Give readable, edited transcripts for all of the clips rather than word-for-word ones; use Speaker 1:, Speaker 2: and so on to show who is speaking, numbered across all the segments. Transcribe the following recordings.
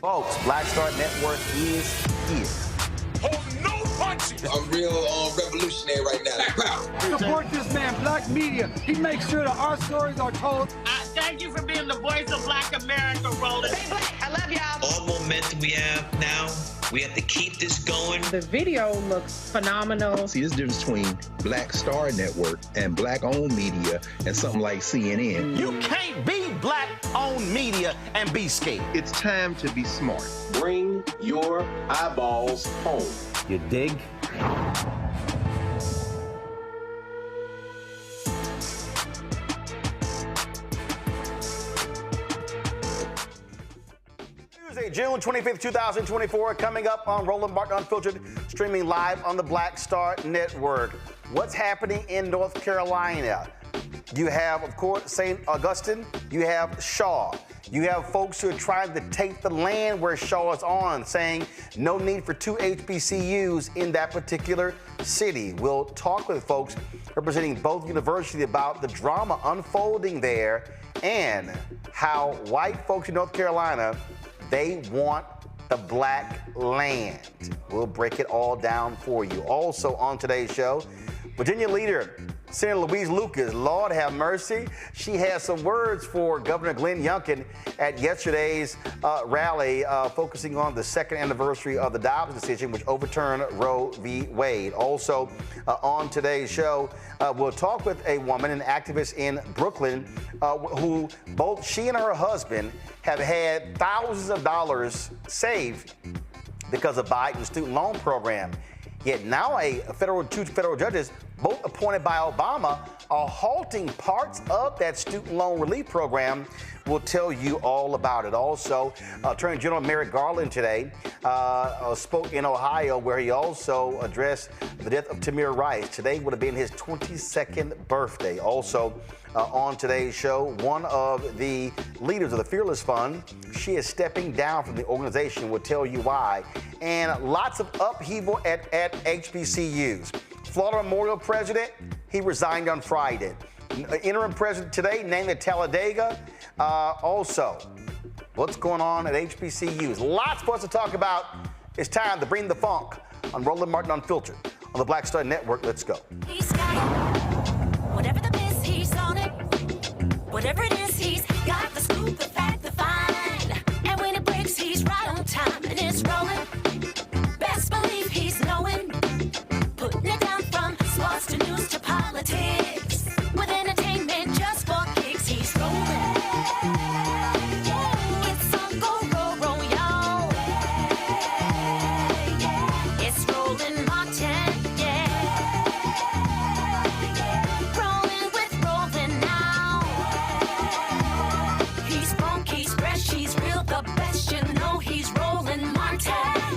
Speaker 1: Folks, Black Star Network is here.
Speaker 2: Oh, no punches!
Speaker 3: I'm real revolutionary right now.
Speaker 4: Support this man, Black Media. He makes sure that our stories are told.
Speaker 5: Thank you for being the voice of Black America, Roland.
Speaker 6: Stay black. I love y'all.
Speaker 7: All momentum we have now, we have to keep this going.
Speaker 8: The video looks phenomenal.
Speaker 9: See, there's a difference between Black Star Network and Black-owned media and something like CNN.
Speaker 1: You can't be Black-owned media and be scared.
Speaker 9: It's time to be smart.
Speaker 10: Bring your eyeballs home.
Speaker 1: You dig? Tuesday, June 25th, 2024, coming up on Roland Martin Unfiltered, streaming live on the Black Star Network. What's happening in North Carolina? You have, of course, St. Augustine. You have Shaw. You have folks who are trying to take the land where Shaw is on, saying no need for two HBCUs in that particular city. We'll talk with folks representing both universities about the drama unfolding there and how white folks in North Carolina, they want the black land. We'll break it all down for you. Also on today's show, Virginia leader Senator Louise Lucas, Lord have mercy. She has some words for Governor Glenn Youngkin at yesterday's rally, focusing on the second anniversary of the Dobbs decision, which overturned Roe v. Wade. Also on today's show, we'll talk with a woman, an activist in Brooklyn, who both she and her husband have had thousands of dollars saved because of Biden's student loan program. Yet now two federal judges, both appointed by Obama, are halting parts of that student loan relief program. We'll tell you all about it. Also, Attorney General Merrick Garland today spoke in Ohio, where he also addressed the death of Tamir Rice. Today would have been his 22nd birthday. Also, on today's show, one of the leaders of the Fearless Fund, she is stepping down from the organization. We'll tell you why. And lots of upheaval at HBCUs. Florida Memorial President, he resigned on Friday. Interim president today named at Talladega. Also, what's going on at HBCUs? Lots for us to talk about. It's time to bring the funk on Roland Martin Unfiltered on the Black Star Network. Let's go.
Speaker 11: He's got it. Whatever the miss, he's on it. Whatever it is, he's got the scoop, the fact, the find. And when it breaks, he's right on time and it's rolling. Best believe he's knowing. Putting it down from sports to news to politics. With entertainment just for kicks, he's rolling. It's on go, roll, roll, y'all. It's Roland Martin, yeah. Rolling with Roland now. He's funky, he's fresh, he's real, the best, you know he's Roland Martin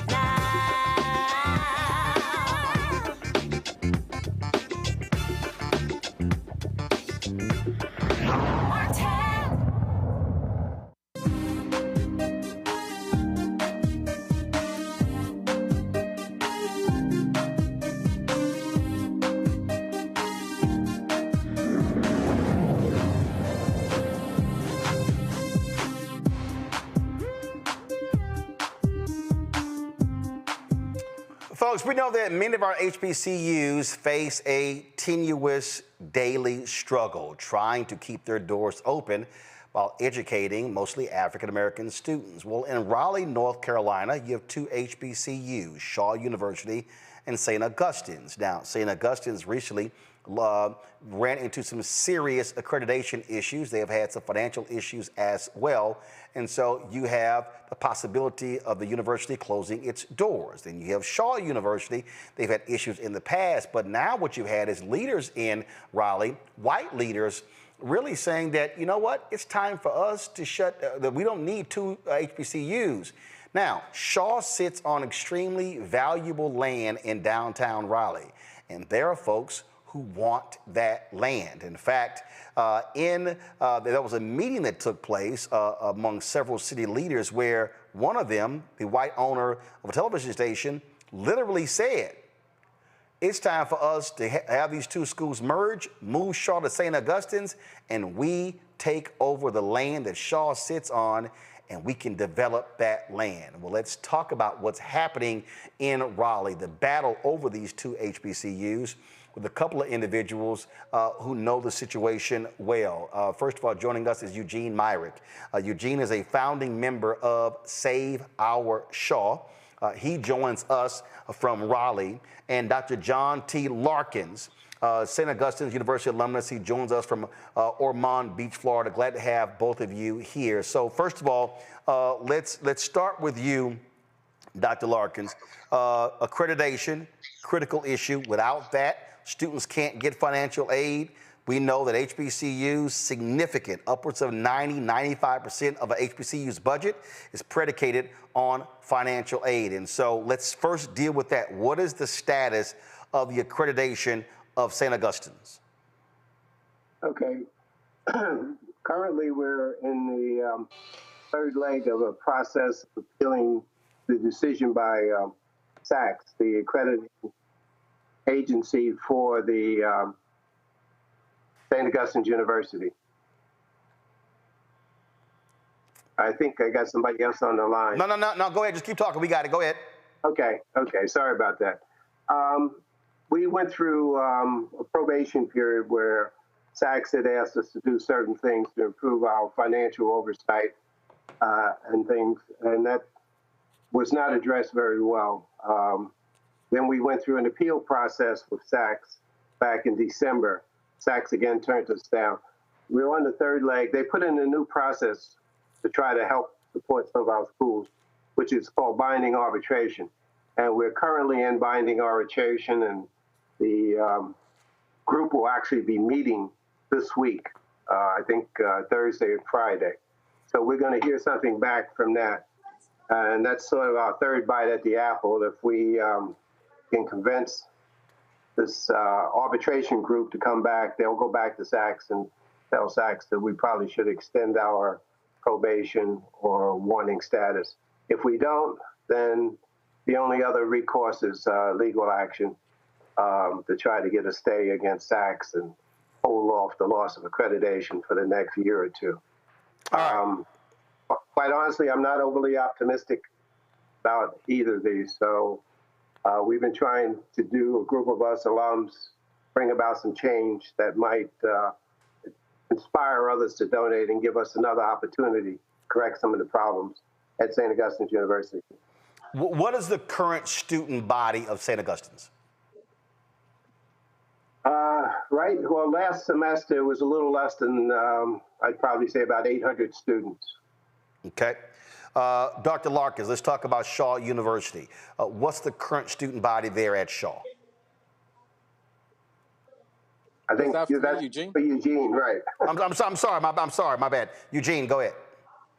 Speaker 11: now.
Speaker 1: Folks, we know that many of our HBCUs face a tenuous daily struggle trying to keep their doors open while educating mostly African-American students. Well, in Raleigh, North Carolina, you have two HBCUs, Shaw University and St. Augustine's. Now, St. Augustine's recently ran into some serious accreditation issues. They have had some financial issues as well. And so you have the possibility of the university closing its doors. Then you have Shaw University. They've had issues in the past, but now what you've had is leaders in Raleigh, white leaders, really saying that, you know what, it's time for us to that we don't need two HBCUs. Now, Shaw sits on extremely valuable land in downtown Raleigh, and there are folks who want that land. In fact, there was a meeting that took place among several city leaders where one of them, the white owner of a television station, literally said, it's time for us to have these two schools merge, move Shaw to St. Augustine's, and we take over the land that Shaw sits on and we can develop that land. Well, let's talk about what's happening in Raleigh, the battle over these two HBCUs, with a couple of individuals who know the situation well. First of all, joining us is Eugene Myrick. Eugene is a founding member of Save Our Shaw. He joins us from Raleigh. And Dr. John T. Larkins, St. Augustine's University alumnus. He joins us from Ormond Beach, Florida. Glad to have both of you here. So first of all, let's start with you, Dr. Larkins. Accreditation, critical issue. Without that, students can't get financial aid. We know that HBCUs, significant, upwards of 95% of a HBCU's budget is predicated on financial aid. And so let's first deal with that. What is the status of the accreditation of St. Augustine's?
Speaker 6: Okay. Currently, we're in the third leg of a process of appealing the decision by SACS, the accrediting agency for the St. Augustine's University. I think I got somebody else on the line.
Speaker 1: No. Go ahead. Just keep talking. We got it. Go ahead.
Speaker 6: Okay. Sorry about that. We went through a probation period where SACS had asked us to do certain things to improve our financial oversight and things, and that was not addressed very well. Then we went through an appeal process with SACS back in December. SACS again turned us down. We're on the third leg. They put in a new process to try to help support some of our schools, which is called binding arbitration. And we're currently in binding arbitration, and the group will actually be meeting this week, I think Thursday and Friday. So we're going to hear something back from that. And that's sort of our third bite at the apple. If we can convince this arbitration group to come back, they'll go back to SACS and tell SACS that we probably should extend our probation or warning status. If we don't, then the only other recourse is legal action to try to get a stay against SACS and hold off the loss of accreditation for the next year or two. Quite honestly, I'm not overly optimistic about either of these. So we've been trying to do, a group of us alums, bring about some change that might inspire others to donate and give us another opportunity to correct some of the problems at St. Augustine's University.
Speaker 1: What is the current student body of St. Augustine's?
Speaker 6: Right. Well, last semester was a little less than, I'd probably say about 800 students.
Speaker 1: Okay. Dr. Larkins, let's talk about Shaw University. What's the current student body there at Shaw?
Speaker 6: I think that's
Speaker 12: Eugene?
Speaker 6: for Eugene, right?
Speaker 1: I'm sorry, my bad. Eugene, go ahead.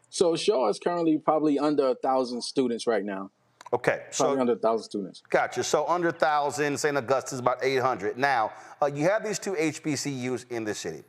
Speaker 12: So Shaw is currently probably under 1,000 students right now.
Speaker 1: Okay,
Speaker 12: probably under 1,000 students.
Speaker 1: Gotcha. So under 1,000, St. Augustine's about 800. Now, you have these two HBCUs in the city.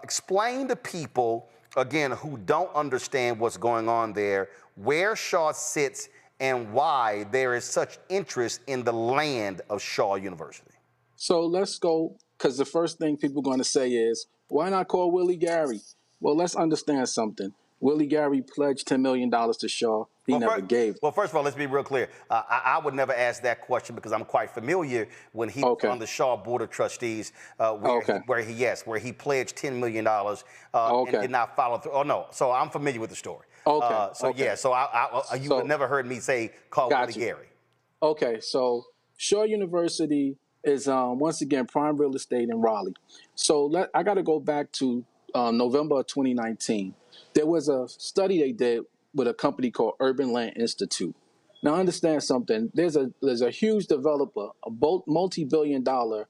Speaker 1: Explain to people, again, who don't understand what's going on there, where Shaw sits and why there is such interest in the land of Shaw University.
Speaker 12: So let's go, because the first thing people are going to say is, why not call Willie Gary? Well, let's understand something. Willie Gary pledged $10 million to Shaw. He never gave.
Speaker 1: Well, first of all, let's be real clear. I would never ask that question because I'm quite familiar when he was on the Shaw Board of Trustees, where he pledged $10 million and did not follow through. Oh, no. So I'm familiar with the story. You would never heard me say call Willie Gary.
Speaker 12: Okay, so Shaw University is, once again, prime real estate in Raleigh. So I got to go back to November of 2019. There was a study they did with a company called Urban Land Institute. Now, understand something. There's a huge developer, a multi-billion-dollar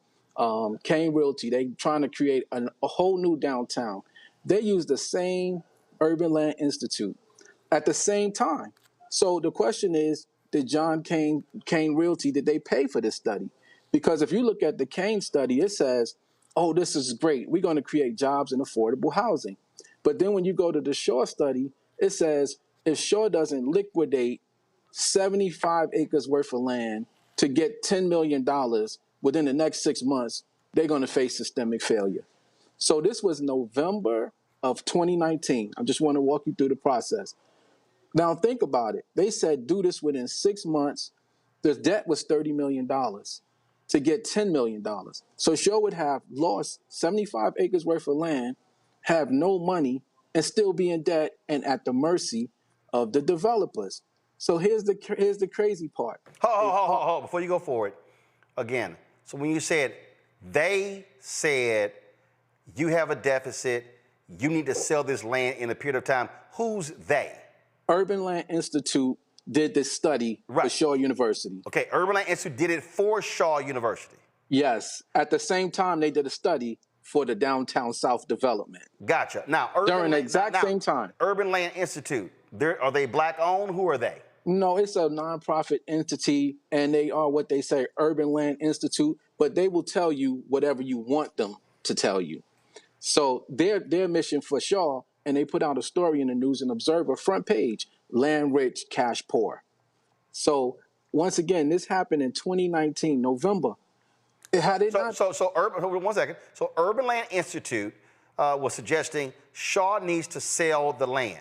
Speaker 12: Kane Realty. They trying to create a whole new downtown. They use the same Urban Land Institute at the same time. So the question is, did John Kane Realty, did they pay for this study? Because if you look at the Kane study, it says, oh, this is great. We're going to create jobs and affordable housing. But then when you go to the Shaw study, it says if Shaw doesn't liquidate 75 acres worth of land to get $10 million within the next 6 months, they're going to face systemic failure. So this was November of 2019. I just want to walk you through the process. Now think about it. They said do this within 6 months. The debt was $30 million to get $10 million. So Shaw would have lost 75 acres worth of land, have no money, and still be in debt and at the mercy of the developers. So here's the crazy part.
Speaker 1: Hold. Before you go forward, again, so when you said, they said you have a deficit, you need to sell this land in a period of time, who's they?
Speaker 12: Urban Land Institute did this study for Shaw University.
Speaker 1: Okay, Urban Land Institute did it for Shaw University.
Speaker 12: Yes. At the same time, they did a study for the Downtown South development.
Speaker 1: Gotcha. Now,
Speaker 12: during the exact same time.
Speaker 1: Urban Land Institute, are they black-owned? Who are they?
Speaker 12: No, it's a nonprofit entity, and they are what they say, Urban Land Institute, but they will tell you whatever you want them to tell you. So their mission for Shaw, and they put out a story in the News and Observer, front page, land rich, cash poor. So once again, this happened in 2019, November.
Speaker 1: One second. So Urban Land Institute was suggesting Shaw needs to sell the land.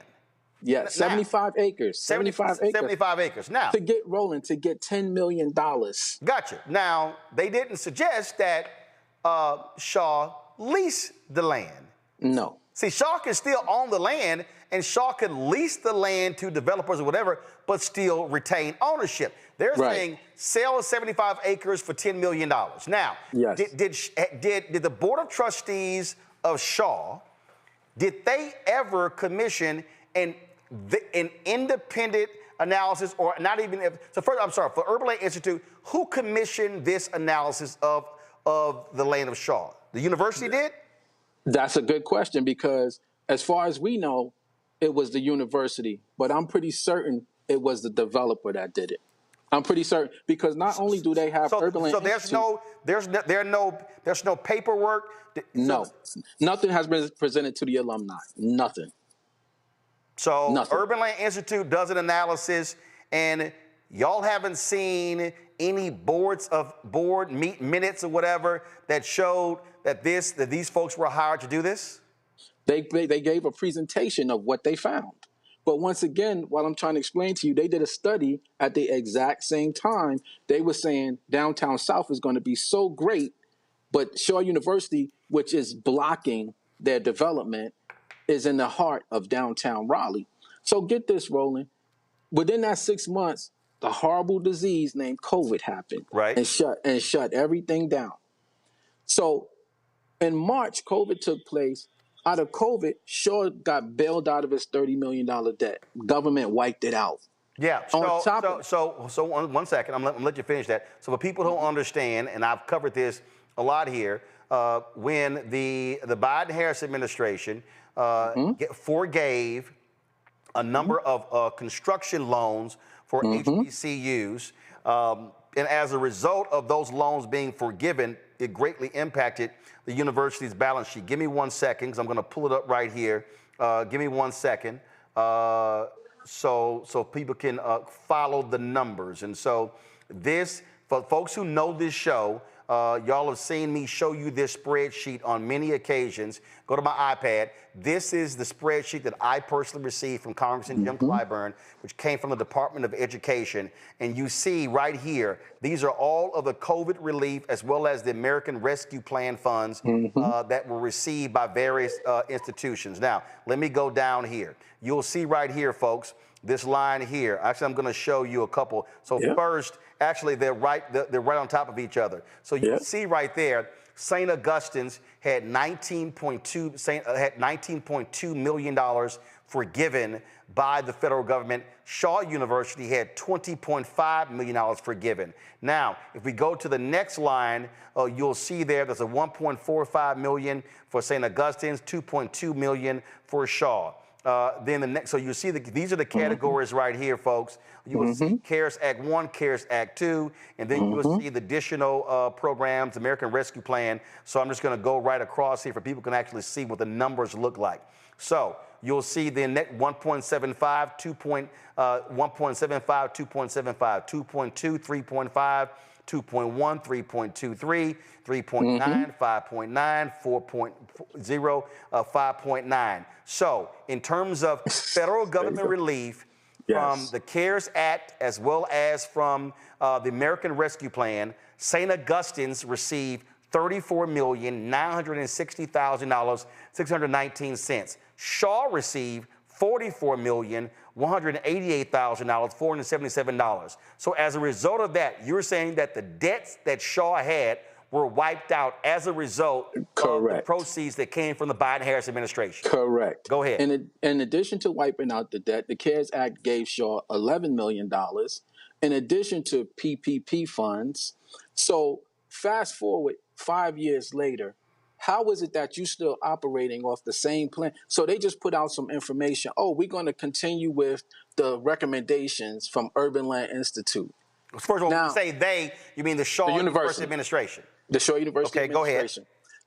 Speaker 12: Yeah, 75 acres. 75
Speaker 1: acres. Now,
Speaker 12: to get Roland, to get $10 million.
Speaker 1: Gotcha. Now, they didn't suggest that Shaw lease the land.
Speaker 12: No.
Speaker 1: See, Shaw can still own the land, and Shaw can lease the land to developers or whatever, but still retain ownership. They're saying sell 75 acres for $10 million. Now,
Speaker 12: yes.
Speaker 1: Did the Board of Trustees of Shaw, did they ever commission an independent analysis, or not even? So first, I'm sorry, for Urban Land Institute, who commissioned this analysis of the land of Shaw? The university did?
Speaker 12: That's a good question, because as far as we know, it was the university, but I'm pretty certain it was the developer that did it. I'm pretty certain, because not only do they have Urban Land Institute.
Speaker 1: So there's no paperwork.
Speaker 12: No, nothing has been presented to the alumni. Nothing.
Speaker 1: So
Speaker 12: Nothing.
Speaker 1: Urban Land Institute does an analysis, and y'all haven't seen any board minutes or whatever that showed that these folks were hired to do this?
Speaker 12: They gave a presentation of what they found. But once again, what I'm trying to explain to you, they did a study at the exact same time. They were saying Downtown South is going to be so great, but Shaw University, which is blocking their development, is in the heart of downtown Raleigh. So get this, Roland. Within that 6 months, the horrible disease named COVID happened, and shut everything down. So in March, COVID took place. Out of COVID, Shaw got bailed out of his $30 million debt. Government wiped it out.
Speaker 1: Yeah. So one second. I'm gonna let you finish that. So for people who don't understand, and I've covered this a lot here, when the Biden-Harris administration forgave a number of construction loans for HBCUs, and as a result of those loans being forgiven, it greatly impacted the university's balance sheet. Give me 1 second, because I'm going to pull it up right here. Give me 1 second, so people can follow the numbers. And so this, for folks who know this show, y'all have seen me show you this spreadsheet on many occasions. Go to my iPad. This is the spreadsheet that I personally received from Congressman Jim Clyburn, which came from the Department of Education. And you see right here, these are all of the COVID relief as well as the American Rescue Plan funds that were received by various institutions. Now, let me go down here. You'll see right here, folks, this line here. Actually, I'm going to show you a couple. So first, actually, they're right on top of each other. So you see right there, St. Augustine's had $19.2 million forgiven by the federal government. Shaw University had $20.5 million forgiven. Now, if we go to the next line, you'll see there's a $1.45 million for St. Augustine's, $2.2 million for Shaw. Then the next, so you see these are the categories right here, folks. You will see CARES Act 1, CARES Act 2, and then you will see the additional programs, American Rescue Plan. So I'm just going to go right across here for people can actually see what the numbers look like. So you'll see the net 1.75, 1.75, 2.75, 2.2, 3.5, 2.1, 3.23, 3.9, 5.9, 4.0, 5.9. So in terms of federal government relief, from the CARES Act as well as from the American Rescue Plan, St. Augustine's received $34,960,619. Shaw received $44,188,477. So as a result of that, you're saying that the debts that Shaw had were wiped out as a result of the proceeds that came from the Biden-Harris administration.
Speaker 12: Correct.
Speaker 1: Go ahead.
Speaker 12: In addition to wiping out the debt, the CARES Act gave Shaw $11 million in addition to PPP funds. So fast forward 5 years later, how is it that you still operating off the same plan? So they just put out some information. Oh, we're going to continue with the recommendations from Urban Land Institute.
Speaker 1: First of all, when you say they, you mean the Shaw University Administration.
Speaker 12: The Shaw University Administration.
Speaker 1: Go ahead.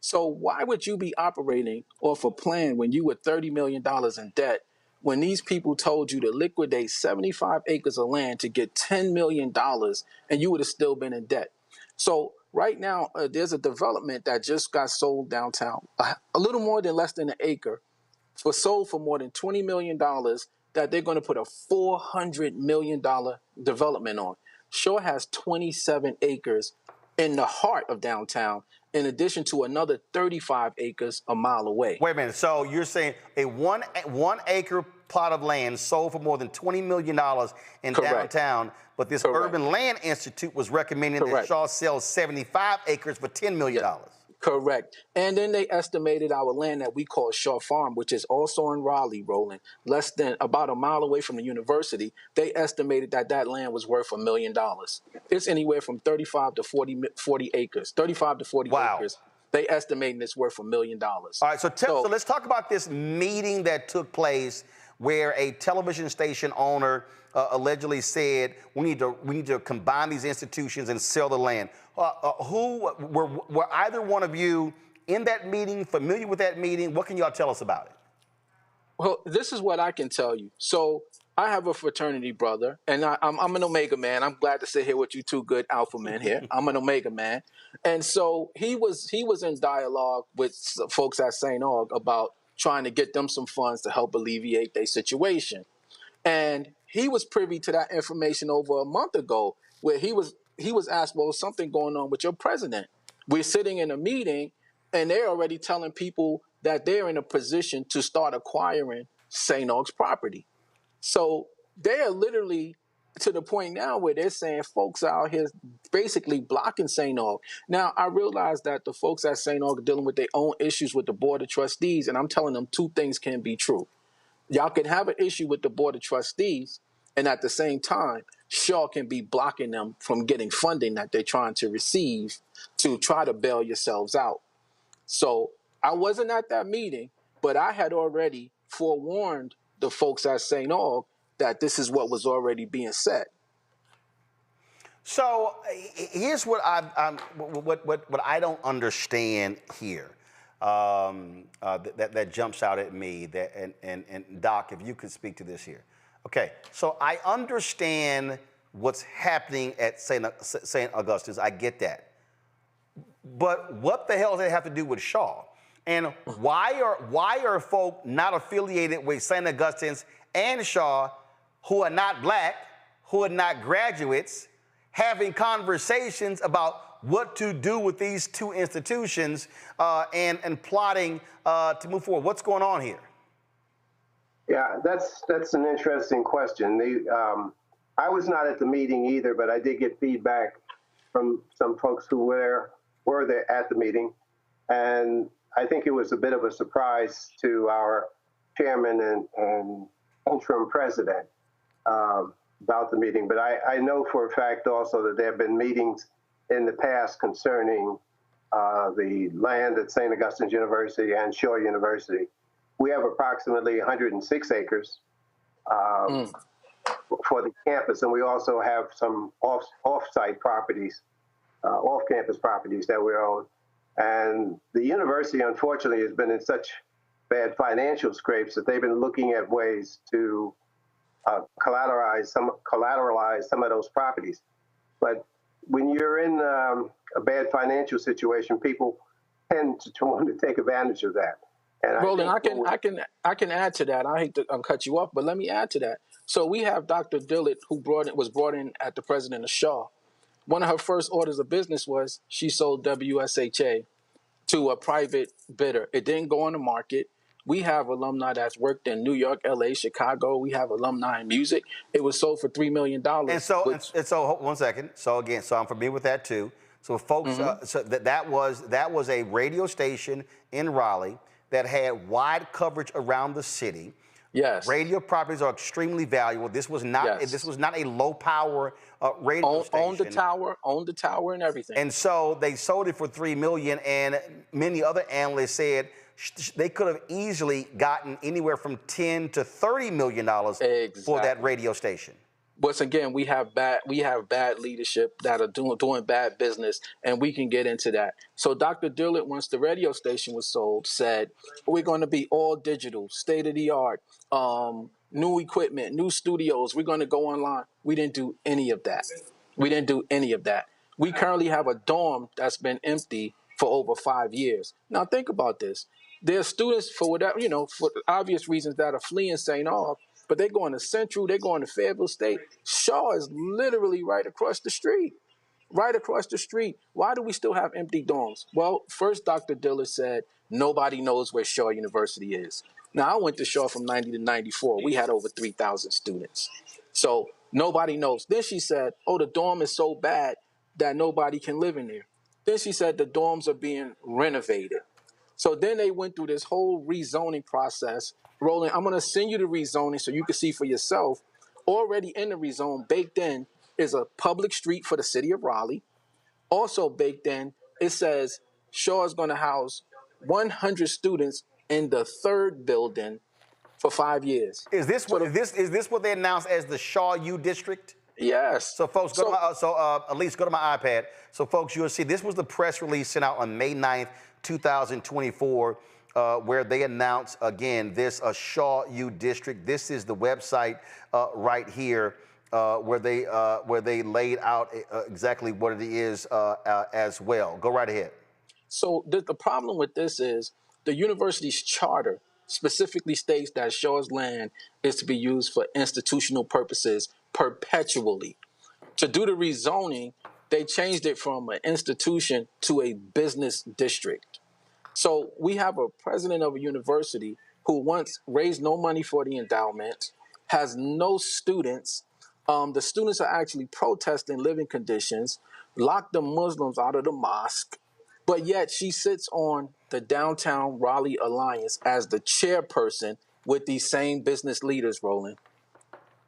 Speaker 12: So why would you be operating off a plan when you were $30 million in debt, when these people told you to liquidate 75 acres of land to get $10 million and you would have still been in debt? So right now, there's a development that just got sold downtown, a little more than less than an acre, sold for more than $20 million that they're going to put a $400 million development on. Shaw has 27 acres in the heart of downtown, in addition to another 35 acres a mile away.
Speaker 1: Wait a minute. So you're saying a one acre plot of land sold for more than $20 million in downtown, but this Urban Land Institute was recommending that Shaw sells 75 acres for $10 million.
Speaker 12: Correct. And then they estimated our land that we call Shaw Farm, which is also in Raleigh, Roland, less than about a mile away from the university. They estimated that that land was worth $1 million. It's anywhere from 35 to 40 acres, 35 to 40 acres. They estimating it's worth $1 million.
Speaker 1: All right, so let's talk about this meeting that took place where a television station owner allegedly said we need to combine these institutions and sell the land. Were either one of you in that meeting, familiar with that meeting? What can y'all tell us about it?
Speaker 12: Well, this is what I can tell you. So I have a fraternity brother, and I'm an Omega man. I'm glad to sit here with you two good alpha men here. I'm an Omega man. And so he was in dialogue with folks at St. Aug about trying to get them some funds to help alleviate their situation. And he was privy to that information over a month ago, where he was asked, well, something going on with your president. We're sitting in a meeting, and they're already telling people that they're in a position to start acquiring St. Aug's property. So they are literally to the point now where they're saying folks out here basically blocking St. Aug. Now, I realize that the folks at St. Aug are dealing with their own issues with the Board of Trustees, and I'm telling them two things can be true. Y'all can have an issue with the Board of Trustees, and at the same time, Shaw can be blocking them from getting funding that they're trying to receive to try to bail yourselves out. So I wasn't at that meeting, but I had already forewarned the folks at St. Aug that this is what was already being said.
Speaker 1: So here's what I don't understand here that jumps out at me. And Doc, if you could speak to this here. Okay, so I understand what's happening at St. Augustine's. I get that. But what the hell does that have to do with Shaw? And why are folk not affiliated with St. Augustine's and Shaw, who are not black, who are not graduates, having conversations about what to do with these two institutions and plotting to move forward? What's going on here?
Speaker 6: Yeah, that's an interesting question. I was not at the meeting either, but I did get feedback from some folks who were there at the meeting, and I think it was a bit of a surprise to our chairman and interim president about the meeting. But I know for a fact also that there have been meetings in the past concerning the land at St. Augustine's University and Shaw University. We have approximately 106 acres for the campus, and we also have some off-site properties, off-campus properties that we own. And the university, unfortunately, has been in such bad financial scrapes that they've been looking at ways to collateralize some of those properties. But when you're in a bad financial situation, people tend to want to take advantage of that. And
Speaker 12: Roland, I can add to that. I hate to cut you off, but let me add to that. So we have Dr. Dillett, who was brought in at the president of Shaw. One of her first orders of business was she sold WSHA to a private bidder. It didn't go on the market. We have alumni that's worked in New York, LA, Chicago. We have alumni in music. It was sold for $3 million.
Speaker 1: And so, one second. So again, so I'm familiar with that too. So folks, so that was a radio station in Raleigh that had wide coverage around the city.
Speaker 12: Yes.
Speaker 1: Radio properties are extremely valuable. This was not a low power radio station.
Speaker 12: Owned the tower and everything.
Speaker 1: And so they sold it for $3 million, and many other analysts said they could have easily gotten anywhere from $10 to $30 million for that radio station.
Speaker 12: Once again, we have bad leadership that are doing bad business, and we can get into that. So Dr. Dillett, once the radio station was sold, said we're going to be all digital, state of the art, new equipment, new studios. We're going to go online. We didn't do any of that. We currently have a dorm that's been empty for over 5 years. Now think about this. There are students, for whatever, for obvious reasons, that are fleeing St. Aug, but they're going to Central, they're going to Fayetteville State. Shaw is literally right across the street. Why do we still have empty dorms? Well, first Dr. Dillett said nobody knows where Shaw University is. Now, I went to Shaw from 90 to 94. We had over 3,000 students. So nobody knows. Then she said, the dorm is so bad that nobody can live in there. Then she said the dorms are being renovated. So then they went through this whole rezoning process. Roland, I'm going to send you the rezoning so you can see for yourself. Already in the rezone, baked in, is a public street for the city of Raleigh. Also baked in, it says Shaw is going to house 100 students in the third building for 5 years.
Speaker 1: Is this what they announced as the Shaw U district?
Speaker 12: Yes.
Speaker 1: So folks, at least go to my iPad. So folks, you'll see this was the press release sent out on May 9th, 2024, where they announced again this Shaw U district. This is the website right here where they laid out exactly what it is as well. Go right ahead.
Speaker 12: So the problem with this is the university's charter specifically states that Shaw's land is to be used for institutional purposes perpetually. To do the rezoning, they changed it from an institution to a business district. So we have a president of a university who once raised no money for the endowment, has no students. The students are actually protesting living conditions, locked the Muslims out of the mosque, but yet she sits on the Downtown Raleigh Alliance as the chairperson with these same business leaders, Roland.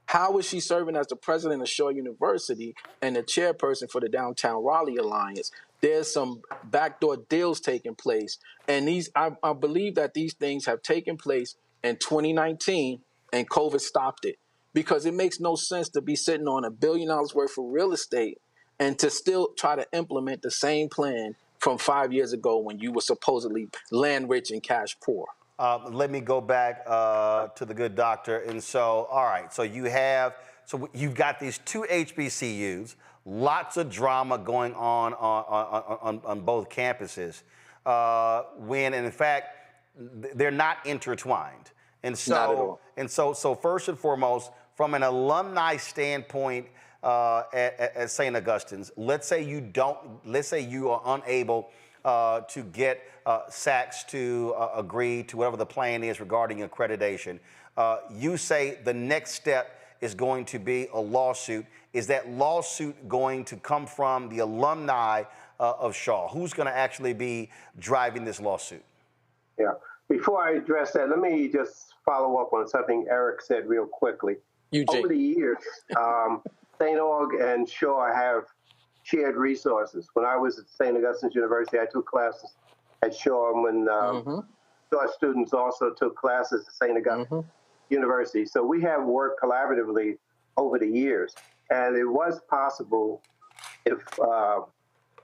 Speaker 12: How is she serving as the president of Shaw University and the chairperson for the Downtown Raleigh Alliance? There's some backdoor deals taking place. And I believe that these things have taken place in 2019 and COVID stopped it. Because it makes no sense to be sitting on $1 billion worth of real estate and to still try to implement the same plan from 5 years ago when you were supposedly land rich and cash poor.
Speaker 1: Let me go back to the good doctor. And so, all right, so you've got these two HBCUs, lots of drama going on both campuses, when in fact they're not intertwined. And so,
Speaker 12: not at all.
Speaker 1: And so first and foremost, from an alumni standpoint at St. Augustine's, let's say you are unable to get SACS to agree to whatever the plan is regarding accreditation. You say the next step is going to be a lawsuit. Is that lawsuit going to come from the alumni of Shaw? Who's going to actually be driving this lawsuit?
Speaker 6: Yeah. Before I address that, let me just follow up on something Eric said real quickly. Over the years, St. Aug and Shaw have shared resources. When I was at St. Augustine's University, I took classes at Shaw, and when Shaw students also took classes at St. Augustine University. So we have worked collaboratively over the years. And it was possible, if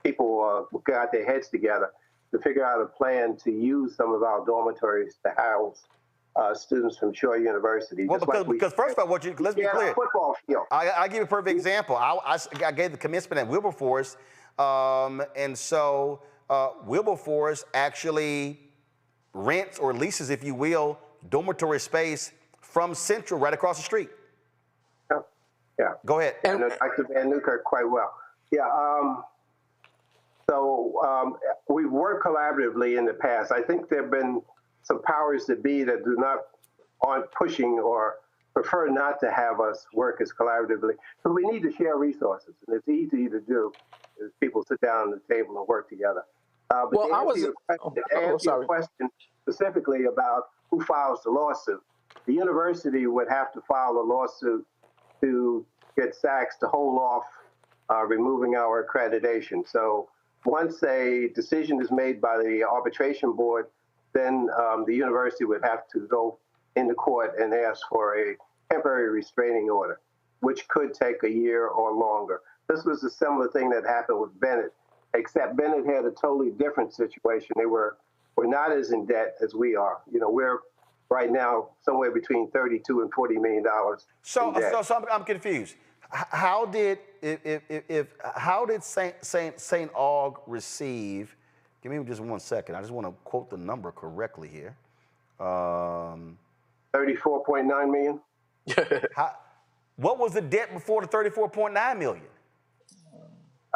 Speaker 6: people got their heads together, to figure out a plan to use some of our dormitories to house students from Shaw University.
Speaker 1: Well, because first of all, let's be clear.
Speaker 6: Football field.
Speaker 1: I'll give you a perfect example. I gave the commencement at Wilberforce, and so Wilberforce actually rents or leases, if you will, dormitory space from Central right across the street.
Speaker 6: Yeah.
Speaker 1: Go ahead.
Speaker 6: I know Dr. Van Newkirk quite well. Yeah. We've worked collaboratively in the past. I think there have been some powers that be that aren't pushing or prefer not to have us work as collaboratively. So we need to share resources, and it's easy to do if people sit down at the table and work together. But to answer your question specifically about who files the lawsuit, the university would have to file a lawsuit to get SACS to hold off removing our accreditation. So once a decision is made by the arbitration board, then the university would have to go into court and ask for a temporary restraining order, which could take a year or longer. This was a similar thing that happened with Bennett, except Bennett had a totally different situation. They were not as in debt as we are. You know, we're right now somewhere between $32 and $40 million.
Speaker 1: So I'm confused. How did St. Aug receive? Give me just 1 second. I just want to quote the number correctly here.
Speaker 6: 34.9 million.
Speaker 1: What was the debt before the 34.9 million?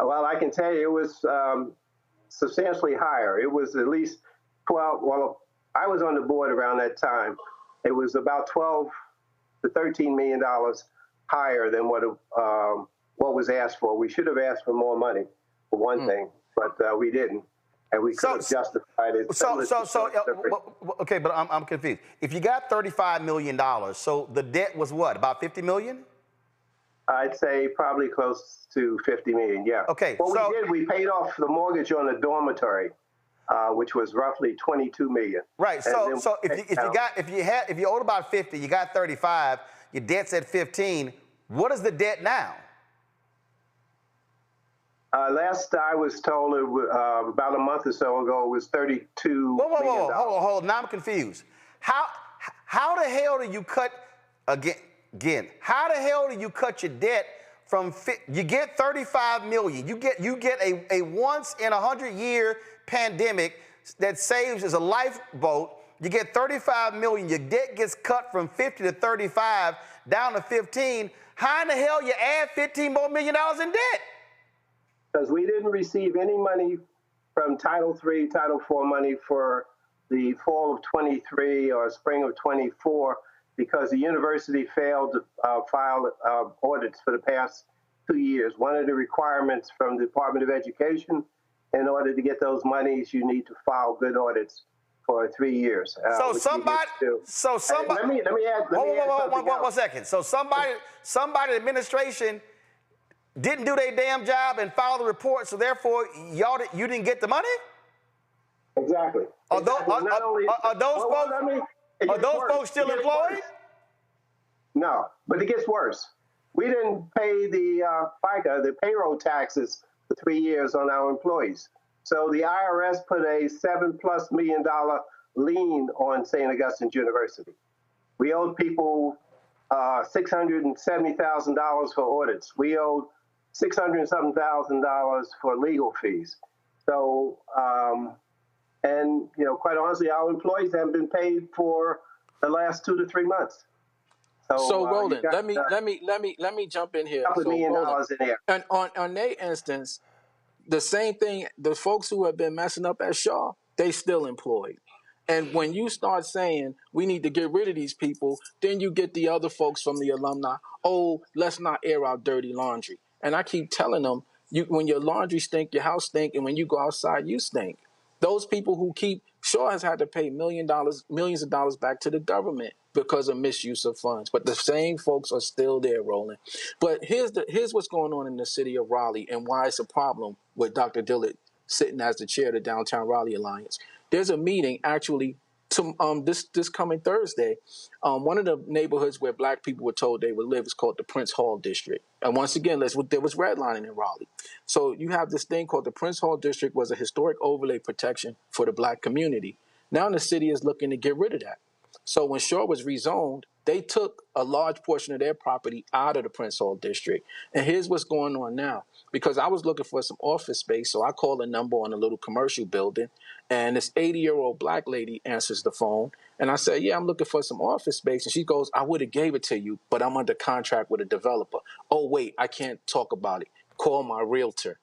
Speaker 6: Well, I can tell you it was substantially higher. It was at least 12. Well, I was on the board around that time. It was about 12 to 13 million dollars higher than what was asked for. We should have asked for more money, for one thing, but we didn't, and we could have justified it.
Speaker 1: Okay, but I'm confused. If you got $35 million, so the debt was what, about 50 million?
Speaker 6: I'd say probably close to 50 million. Yeah.
Speaker 1: Okay.
Speaker 6: Well, we paid off the mortgage on a dormitory, which was roughly 22 million.
Speaker 1: Right. So if you owed about 50, you got 35, your debt's at 15. What is the debt now?
Speaker 6: Last I was told, about a month or so ago, it was $32 million.
Speaker 1: Hold on. Now I'm confused. How the hell do you cut again? How the hell do you cut your debt from? You get 35 million. You get a once in 100-year pandemic that saves as a lifeboat. You get 35 million. Your debt gets cut from 50 to 35 down to 15. How in the hell you add $15 more million in debt?
Speaker 6: Because we didn't receive any money from Title III, Title IV money for the fall of 23 or spring of 24 because the university failed to file audits for the past 2 years. One of the requirements from the Department of Education, in order to get those monies, you need to file good audits for 3 years.
Speaker 1: Let me add. Hold on 1 second. So somebody in administration didn't do their damn job and file the report, so therefore you didn't get the money?
Speaker 6: Exactly.
Speaker 1: Are those folks still employed?
Speaker 6: No, but it gets worse. We didn't pay the FICA, the payroll taxes, for 3 years on our employees. So the IRS put a $7+ million lien on St. Augustine's University. We owed people $670,000 for audits. We owed $607,000 for legal fees. So, and quite honestly, our employees haven't been paid for the last 2 to 3 months.
Speaker 12: So Roland, let me jump in here.
Speaker 6: $2 million in there.
Speaker 12: And on their instance, the same thing. The folks who have been messing up at Shaw, they still employed. And when you start saying we need to get rid of these people, then you get the other folks from the alumni. Oh, let's not air out dirty laundry. And I keep telling them, when your laundry stink, your house stink, and when you go outside, you stink. Those people who Shaw has had to pay millions of dollars back to the government because of misuse of funds. But the same folks are still there, Roland. But here's what's going on in the city of Raleigh and why it's a problem with Dr. Dillard sitting as the chair of the Downtown Raleigh Alliance. There's a meeting actually this coming Thursday. One of the neighborhoods where black people were told they would live is called the Prince Hall District. And once again, there was redlining in Raleigh. So you have this thing called the Prince Hall District was a historic overlay protection for the black community. Now the city is looking to get rid of that. So when Shaw was rezoned, they took a large portion of their property out of the Prince Hall district. And here's what's going on now. Because I was looking for some office space, so I called a number on a little commercial building, and this 80-year-old black lady answers the phone. And I said, yeah, I'm looking for some office space. And she goes, I would have gave it to you, but I'm under contract with a developer. Oh, wait, I can't talk about it. Call my realtor.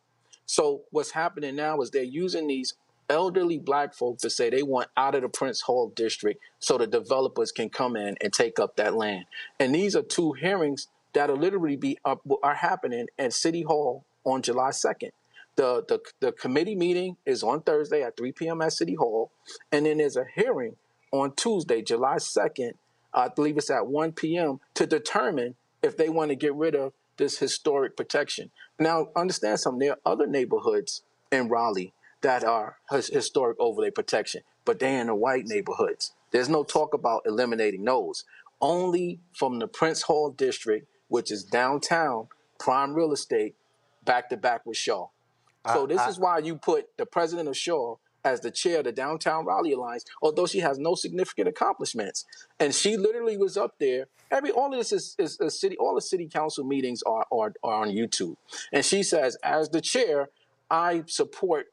Speaker 12: So what's happening now is they're using these elderly black folk to say they want out of the Prince Hall district so the developers can come in and take up that land. And these are two hearings that'll literally are happening at City Hall on July 2nd. The committee meeting is on Thursday at 3 p.m. at City Hall, and then there's a hearing on Tuesday, July 2nd, I believe it's at 1 p.m., to determine if they want to get rid of this historic protection. Now, understand something. There are other neighborhoods in Raleigh that are historic overlay protection, but they're in the white neighborhoods. There's no talk about eliminating those. Only from the Prince Hall district, which is downtown, prime real estate, back to back with Shaw. So this is why you put the president of Shaw as the chair of the Downtown Raleigh Alliance, although she has no significant accomplishments. And she literally was up there. All of this is a city. All the city council meetings are on YouTube. And she says, as the chair, I support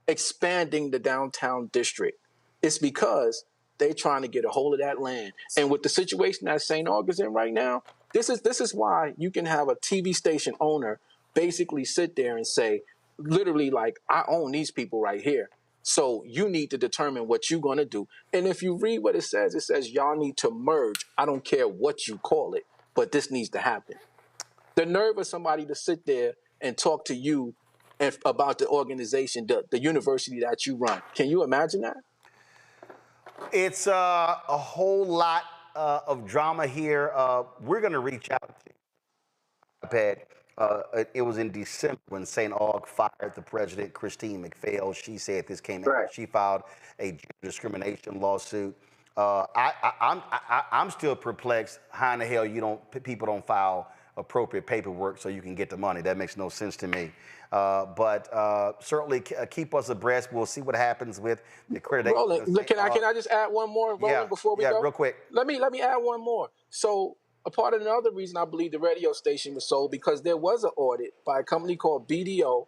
Speaker 12: expanding the downtown district. It's because they're trying to get a hold of that land. And with the situation that St. August's in right now, this is why you can have a TV station owner basically sit there and say, literally, like, I own these people right here. So you need to determine what you're going to do. And if you read what it says y'all need to merge. I don't care what you call it, but this needs to happen. The nerve of somebody to sit there and talk to you about the organization, the university that you run. Can you imagine that?
Speaker 1: It's a whole lot of drama here. We're going to reach out to you. It was in December when St. Aug fired the president, Christine McPhail. She said this came out. She filed a gender discrimination lawsuit. I'm still perplexed. How in the hell people don't file appropriate paperwork so you can get the money? That makes no sense to me. But certainly keep us abreast. We'll see what happens with the accreditation.
Speaker 12: Roland, can I just add one more, Roland, before we go?
Speaker 1: Yeah, real quick.
Speaker 12: Let me add one more. So a part of another reason I believe the radio station was sold, because there was an audit by a company called BDO,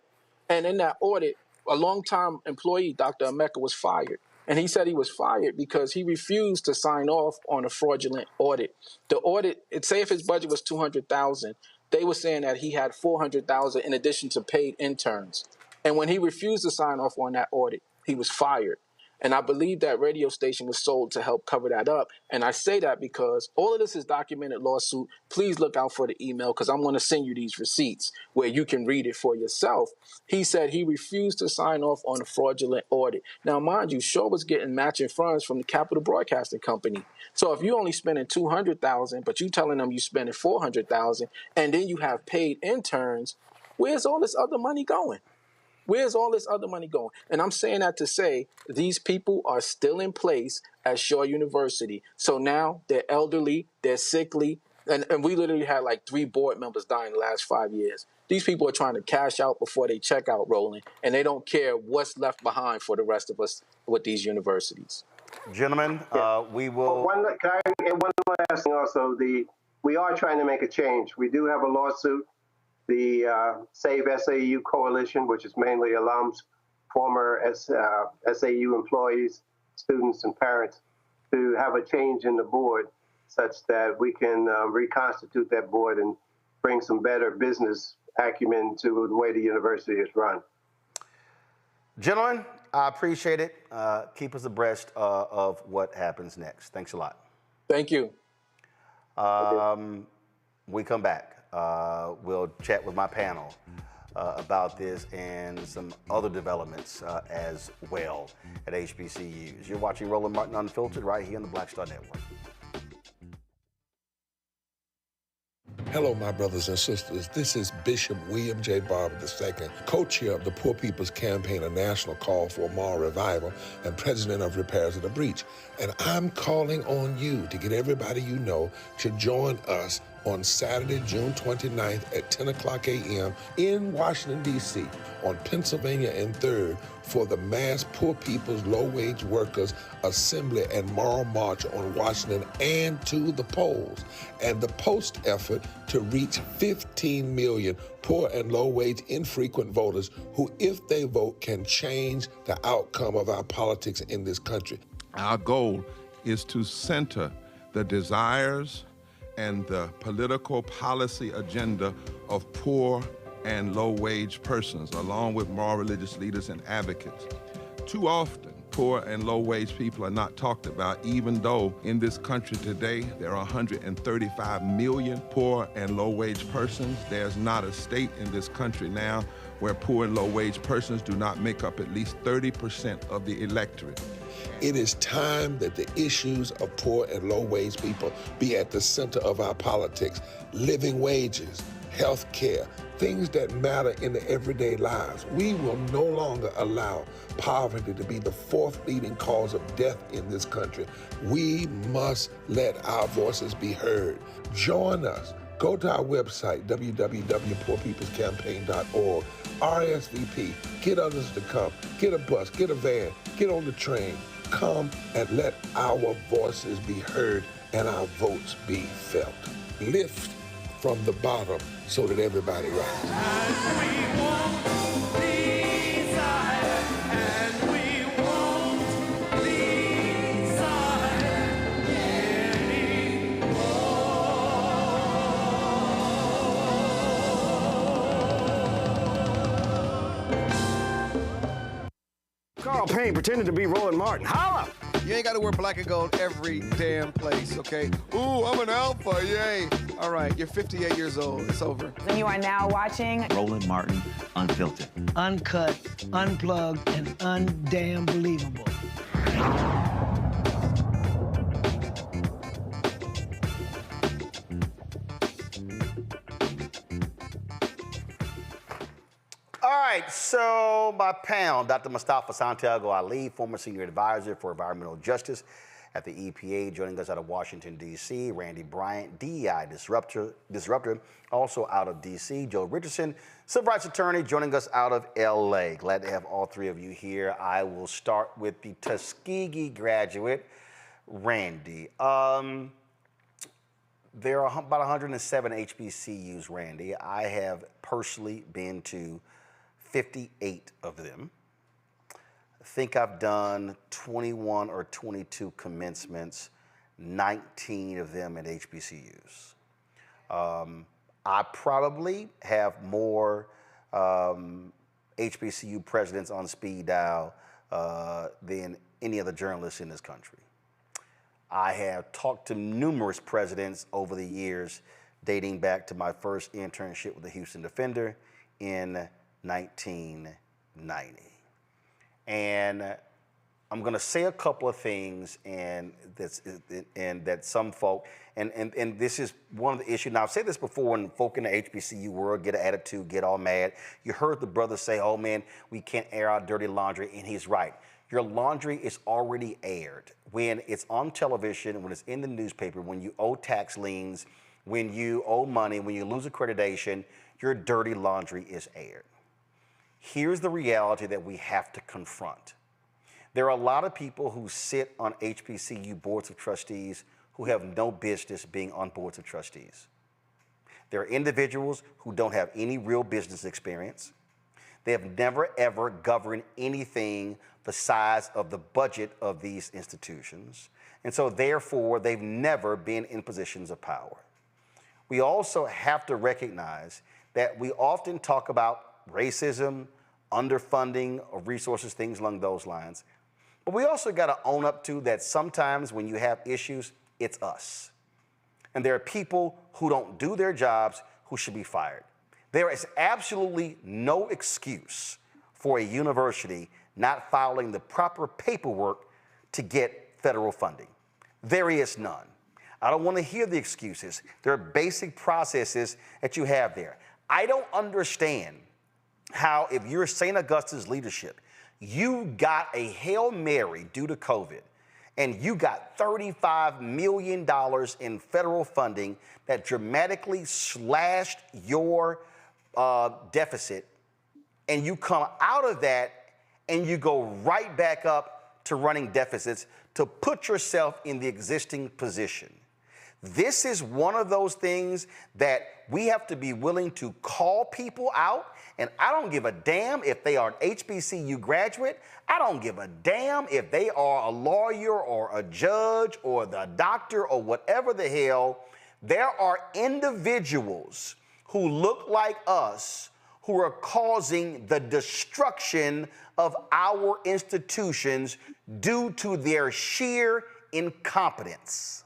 Speaker 12: and in that audit, a longtime employee, Dr. Emeka, was fired. And he said he was fired because he refused to sign off on a fraudulent audit. The audit, say if his budget was $200,000, they were saying that he had $400,000 in addition to paid interns. And when he refused to sign off on that audit, he was fired. And I believe that radio station was sold to help cover that up. And I say that because all of this is documented lawsuit. Please look out for the email, because I'm going to send you these receipts where you can read it for yourself. He said he refused to sign off on a fraudulent audit. Now, mind you, Shaw was getting matching funds from the Capital Broadcasting Company. So if you only spending $200,000, but you telling them you spending $400,000, and then you have paid interns, where's all this other money going? Where's all this other money going? And I'm saying that to say these people are still in place at Shaw University. So now they're elderly, they're sickly, and we literally had like 3 board members die in the last 5 years. These people are trying to cash out before they check out, Roland, and they don't care what's left behind for the rest of us with these universities.
Speaker 1: Gentlemen, we will...
Speaker 6: One last thing also, we are trying to make a change. We do have a lawsuit. The Save SAU Coalition, which is mainly alums, former SAU employees, students, and parents, to have a change in the board such that we can reconstitute that board and bring some better business acumen to the way the university is run.
Speaker 1: Gentlemen, I appreciate it. Keep us abreast of what happens next. Thanks a lot.
Speaker 12: Thank you.
Speaker 1: We come back. We'll chat with my panel about this and some other developments as well at HBCUs. You're watching Roland Martin Unfiltered right here on the Black Star Network.
Speaker 2: Hello, my brothers and sisters. This is Bishop William J. Barber II, co-chair of the Poor People's Campaign, a national call for moral revival, and president of Repairs of the Breach. And I'm calling on you to get everybody you know to join us on Saturday, June 29th at 10 o'clock a.m. in Washington, D.C. on Pennsylvania and 3rd for the Mass Poor People's Low-Wage Workers Assembly and Moral March on Washington and to the polls, and the post effort to reach 15 million poor and low-wage infrequent voters who, if they vote, can change the outcome of our politics in this country.
Speaker 13: Our goal is to center the desires and the political policy agenda of poor and low-wage persons, along with moral religious leaders and advocates. Too often, poor and low-wage people are not talked about, even though in this country today there are 135 million poor and low-wage persons. There's not a state in this country now where poor and low-wage persons do not make up at least 30% of the electorate.
Speaker 2: It is time that the issues of poor and low-wage people be at the center of our politics. Living wages, health care, things that matter in the everyday lives. We will no longer allow poverty to be the fourth leading cause of death in this country. We must let our voices be heard. Join us. Go to our website, www.poorpeoplescampaign.org. RSVP. Get others to come. Get a bus. Get a van. Get on the train. Come and let our voices be heard and our votes be felt. Lift from the bottom so that everybody rises.
Speaker 14: Carl Payne pretended to be Roland Martin. Holla!
Speaker 15: You ain't got to wear black and gold every damn place, okay? Ooh, I'm an alpha, yay. All right, you're 58 years old. It's over.
Speaker 16: And you are now watching
Speaker 17: Roland Martin Unfiltered.
Speaker 18: Uncut, unplugged, and undamn believable.
Speaker 1: All right, so my panel, Dr. Mustafa Santiago Ali, former senior advisor for environmental justice at the EPA, joining us out of Washington, D.C. Randy Bryant, DEI disruptor, also out of D.C. Joe Richardson, civil rights attorney, joining us out of L.A. Glad to have all three of you here. I will start with the Tuskegee graduate, Randy. There are about 107 HBCUs, Randy. I have personally been to 58 of them. I think I've done 21 or 22 commencements, 19 of them at HBCUs. I probably have more HBCU presidents on speed dial than any other journalist in this country. I have talked to numerous presidents over the years, dating back to my first internship with the Houston Defender in 1990. And I'm going to say a couple of things, and that some folk, and this is one of the issues. Now, I've said this before when folk in the HBCU world get an attitude, get all mad. You heard the brother say, oh man, we can't air our dirty laundry, and he's right. Your laundry is already aired. When it's on television, when it's in the newspaper, when you owe tax liens, when you owe money, when you lose accreditation, your dirty laundry is aired. Here's the reality that we have to confront. There are a lot of people who sit on HBCU boards of trustees who have no business being on boards of trustees. There are individuals who don't have any real business experience. They have never, ever governed anything the size of the budget of these institutions. And so therefore, they've never been in positions of power. We also have to recognize that we often talk about racism, underfunding of resources, things along those lines. But we also got to own up to that sometimes when you have issues, it's us. And there are people who don't do their jobs who should be fired. There is absolutely no excuse for a university not filing the proper paperwork to get federal funding. There is none. I don't want to hear the excuses. There are basic processes that you have there. I don't understand how, if you're St. Augustine's leadership, you got a Hail Mary due to COVID, and you got $35 million in federal funding that dramatically slashed your deficit, and you come out of that and you go right back up to running deficits to put yourself in the existing position. This is one of those things that we have to be willing to call people out. And I don't give a damn if they are an HBCU graduate. I don't give a damn if they are a lawyer or a judge or the doctor or whatever the hell. There are individuals who look like us who are causing the destruction of our institutions due to their sheer incompetence.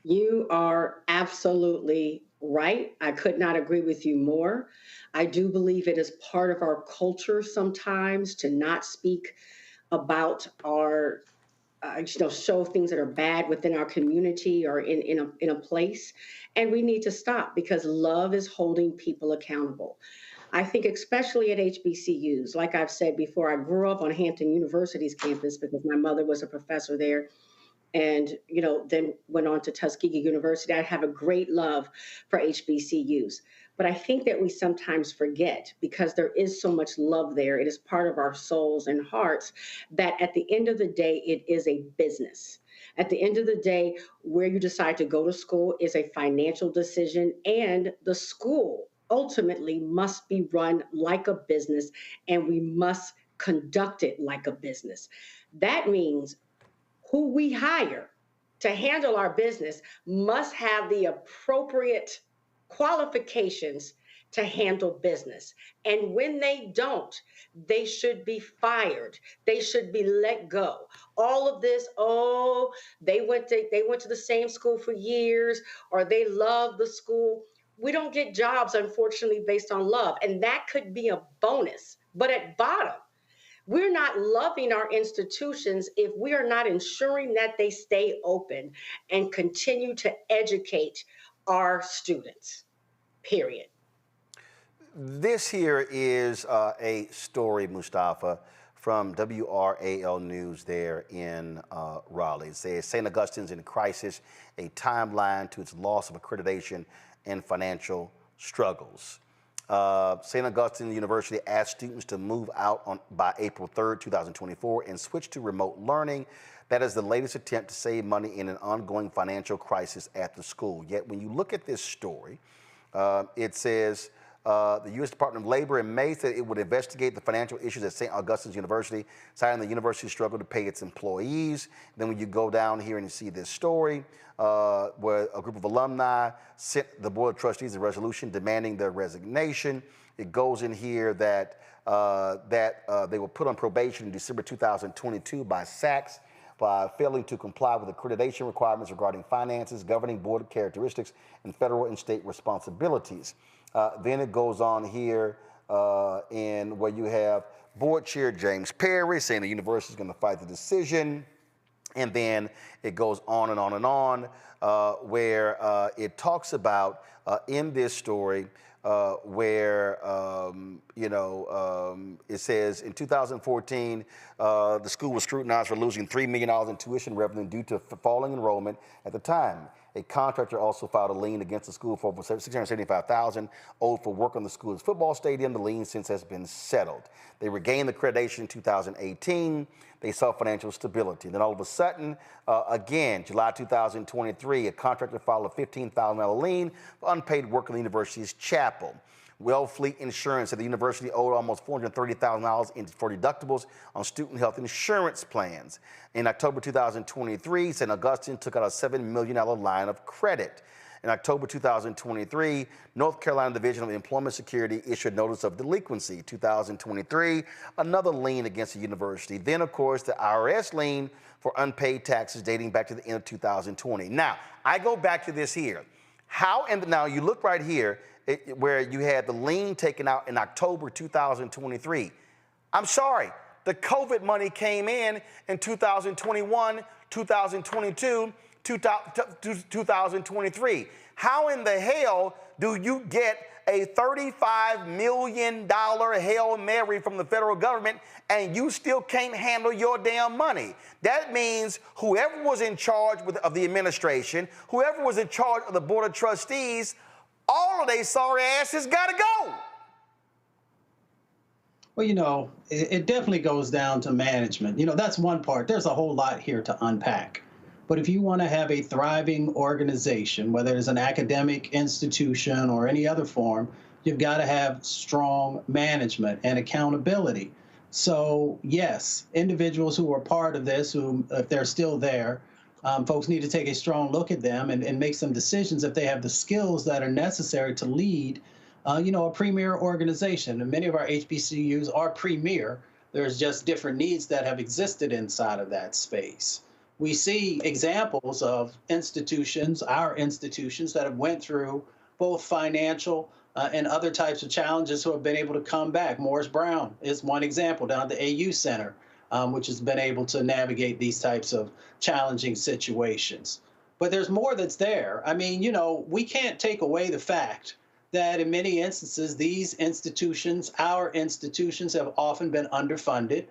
Speaker 8: You are absolutely right. I could not agree with you more. I do believe it is part of our culture sometimes to not speak about our, show things that are bad within our community or in a place. And we need to stop because love is holding people accountable. I think especially at HBCUs, like I've said before, I grew up on Hampton University's campus because my mother was a professor there. And, then went on to Tuskegee University. I have a great love for HBCUs. But I think that we sometimes forget, because there is so much love there, it is part of our souls and hearts, that at the end of the day, it is a business. At the end of the day, where you decide to go to school is a financial decision, and the school ultimately must be run like a business, and we must conduct it like a business. That means who we hire to handle our business must have the appropriate qualifications to handle business. And when they don't, they should be fired. They should be let go. All of this, they went to the same school for years, or they love the school. We don't get jobs, unfortunately, based on love. And that could be a bonus. But at bottom, we're not loving our institutions if we are not ensuring that they stay open and continue to educate our students, period.
Speaker 1: This here is a story, Mustafa, from WRAL News there in Raleigh. It says, St. Augustine's in crisis, a timeline to its loss of accreditation and financial struggles. St. Augustine University asked students to move out by April 3rd, 2024 and switch to remote learning. That is the latest attempt to save money in an ongoing financial crisis at the school. Yet when you look at this story, it says the U.S. Department of Labor in May said it would investigate the financial issues at St. Augustine's University, citing the university's struggle to pay its employees. Then when you go down here and you see this story, where a group of alumni sent the Board of Trustees a resolution demanding their resignation. It goes in here that they were put on probation in December 2022 by SACS by failing to comply with accreditation requirements regarding finances, governing board characteristics, and federal and state responsibilities. Then it goes on here in where you have Board Chair James Perry saying the university is going to fight the decision. And then it goes on and on and on, where it talks about in this story where, it says in 2014, the school was scrutinized for losing $3 million in tuition revenue due to falling enrollment at the time. A contractor also filed a lien against the school for over $675,000 owed for work on the school's football stadium. The lien since has been settled. They regained the accreditation in 2018. They saw financial stability. Then all of a sudden, again, July 2023, a contractor filed a $15,000 lien for unpaid work in the university's chapel. Wellfleet Insurance said the university owed almost $430,000 for deductibles on student health insurance plans. In October 2023, St. Augustine took out a $7 million line of credit. In October 2023, North Carolina Division of Employment Security issued notice of delinquency. 2023, another lien against the university. Then, of course, the IRS lien for unpaid taxes dating back to the end of 2020. Now, I go back to this here. Now you look right here, where you had the lien taken out in October 2023. I'm sorry, the COVID money came in 2021, 2022, 2023. How in the hell do you get a $35 million Hail Mary from the federal government, and you still can't handle your damn money. That means whoever was in charge of the administration, whoever was in charge of the Board of Trustees, all of they sorry asses got to go.
Speaker 16: Well, you know, it definitely goes down to management. You know, that's one part. There's a whole lot here to unpack. But if you want to have a thriving organization, whether it's an academic institution or any other form, you've got to have strong management and accountability. So, yes, individuals who are part of this, who, if they're still there, folks need to take a strong look at them and make some decisions if they have the skills that are necessary to lead, you know, a premier organization. And many of our HBCUs are premier. There's just different needs that have existed inside of that space. We see examples of institutions, our institutions, that have went through both financial and other types of challenges who have been able to come back. Morris Brown is one example down at the AU Center, which has been able to navigate these types of challenging situations. But there's more that's there. I mean, you know, we can't take away the fact that in many instances, these institutions, our institutions, have often been underfunded,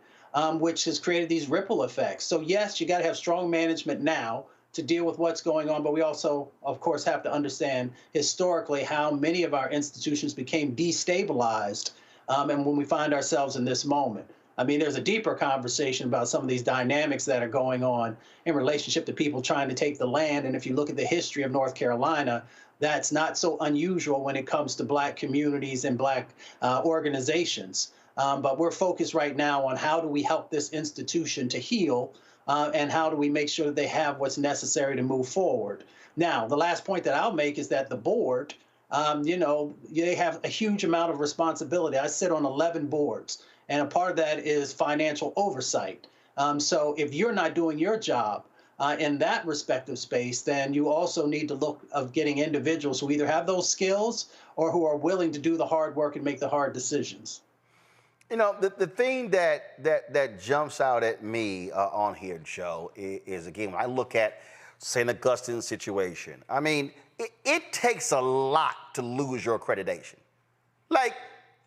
Speaker 16: which has created these ripple effects. So yes, you got to have strong management now to deal with what's going on, but we also, of course, have to understand historically how many of our institutions became destabilized, and when we find ourselves in this moment. I mean, there's a deeper conversation about some of these dynamics that are going on in relationship to people trying to take the land. And if you look at the history of North Carolina, that's not so unusual when it comes to Black communities and Black organizations. But we're focused right now on how do we help this institution to heal, and how do we make sure that they have what's necessary to move forward. Now, the last point that I'll make is that the board, you know, they have a huge amount of responsibility. I sit on 11 boards, and a part of that is financial oversight. So if you're not doing your job in that respective space, then you also need to look of getting individuals who either have those skills or who are willing to do the hard work and make the hard decisions.
Speaker 1: You know, the thing that jumps out at me on here, Joe, is again, when I look at St. Augustine's situation, I mean, it takes a lot to lose your accreditation. Like,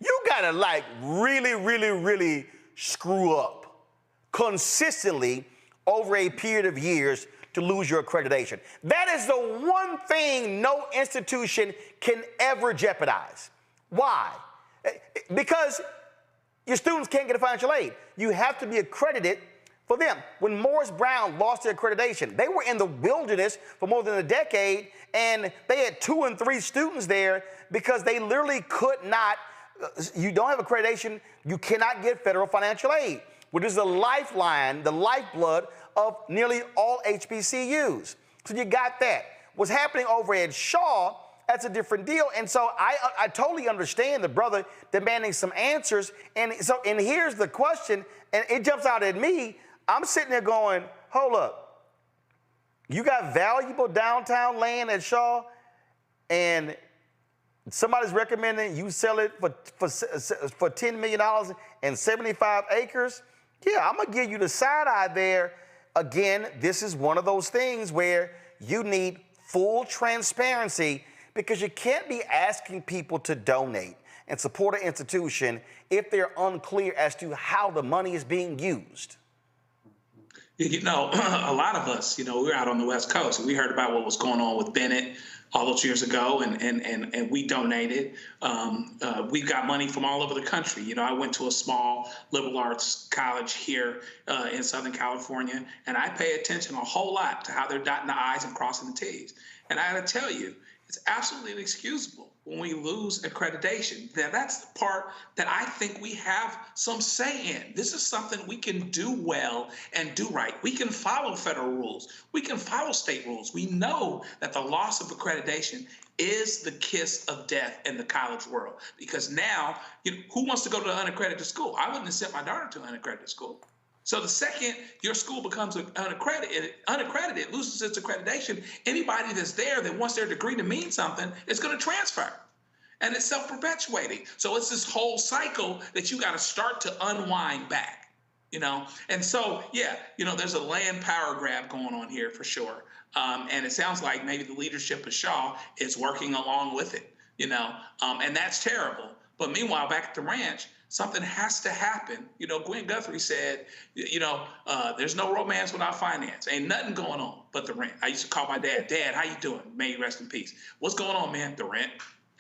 Speaker 1: you gotta like really screw up consistently over a period of years to lose your accreditation. That is the one thing no institution can ever jeopardize. Why? Because your students can't get a financial aid. You have to be accredited for them. When Morris Brown lost their accreditation, they were in the wilderness for more than a decade, and they had 2 and 3 students there because they literally could not, you don't have accreditation, you cannot get federal financial aid, which is the lifeline, the lifeblood of nearly all HBCUs. So you got that. What's happening over at Shaw, that's a different deal. And so I totally understand the brother demanding some answers. And here's the question, and it jumps out at me. I'm sitting there going, hold up. You got valuable downtown land at Shaw, and somebody's recommending you sell it for $10 million and 75 acres? Yeah, I'm gonna give you the side eye there. Again, this is one of those things where you need full transparency, because you can't be asking people to donate and support an institution if they're unclear as to how the money is being used.
Speaker 19: You know, a lot of us, you know, we're out on the West Coast, and we heard about what was going on with Bennett all those years ago, and we donated. We've got money from all over the country. You know, I went to a small liberal arts college here in Southern California, and I pay attention a whole lot to how they're dotting the I's and crossing the T's. And I got to tell you, it's absolutely inexcusable when we lose accreditation. Now, that's the part that I think we have some say in. This is something we can do well and do right. We can follow federal rules. We can follow state rules. We know that the loss of accreditation is the kiss of death in the college world, because now, you know, who wants to go to an unaccredited school? I wouldn't have sent my daughter to an unaccredited school. So the second your school becomes unaccredited, loses its accreditation, anybody that's there that wants their degree to mean something is going to transfer. And it's self-perpetuating. So it's this whole cycle that you got to start to unwind back, you know? And so, yeah, you know, there's a land power grab going on here for sure. And it sounds like maybe the leadership of Shaw is working along with it. and that's terrible. But meanwhile, back at the ranch, something has to happen. Gwen Guthrie said, there's no romance without finance. Ain't nothing going on but the rent. I used to call my dad, Dad, how you doing? May you rest in peace. What's going on, man? The rent.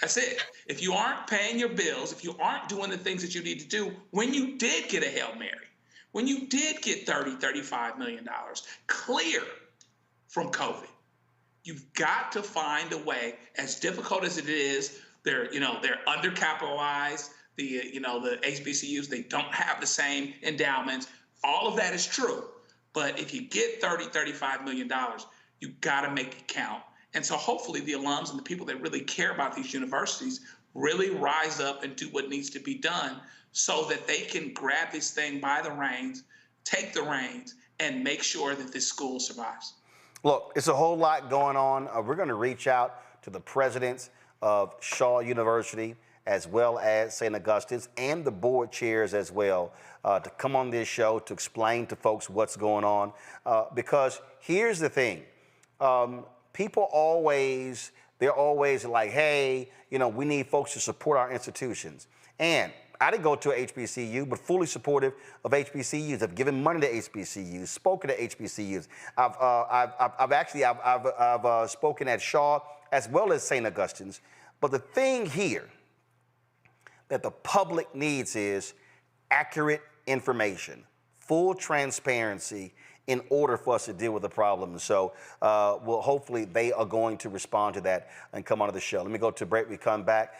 Speaker 19: That's it. If you aren't paying your bills, if you aren't doing the things that you need to do, when you did get a Hail Mary, when you did get $35 million clear from COVID, you've got to find a way, as difficult as it is. They're undercapitalized. The HBCUs, they don't have the same endowments. All of that is true. But if you get $35 million, you got to make it count. And so hopefully the alums and the people that really care about these universities really rise up and do what needs to be done so that they can grab this thing by the reins, take the reins, and make sure that this school survives.
Speaker 1: Look, it's a whole lot going on. We're going to reach out to the presidents of Shaw University, as well as St. Augustine's, and the board chairs as well, to come on this show to explain to folks what's going on. Because here's the thing. People they're always like, hey, we need folks to support our institutions. And I didn't go to a HBCU, but fully supportive of HBCUs. I've given money to HBCUs, spoken to HBCUs. I've spoken at Shaw as well as St. Augustine's. But the thing here that the public needs is accurate information, full transparency in order for us to deal with the problem. So hopefully they are going to respond to that and come onto the show. Let me go to break. We come back.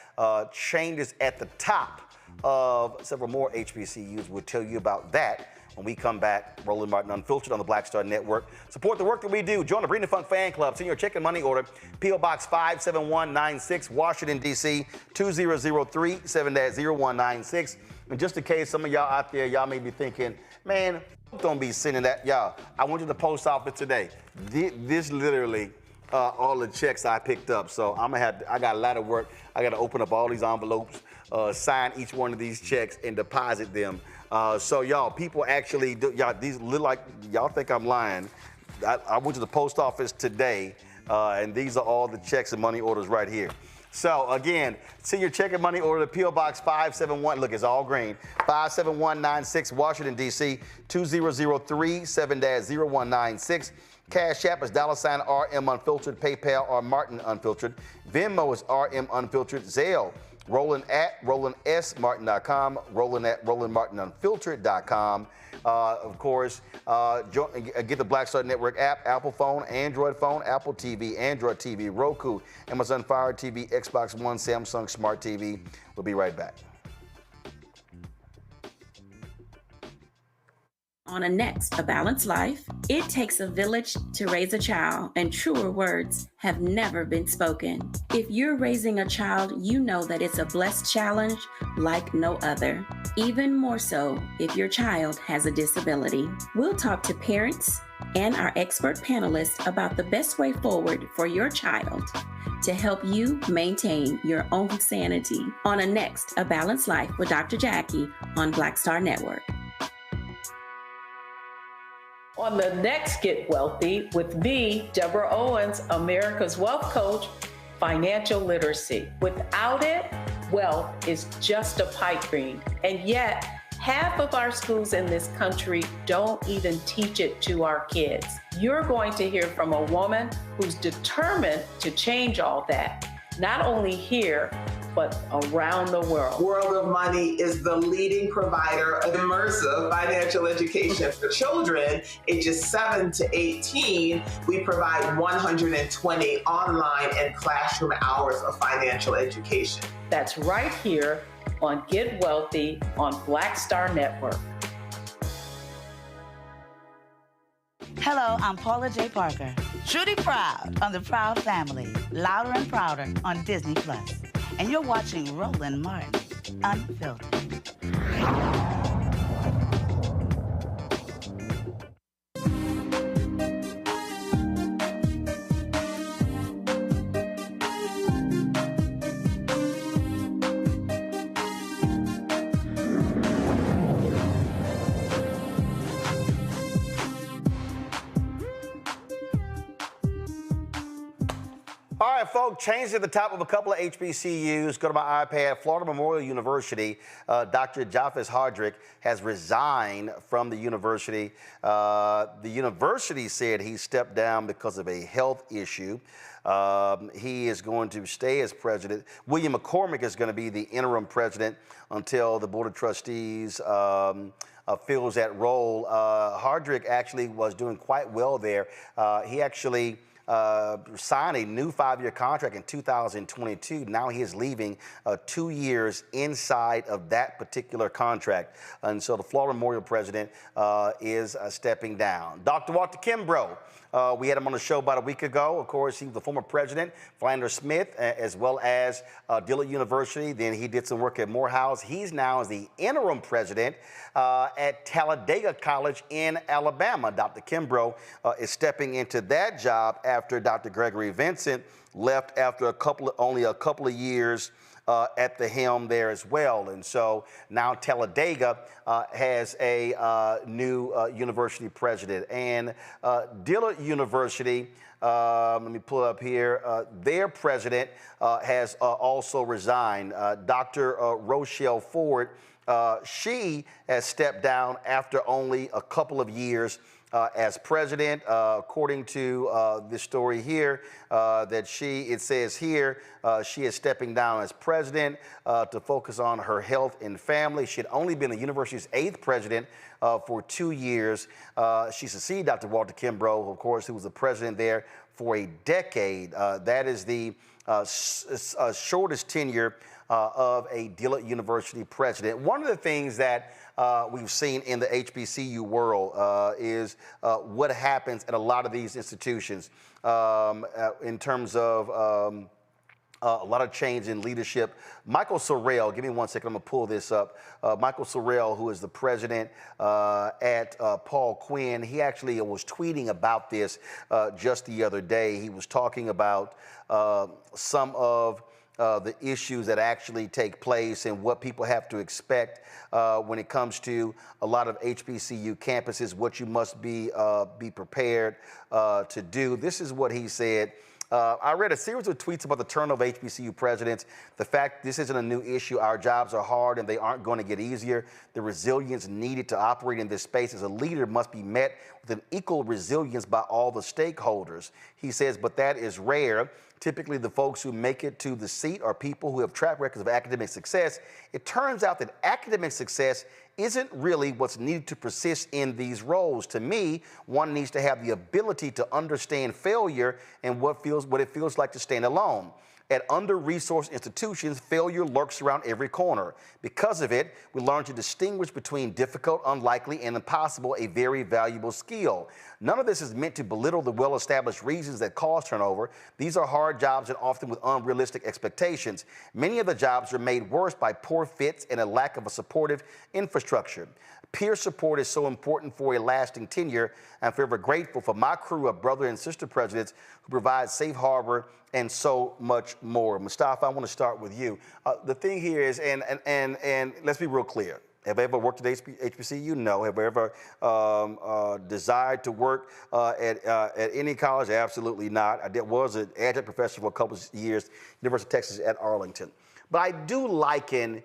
Speaker 1: Changes at the top of several more HBCUs. We'll tell you about that when we come back. Roland Martin Unfiltered on the Black Star Network. Support the work that we do. Join the Breeding Fund Fan Club. Send your check and money order. P.O. Box 57196, Washington, D.C. 2003 7-0196. And just in case some of y'all out there, y'all may be thinking, man, don't be sending that. Y'all, I went to the post office today. This literally all the checks I picked up. So I got a lot of work. I got to open up all these envelopes, sign each one of these checks, and deposit them. So y'all, people actually do, these look like, y'all think I'm lying. I went to the post office today, and these are all the checks and money orders right here. So again, send your check and money order to P.O. Box 571. Look, it's all green. 57196, Washington, D.C. 2003 7-0196. Cash App is $RM Unfiltered. PayPal or Martin Unfiltered. Venmo is RM Unfiltered. Zelle, Roland at RolandSMartin.com. Roland at RolandMartinUnfiltered.com. Of course, get the Black Star Network app, Apple phone, Android phone, Apple TV, Android TV, Roku, Amazon Fire TV, Xbox One, Samsung Smart TV. We'll be right back.
Speaker 20: On A Balanced Life, it takes a village to raise a child, and truer words have never been spoken. If you're raising a child, you know that it's a blessed challenge like no other. Even more so if your child has a disability. We'll talk to parents and our expert panelists about the best way forward for your child to help you maintain your own sanity on A Balanced Life with Dr. Jackie on Black Star Network.
Speaker 21: On the next Get Wealthy with me, Deborah Owens, America's Wealth Coach, financial literacy. Without it, wealth is just a pipe dream. And yet, half of our schools in this country don't even teach it to our kids. You're going to hear from a woman who's determined to change all that, not only here, but around the world.
Speaker 22: World of Money is the leading provider of immersive financial education for children ages 7 to 18. We provide 120 online and classroom hours of financial education.
Speaker 21: That's right here on Get Wealthy on Black Star Network.
Speaker 23: Hello, I'm Paula J. Parker. Truly proud on the Proud Family, Louder and Prouder on Disney+. And you're watching Roland Martin Unfiltered.
Speaker 1: folks, change at the top of a couple of HBCUs. Go to my iPad. Florida Memorial University, Dr. Japhis Hardrick has resigned from the university. The university said he stepped down because of a health issue. He is going to stay as president. William McCormick is going to be the interim president until the Board of Trustees fills that role. Hardrick actually was doing quite well there. He actually signed a new 5-year contract in 2022. Now he is leaving 2 years inside of that particular contract. And so the Florida Memorial president is stepping down. Dr. Walter Kimbrough, we had him on the show about a week ago. Of course, he was the former president, Philander Smith, as well as Dillard University. Then he did some work at Morehouse. He's now the interim president at Talladega College in Alabama. Dr. Kimbrough is stepping into that job after Dr. Gregory Vincent left after only a couple of years at the helm there as well. And so now Talladega has a new university president. And Dillard University, let me pull up here, their president has also resigned. Dr. Rochelle Ford, she has stepped down after only a couple of years as president. According to this story here, that it says here, she is stepping down as president to focus on her health and family. She had only been the university's 8th president for 2 years. She succeeded Dr. Walter Kimbrough, of course, who was the president there for a decade. That is the shortest tenure of a Dillard University president. One of the things that we've seen in the HBCU world is what happens at a lot of these institutions in terms of a lot of change in leadership. Michael Sorrell, give me 1 second, I'm gonna pull this up. Michael Sorrell, who is the president at Paul Quinn, he actually was tweeting about this just the other day. He was talking about some of the issues that actually take place and what people have to expect when it comes to a lot of HBCU campuses, what you must be prepared to do. This is what he said. I read a series of tweets about the turnover of HBCU presidents. The fact this isn't a new issue. Our jobs are hard and they aren't going to get easier. The resilience needed to operate in this space as a leader must be met with an equal resilience by all the stakeholders. He says, but that is rare. Typically, the folks who make it to the seat are people who have track records of academic success. It turns out that academic success isn't really what's needed to persist in these roles. To me, one needs to have the ability to understand failure and what it feels like to stand alone. At under-resourced institutions, failure lurks around every corner. Because of it, we learn to distinguish between difficult, unlikely, and impossible, a very valuable skill. None of this is meant to belittle the well-established reasons that cause turnover. These are hard jobs and often with unrealistic expectations. Many of the jobs are made worse by poor fits and a lack of a supportive infrastructure. Peer support is so important for a lasting tenure. I'm forever grateful for my crew of brother and sister presidents who provide safe harbor and so much more. Mustafa, I want to start with you. The thing here is, and let's be real clear. Have I ever worked at HBCU? No. Have I ever desired to work at any college? Absolutely not. I was an adjunct professor for a couple of years, University of Texas at Arlington. But I do liken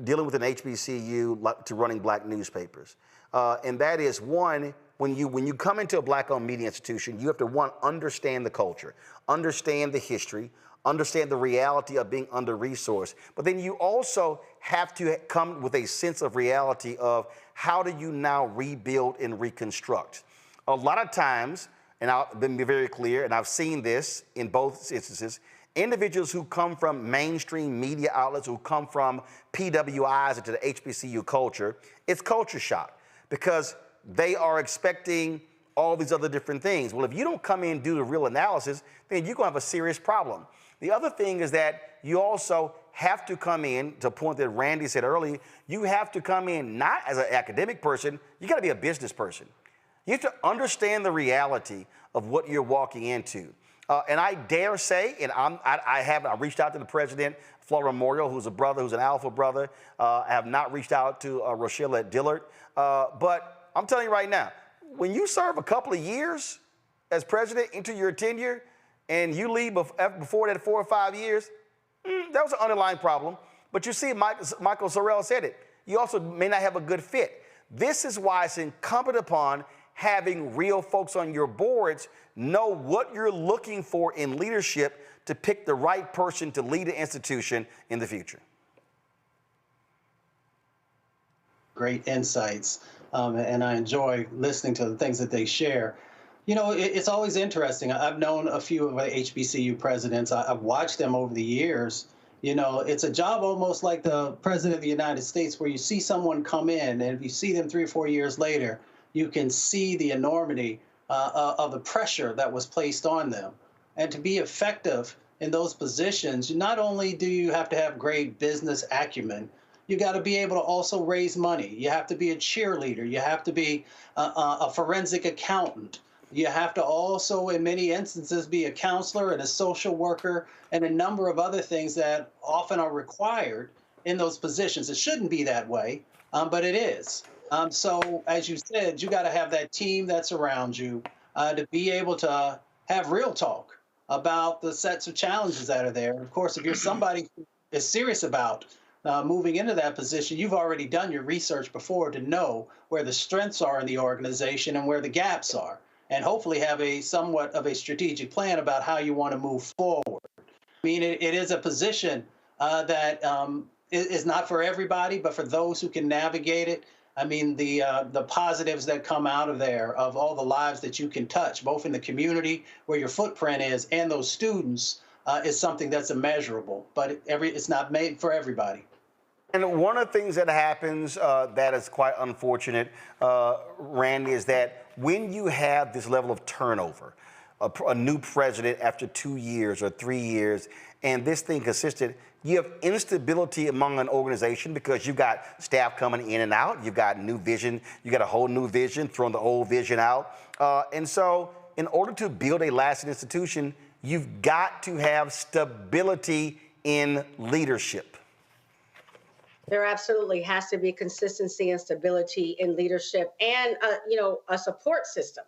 Speaker 1: dealing with an HBCU to running black newspapers. And that is, one, when you come into a black-owned media institution, you have to, one, understand the culture, understand the history, understand the reality of being under-resourced. But then you also have to come with a sense of reality of how do you now rebuild and reconstruct. A lot of times, and I'll be very clear, and I've seen this in both instances, individuals who come from mainstream media outlets, who come from PWIs into the HBCU culture, it's culture shock because they are expecting all these other different things. Well, if you don't come in and do the real analysis, then you're gonna have a serious problem. The other thing is that you also have to come in, to a point that Randy said earlier, you have to come in not as an academic person, you gotta be a business person. You have to understand the reality of what you're walking into. And I dare say, and I reached out to the president, Florida Memorial, who's a brother, who's an alpha brother. I have not reached out to Rochelle at Dillard. But I'm telling you right now, when you serve a couple of years as president into your tenure, and you leave before that 4 or 5 years, that was an underlying problem. But you see, Michael Sorrell said it. You also may not have a good fit. This is why it's incumbent upon having real folks on your boards know what you're looking for in leadership to pick the right person to lead an institution in the future.
Speaker 16: Great insights, and I enjoy listening to the things that they share. You know, it's always interesting. I've known a few of the HBCU presidents. I've watched them over the years. You know, it's a job almost like the president of the United States, where you see someone come in, and if you see them 3 or 4 years later, you can see the enormity of the pressure that was placed on them. And to be effective in those positions, not only do you have to have great business acumen, you got to be able to also raise money. You have to be a cheerleader. You have to be a forensic accountant. You have to also, in many instances, be a counselor and a social worker and a number of other things that often are required in those positions. It shouldn't be that way, but it is. So, as you said, you got to have that team that's around you to be able to have real talk about the sets of challenges that are there. And of course, if you're somebody who is serious about moving into that position, you've already done your research before to know where the strengths are in the organization and where the gaps are, and hopefully have a somewhat of a strategic plan about how you want to move forward. I mean, it is a position that is not for everybody, but for those who can navigate it. I mean, the positives that come out of there, of all the lives that you can touch, both in the community where your footprint is and those students, is something that's immeasurable. But it's not made for everybody.
Speaker 1: And one of the things that happens that is quite unfortunate, Randy, is that when you have this level of turnover, a new president after 2 years or 3 years, and this thing consistent, you have instability among an organization because you've got staff coming in and out, you've got new vision, you got a whole new vision, throwing the old vision out. And so in order to build a lasting institution, you've got to have stability in leadership.
Speaker 8: There absolutely has to be consistency and stability in leadership and, a support system.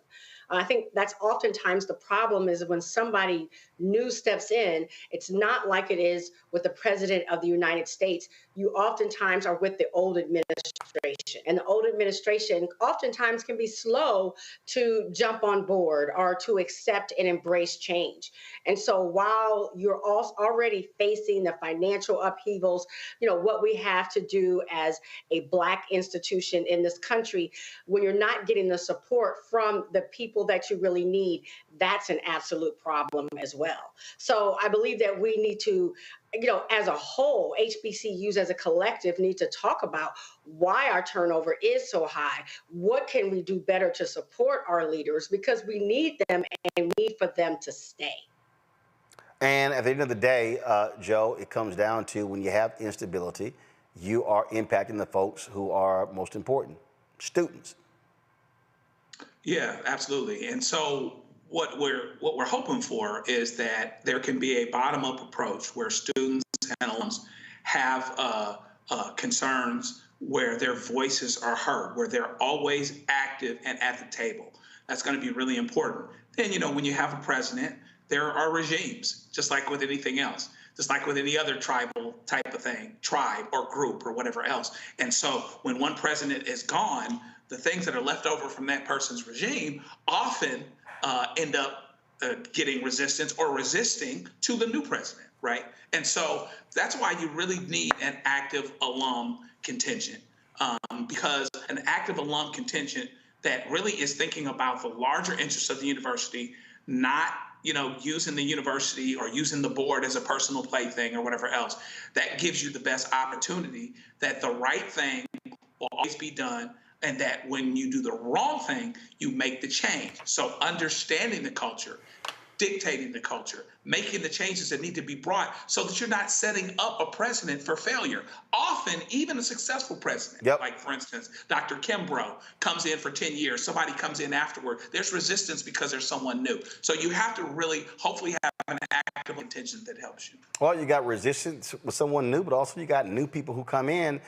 Speaker 8: I think that's oftentimes the problem is when somebody new steps in, it's not like it is with the president of the United States. You oftentimes are with the old administration, and the old administration oftentimes can be slow to jump on board or to accept and embrace change. And so while you're already facing the financial upheavals, what we have to do as a Black institution in this country, when you're not getting the support from the people that you really need, that's an absolute problem as well. So I believe that we need to, as a whole, HBCUs as a collective need to talk about why our turnover is so high. What can we do better to support our leaders? Because we need them and we need for them to stay.
Speaker 1: And at the end of the day, Joe, it comes down to when you have instability, you are impacting the folks who are most important, students.
Speaker 19: Yeah, absolutely. And so what we're hoping for is that there can be a bottom-up approach where students and alums have concerns where their voices are heard, where they're always active and at the table. That's going to be really important. Then, when you have a president, there are regimes, just like with anything else, just like with any other tribal type of thing, tribe or group or whatever else. And so when one president is gone, the things that are left over from that person's regime often end up getting resistance or resisting to the new president, right? And so that's why you really need an active alum contingent, because an active alum contingent that really is thinking about the larger interests of the university, not using the university or using the board as a personal plaything or whatever else, that gives you the best opportunity that the right thing will always be done, and that when you do the wrong thing, you make the change. So understanding the culture, dictating the culture, making the changes that need to be brought so that you're not setting up a precedent for failure. Often often, even a successful president, like for instance, Dr. Kimbrough comes in for 10 years, somebody comes in afterward. There's resistance because there's someone new. So you have to really, hopefully, have an active intention that helps you.
Speaker 1: Well, you got resistance with someone new, but also you got new people who come in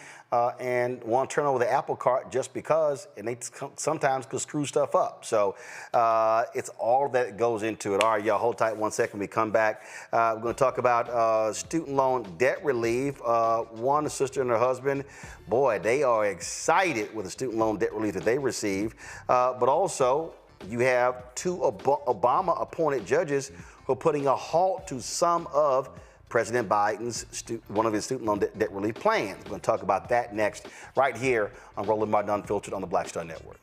Speaker 1: and want to turn over the apple cart just because, and they sometimes could screw stuff up. So it's all that goes into it. All right, y'all, hold tight 1 second. We come back. We're going to talk about student loan debt relief. One, a sister and her husband, boy, they are excited with the student loan debt relief that they receive. But also, you have two Obama-appointed judges who are putting a halt to some of President Biden's one of his student loan debt relief plans. We're going to talk about that next, right here on Roland Martin Unfiltered on the Black Star Network.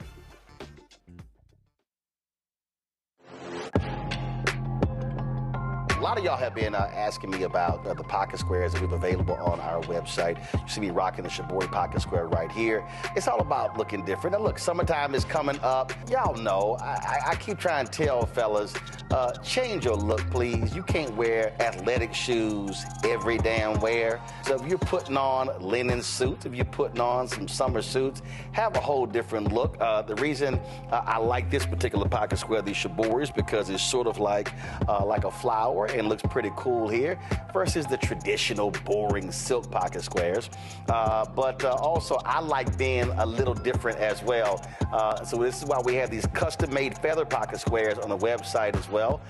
Speaker 1: A lot of y'all have been asking me about the pocket squares that we have available on our website. You see me rocking the Shibori pocket square right here. It's all about looking different. Now look, summertime is coming up. Y'all know, I keep trying to tell fellas, change your look, please. You can't wear athletic shoes every damn wear. So if you're putting on linen suits, if you're putting on some summer suits, have a whole different look. The reason I like this particular pocket square, the Shibori, is because it's sort of like a flower and looks pretty cool here versus the traditional boring silk pocket squares. But also I like being a little different as well. So this is why we have these custom-made feather pocket squares on the website as well.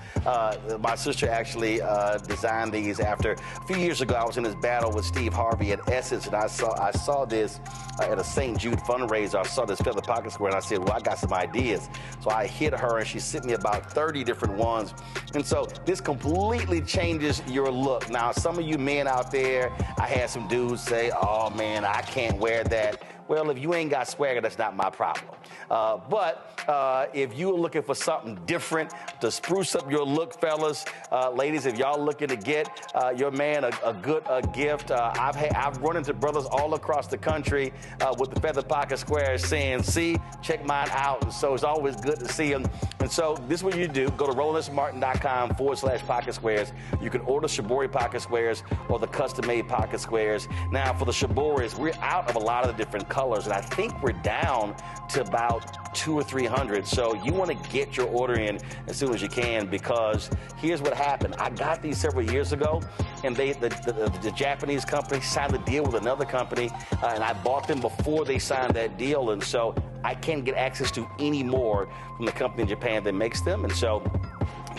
Speaker 1: My sister actually designed these after a few years ago. I was in this battle with Steve Harvey at Essence, and I saw this at a St. Jude fundraiser. I saw this feather pocket square, and I said, well, I got some ideas. So I hit her, and she sent me about 30 different ones. And so this completely changes your look. Now, some of you men out there, I had some dudes say, oh, man, I can't wear that. Well, if you ain't got swagger, that's not my problem. But if you're looking for something different to spruce up your look, fellas, ladies, if y'all looking to get your man a good gift, I've run into brothers all across the country with the feather pocket squares saying, see, check mine out. And so it's always good to see them. And so this is what you do. Go to RolandSmartin.com/pocket squares. You can order Shibori pocket squares or the custom-made pocket squares. Now, for the Shiboris, we're out of a lot of the different colors, and I think we're down to about 200 or 300. So you want to get your order in as soon as you can, because here's what happened. I got these several years ago, and the Japanese company signed a deal with another company, and I bought them before they signed that deal, and so I can't get access to any more from the company in Japan that makes them. And so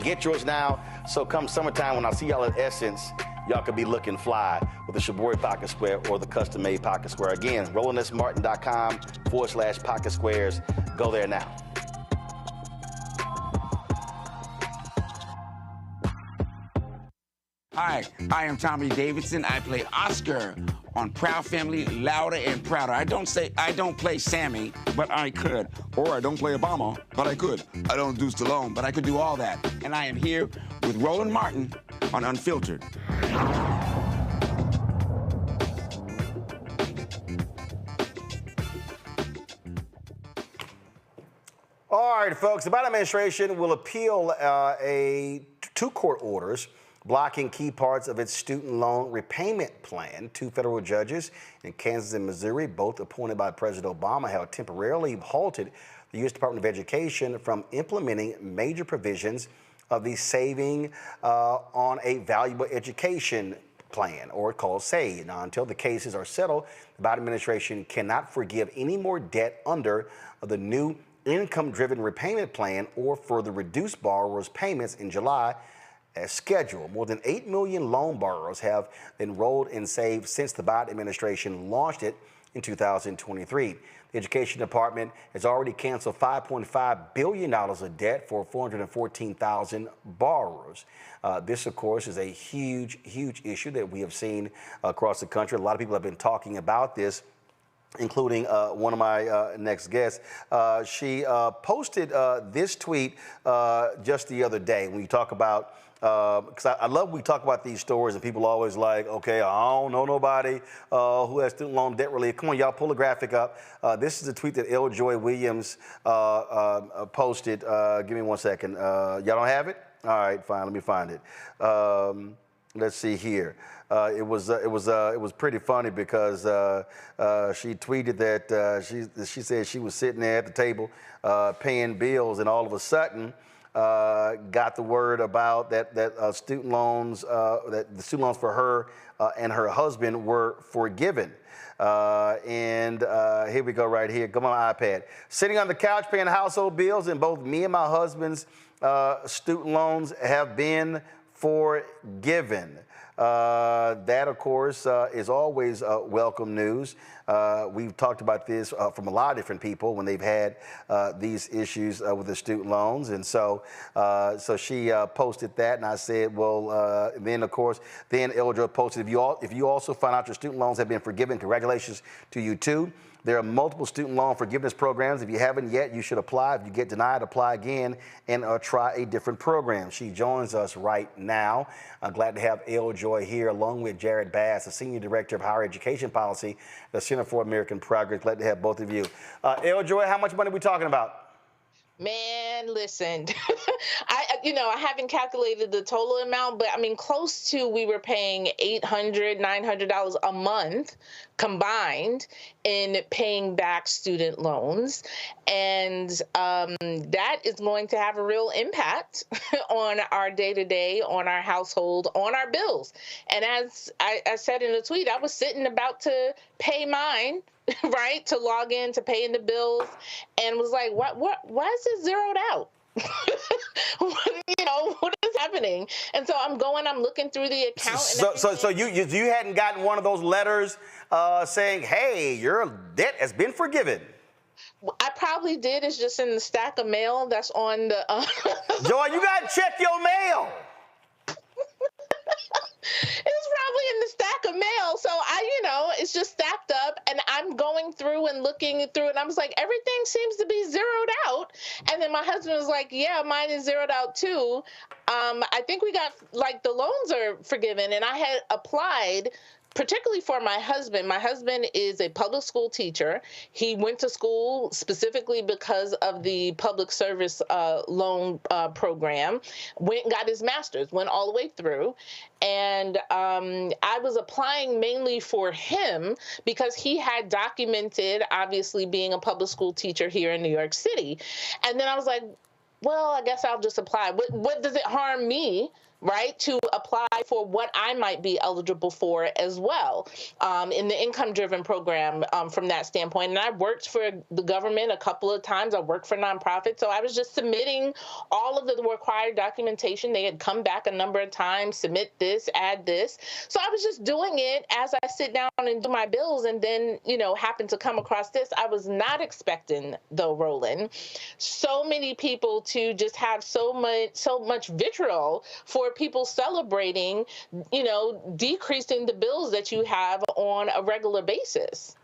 Speaker 1: get yours now. So come summertime, when I see y'all at Essence, y'all could be looking fly with the Shibori pocket square or the custom-made pocket square. Again, RolandSmartin.com/pocket squares. Go there now.
Speaker 3: Hi, I am Tommy Davidson. I play Oscar on Proud Family, Louder and Prouder. I don't play Sammy, but I could. Or I don't play Obama, but I could. I don't do Stallone, but I could do all that. And I am here with Roland Martin on Unfiltered.
Speaker 1: All right, folks, the Biden administration will appeal two court orders blocking key parts of its student loan repayment plan. Two federal judges in Kansas and Missouri, both appointed by President Obama, have temporarily halted the U.S. Department of Education from implementing major provisions of the Saving on a Valuable Education plan, or called SAVE. Now, until the cases are settled, the Biden administration cannot forgive any more debt under the new income-driven repayment plan or further reduce borrowers' payments in July as scheduled. More than 8 million loan borrowers have enrolled in SAVE since the Biden administration launched it in 2023. The Education Department has already canceled $5.5 billion of debt for 414,000 borrowers. This, of course, is a huge, huge issue that we have seen across the country. A lot of people have been talking about this, including one of my next guests. She posted this tweet just the other day. When you talk about, because I love when we talk about these stories and people are always like, okay, I don't know nobody who has student loan debt relief. Come on, y'all, pull the graphic up. This is a tweet that L. Joy Williams posted. Give me 1 second. Y'all don't have it? All right, fine, let me find it. Let's see here. It was pretty funny because she tweeted that she said she was sitting there at the table paying bills, and all of a sudden got the word about that student loans that the student loans for her and her husband were forgiven. And here we go right here. Come on my iPad. Sitting on the couch paying household bills, and both me and my husband's student loans have been forgiven. That, of course, is always welcome news. We've talked about this from a lot of different people when they've had these issues with the student loans. And so she posted that, and I said, well, then, of course, then Eldra posted, if you also find out your student loans have been forgiven, congratulations to you, too. There are multiple student loan forgiveness programs. If you haven't yet, you should apply. If you get denied, apply again and try a different program. She joins us right now. I'm glad to have Joy here, along with Jared Bass, the Senior Director of Higher Education Policy, the Center for American Progress. Glad to have both of you. Joy, how much money are we talking about?
Speaker 4: Man, listen, I haven't calculated the total amount, but I mean, close to, we were paying $800, $900 a month combined in paying back student loans. And that is going to have a real impact on our day-to-day, on our household, on our bills. And as I said in the tweet, I was sitting about to pay mine, right, to log in, to pay in the bills, and was like, why is this zeroed out? What is happening? And so I'm looking through the account.
Speaker 1: So you hadn't gotten one of those letters saying, hey, your debt has been forgiven?
Speaker 4: I probably did. It's just in the stack of mail that's on the...
Speaker 1: Joy, you got to check your mail.
Speaker 4: It's probably in the stack of mail. So it's just stacked up, and I'm going through and looking through, and I was like, everything seems to be zeroed out. And then my husband was like, yeah, mine is zeroed out too. I think we got, the loans are forgiven. And I had applied particularly for my husband. My husband is a public school teacher. He went to school specifically because of the public service loan program, went and got his master's, went all the way through. And I was applying mainly for him because he had documented, obviously, being a public school teacher here in New York City. And then I was like, well, I guess I'll just apply. What does it harm me, right, to apply for what I might be eligible for as well in the income-driven program from that standpoint. And I worked for the government a couple of times. I worked for nonprofits. So I was just submitting all of the required documentation. They had come back a number of times, submit this, add this. So I was just doing it as I sit down and do my bills, and then, happened to come across this. I was not expecting, though, Roland, so many people to just have so much vitriol for people celebrating, decreasing the bills that you have on a regular basis.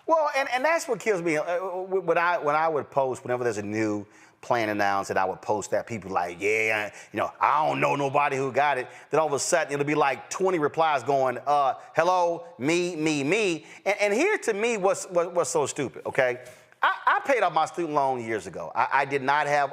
Speaker 1: Well, and that's what kills me. When I would post, whenever there's a new plan announced, and I would post that, people like, yeah, I don't know nobody who got it. Then all of a sudden, it'll be like 20 replies going, hello, me. And here to me, what's so stupid, okay? I paid off my student loan years ago. I did not have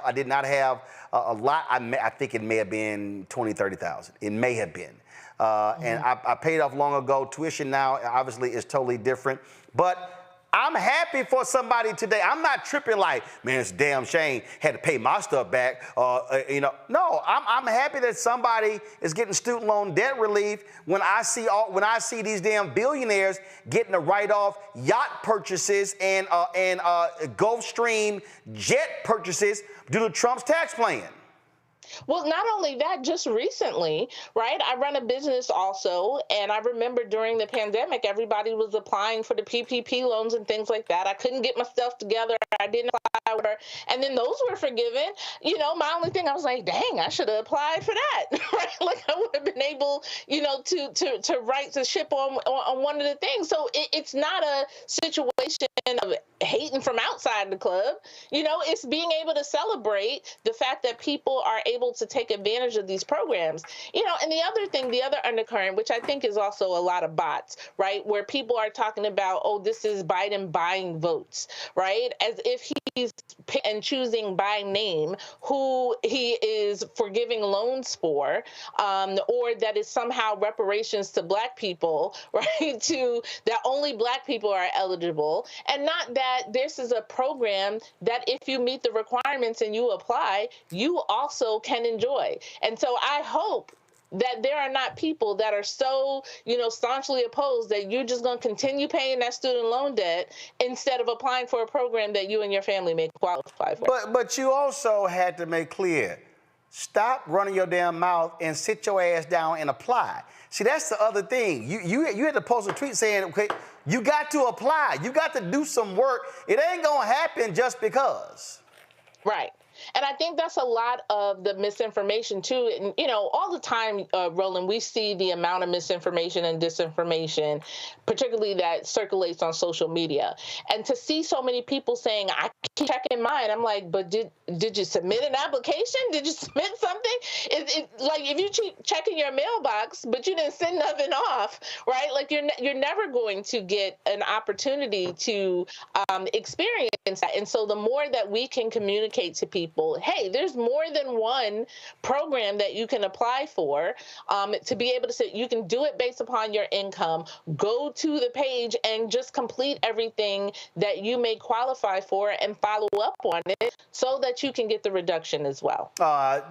Speaker 1: a lot. I think it may have been 20, 30,000. It may have been. And I paid off long ago. Tuition now obviously is totally different. But I'm happy for somebody today. I'm not tripping like, man, it's a damn shame, had to pay my stuff back. No, I'm happy that somebody is getting student loan debt relief when I see these damn billionaires getting to write off yacht purchases and Gulfstream jet purchases due to Trump's tax plan.
Speaker 4: Well, not only that, just recently, right? I run a business also, and I remember during the pandemic, everybody was applying for the PPP loans and things like that. I couldn't get myself together. I didn't apply, and then those were forgiven. My only thing, I was like, dang, I should have applied for that, right? Like I would have been able, to right the ship on one of the things. So it's not a situation of hating from outside the club. It's being able to celebrate the fact that people are able to take advantage of these programs. And the other thing, the other undercurrent, which I think is also a lot of bots, right? Where people are talking about, oh, this is Biden buying votes, right? As if he he's and choosing by name who he is forgiving loans for, or that is somehow reparations to Black people, right? To that only Black people are eligible, and not that this is a program that if you meet the requirements and you apply, you also can enjoy. And so I hope that there are not people that are so, staunchly opposed that you're just going to continue paying that student loan debt instead of applying for a program that you and your family may qualify for.
Speaker 1: But you also had to make clear, stop running your damn mouth and sit your ass down and apply. See, that's the other thing. You had to post a tweet saying, okay, you got to apply. You got to do some work. It ain't going to happen just because.
Speaker 4: Right. And I think that's a lot of the misinformation too. And, all the time, Roland, we see the amount of misinformation and disinformation, particularly that circulates on social media. And to see so many people saying, I keep checking mine, I'm like, but did you submit an application? Did you submit something? Like if you keep checking your mailbox, but you didn't send nothing off, right? Like you're never going to get an opportunity to experience that. And so the more that we can communicate to people, hey, there's more than one program that you can apply for, to be able to say you can do it based upon your income. Go to the page and just complete everything that you may qualify for and follow up on it so that you can get the reduction as well.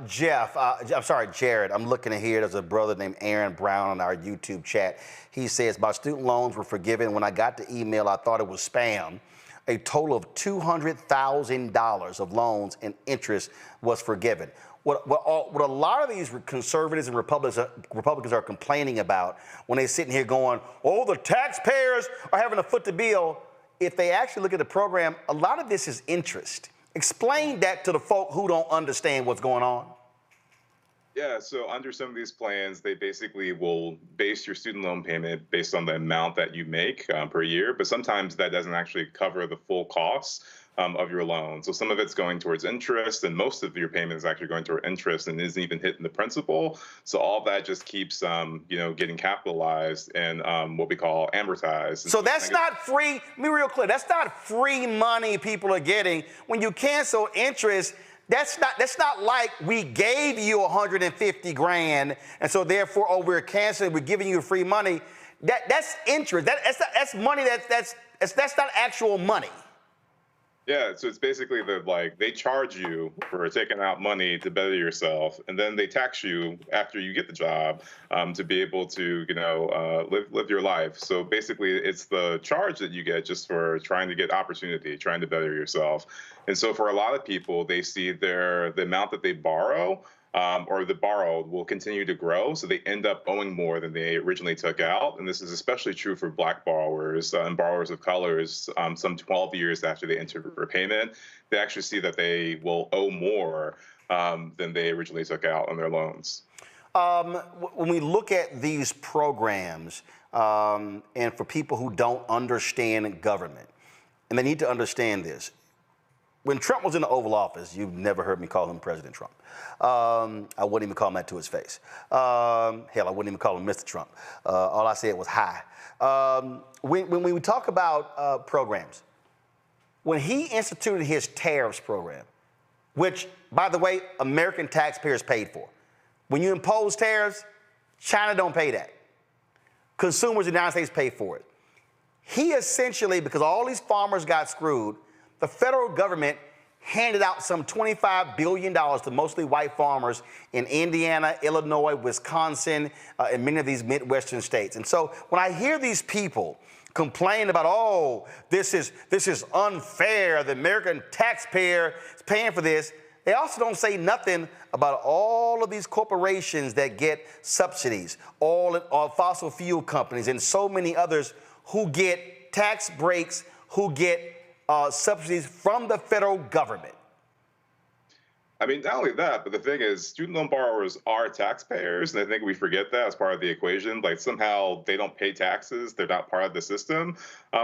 Speaker 1: Jared, I'm looking at here. There's a brother named Aaron Brown on our YouTube chat. He says, my student loans were forgiven. When I got the email, I thought it was spam. A total of $200,000 of loans and interest was forgiven. What a lot of these conservatives and Republicans are complaining about when they're sitting here going, oh, the taxpayers are having to foot the bill. If they actually look at the program, a lot of this is interest. Explain that to the folk who don't understand what's going on.
Speaker 5: Yeah, so under some of these plans, they basically will base your student loan payment based on the amount that you make per year, but sometimes that doesn't actually cover the full costs of your loan. So some of it's going towards interest, and most of your payment is actually going toward interest and isn't even hitting the principal. So all of that just keeps, getting capitalized and what we call amortized.
Speaker 1: So that's not free. Let me be real clear. That's not free money people are getting. When you cancel interest, that's not like we gave you $150,000 and so therefore, we're canceling, we're giving you free money. That's interest. That's money that's not actual money.
Speaker 5: Yeah, so it's basically they charge you for taking out money to better yourself, and then they tax you after you get the job to be able to, live your life. So basically, it's the charge that you get just for trying to get opportunity, trying to better yourself. And so for a lot of people, they see the amount that they borrow or the borrowed will continue to grow, so they end up owing more than they originally took out. And this is especially true for Black borrowers and borrowers of colors. Some 12 years after they enter repayment, they actually see that they will owe more than they originally took out on their loans.
Speaker 1: When we look at these programs, and for people who don't understand government, and they need to understand this, when Trump was in the Oval Office, you've never heard me call him President Trump. I wouldn't even call him that to his face. Hell, I wouldn't even call him Mr. Trump. All I said was hi. When we talk about programs, when he instituted his tariffs program, which, by the way, American taxpayers paid for. When you impose tariffs, China don't pay that. Consumers in the United States pay for it. He essentially, because all these farmers got screwed, the federal government handed out some $25 billion to mostly white farmers in Indiana, Illinois, Wisconsin, and many of these Midwestern states. And so when I hear these people complain about, oh, this is unfair, the American taxpayer is paying for this, they also don't say nothing about all of these corporations that get subsidies, all fossil fuel companies and so many others who get tax breaks, who get subsidies from the federal government.
Speaker 5: I mean, not only that, but the thing is, student loan borrowers are taxpayers, and I think we forget that as part of the equation. Like, somehow they don't pay taxes, they're not part of the system.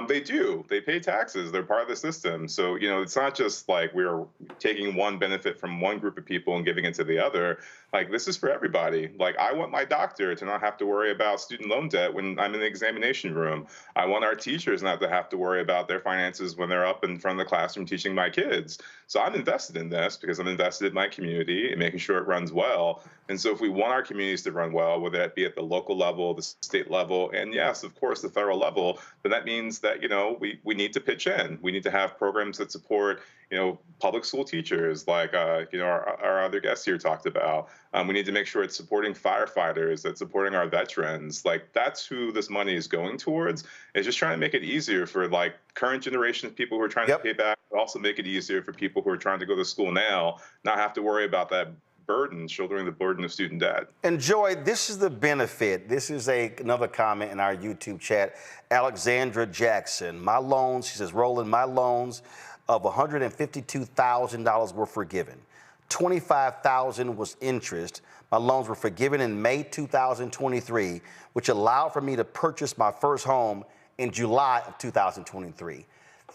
Speaker 5: They do. They pay taxes. They're part of the system. So, it's not just like we're taking one benefit from one group of people and giving it to the other. Like, this is for everybody. Like, I want my doctor to not have to worry about student loan debt when I'm in the examination room. I want our teachers not to have to worry about their finances when they're up in front of the classroom teaching my kids. So I'm invested in this because I'm invested in my community and making sure it runs well. And so if we want our communities to run well, whether that be at the local level, the state level, and yes, of course, the federal level, then that means that, we need to pitch in. We need to have programs that support, public school teachers, like, our other guests here talked about. We need to make sure it's supporting firefighters, that's supporting our veterans. Like, that's who this money is going towards. It's just trying to make it easier for, like, current generation of people who are trying to pay back, but also make it easier for people who are trying to go to school now, not have to worry about that burden, shouldering the burden of student debt.
Speaker 1: And Joy, this is the benefit. This is another comment in our YouTube chat. Alexandra Jackson, my loans, she says, Roland, my loans of $152,000 were forgiven. $25,000 was interest. My loans were forgiven in May 2023, which allowed for me to purchase my first home in July of 2023.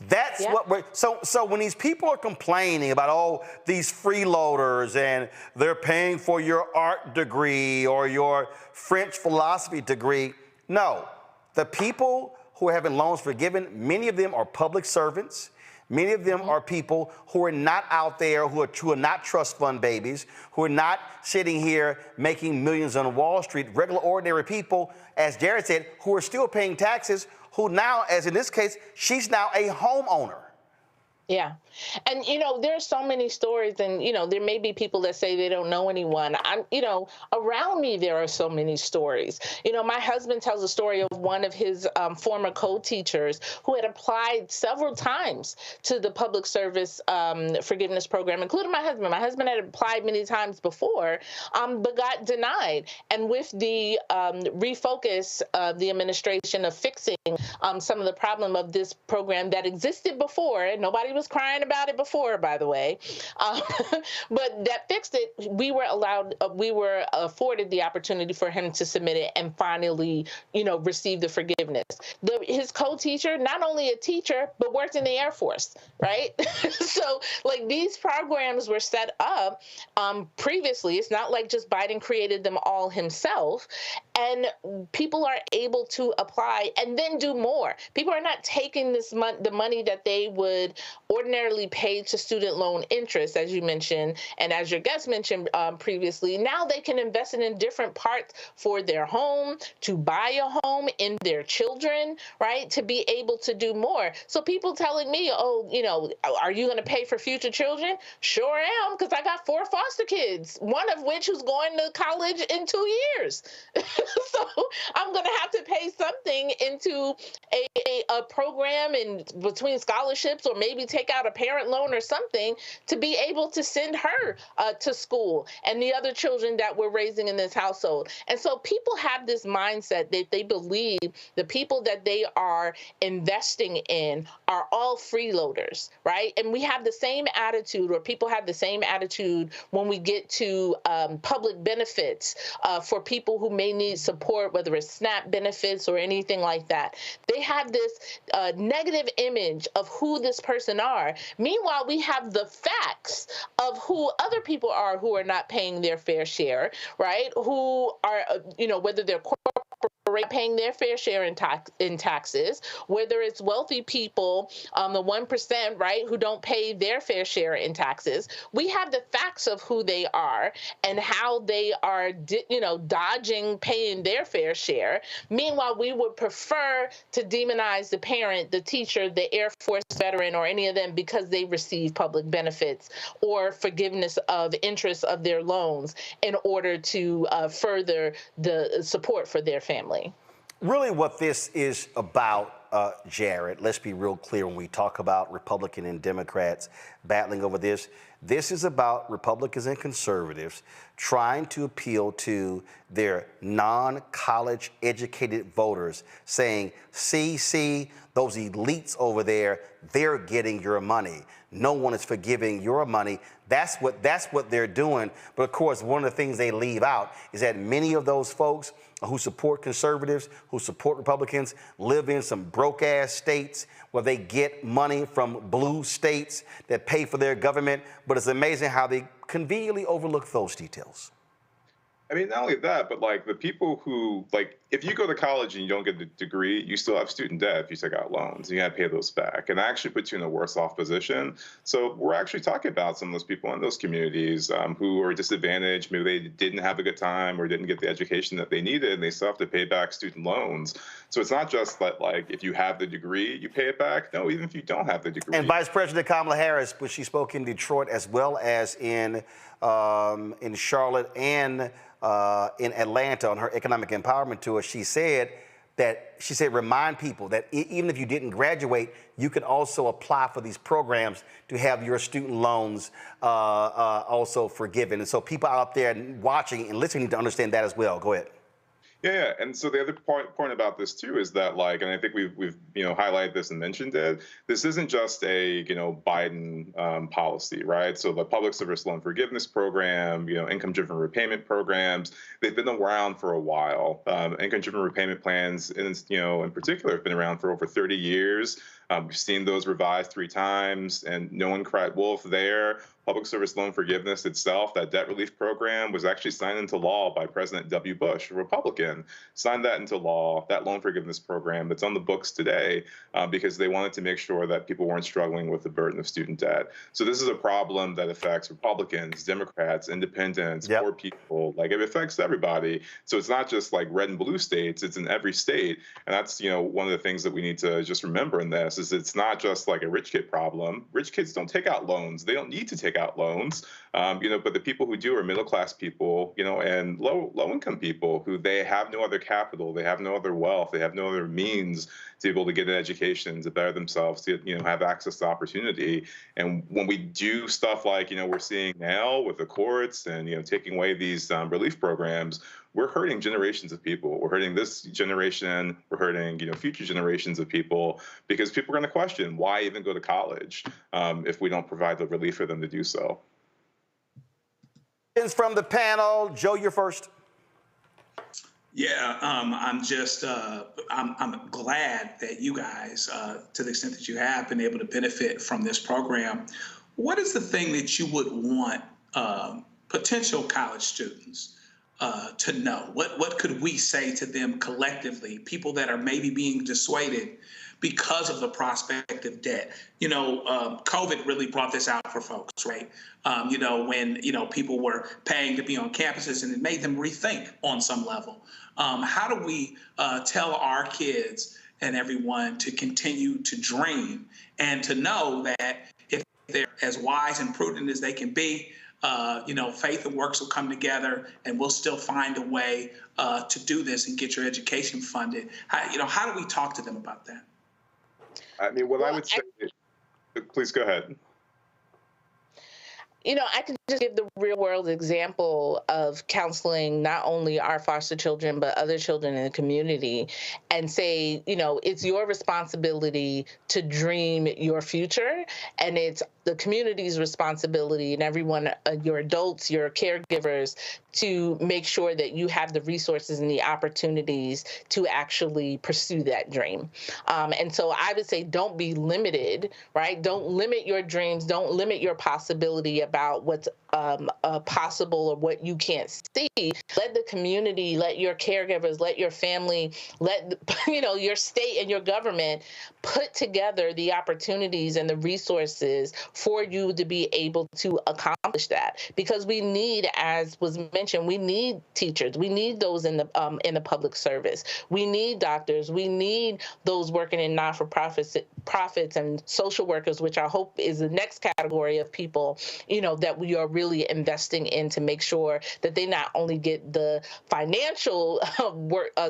Speaker 1: That's what we're, so when these people are complaining about, these freeloaders and they're paying for your art degree or your French philosophy degree, no. The people who are having loans forgiven, many of them are public servants. Many of them are people who are not out there, who are not trust fund babies, who are not sitting here making millions on Wall Street, regular, ordinary people, as Jared said, who are still paying taxes, who now, as in this case, she's now a homeowner.
Speaker 4: Yeah. And, there's so many stories and, there may be people that say they don't know anyone. Around me, there are so many stories. My husband tells a story of one of his former co-teachers who had applied several times to the public service forgiveness program, including my husband. My husband had applied many times before, but got denied. And with the refocus of the administration of fixing some of the problem of this program that existed before, and nobody was crying about it before, by the way, but that fixed it. We were afforded the opportunity for him to submit it and finally, receive the forgiveness. His co-teacher, not only a teacher, but worked in the Air Force, right? So, like, these programs were set up previously. It's not like just Biden created them all himself. And people are able to apply and then do more. People are not taking the money that they would ordinarily pay to student loan interest, as you mentioned, and as your guest mentioned previously. Now they can invest it in different parts for their home, to buy a home, in their children, right? To be able to do more. So people telling me, are you going to pay for future children? Sure am, because I got 4 foster kids, one of which who's going to college in 2 years. So I'm going to have to pay something into a program in between scholarships, or maybe take out a parent loan or something to be able to send her to school and the other children that we're raising in this household. And so people have this mindset that they believe the people that they are investing in are all freeloaders, right? And we have the same attitude, or people have the same attitude when we get to public benefits for people who may need support, whether it's SNAP benefits or anything like that. They have this negative image of who this person are. Meanwhile, we have the facts of who other people are who are not paying their fair share, right? Who are, whether they're corporate paying their fair share in taxes, whether it's wealthy people, the 1%, right, who don't pay their fair share in taxes. We have the facts of who they are and how they are, dodging paying their fair share. Meanwhile, we would prefer to demonize the parent, the teacher, the Air Force veteran, or any of them because they receive public benefits or forgiveness of interest of their loans in order to further the support for their family.
Speaker 1: Really what this is about, Jared, let's be real clear when we talk about Republican and Democrats battling over this. This is about Republicans and conservatives trying to appeal to their non-college educated voters, saying, see, those elites over there, they're getting your money. No one is forgiving your money. That's what they're doing. But of course, one of the things they leave out is that many of those folks who support conservatives, who support Republicans, live in some broke-ass states where they get money from blue states that pay for their government. But it's amazing how they conveniently overlook those details.
Speaker 5: I mean, not only that, but like the people who, like, if you go to college and you don't get the degree, you still have student debt if you take out loans. You got to pay those back. And that actually puts you in a worse off position. So we're actually talking about some of those people in those communities who are disadvantaged. Maybe they didn't have a good time or didn't get the education that they needed, and they still have to pay back student loans. So it's not just that, like, if you have the degree, you pay it back. No, even if you don't have the degree.
Speaker 1: And Vice President Kamala Harris, when she spoke in Detroit as well as in Charlotte and in Atlanta on her economic empowerment tour, she said remind people that even if you didn't graduate, you can also apply for these programs to have your student loans also forgiven. And so people out there watching and listening need to understand that as well. Go ahead.
Speaker 5: Yeah, and so the other point about this too is that, like, and I think we've highlighted this and mentioned it. This isn't just a Biden policy, right? So the public service loan forgiveness program, income-driven repayment programs, they've been around for a while. Income-driven repayment plans, in particular, have been around for over 30 years. We've seen those revised 3 times, and no one cried wolf there. Public service loan forgiveness itself, that debt relief program, was actually signed into law by President W. Bush, a Republican, signed that into law, that loan forgiveness program that's on the books today, because they wanted to make sure that people weren't struggling with the burden of student debt. So this is a problem that affects Republicans, Democrats, independents, poor people. Like, it affects everybody. So it's not just like red and blue states, it's in every state. And that's, one of the things that we need to just remember in this is it's not just like a rich kid problem. Rich kids don't take out loans. They don't need to take out loans, but the people who do are middle-class people, and low-income people who they have no other capital, they have no other wealth, they have no other means to be able to get an education, to better themselves, to have access to opportunity. And when we do stuff like we're seeing now with the courts and taking away these relief programs, we're hurting generations of people. We're hurting this generation. We're hurting future generations of people, because people are going to question why even go to college if we don't provide the relief for them to do so.
Speaker 1: From the panel, Joe, you're first.
Speaker 19: Yeah, I'm just I'm glad that you guys, to the extent that you have been able to benefit from this program. What is the thing that you would want potential college students to know? What could we say to them collectively, people that are maybe being dissuaded because of the prospect of debt? COVID really brought this out for folks, right? When people were paying to be on campuses, and it made them rethink on some level. How do we tell our kids and everyone to continue to dream and to know that if they're as wise and prudent as they can be, faith and works will come together, and we'll still find a way to do this and get your education funded? How do we talk to them about that?
Speaker 5: I mean, I would say, please go ahead.
Speaker 4: I can just give the real world example of counseling not only our foster children, but other children in the community, and say, it's your responsibility to dream your future, and it's the community's responsibility, and everyone, your adults, your caregivers, to make sure that you have the resources and the opportunities to actually pursue that dream. And so I would say, don't be limited, right? Don't limit your dreams. Don't limit your possibility about what's possible or what you can't see. Let the community, let your caregivers, let your family, let your state and your government put together the opportunities and the resources for you to be able to accomplish that. Because we need, as was mentioned, we need teachers. We need those in the public service. We need doctors. We need those working in profits and social workers, which I hope is the next category of people, that we are really investing in to make sure that they not only get the financial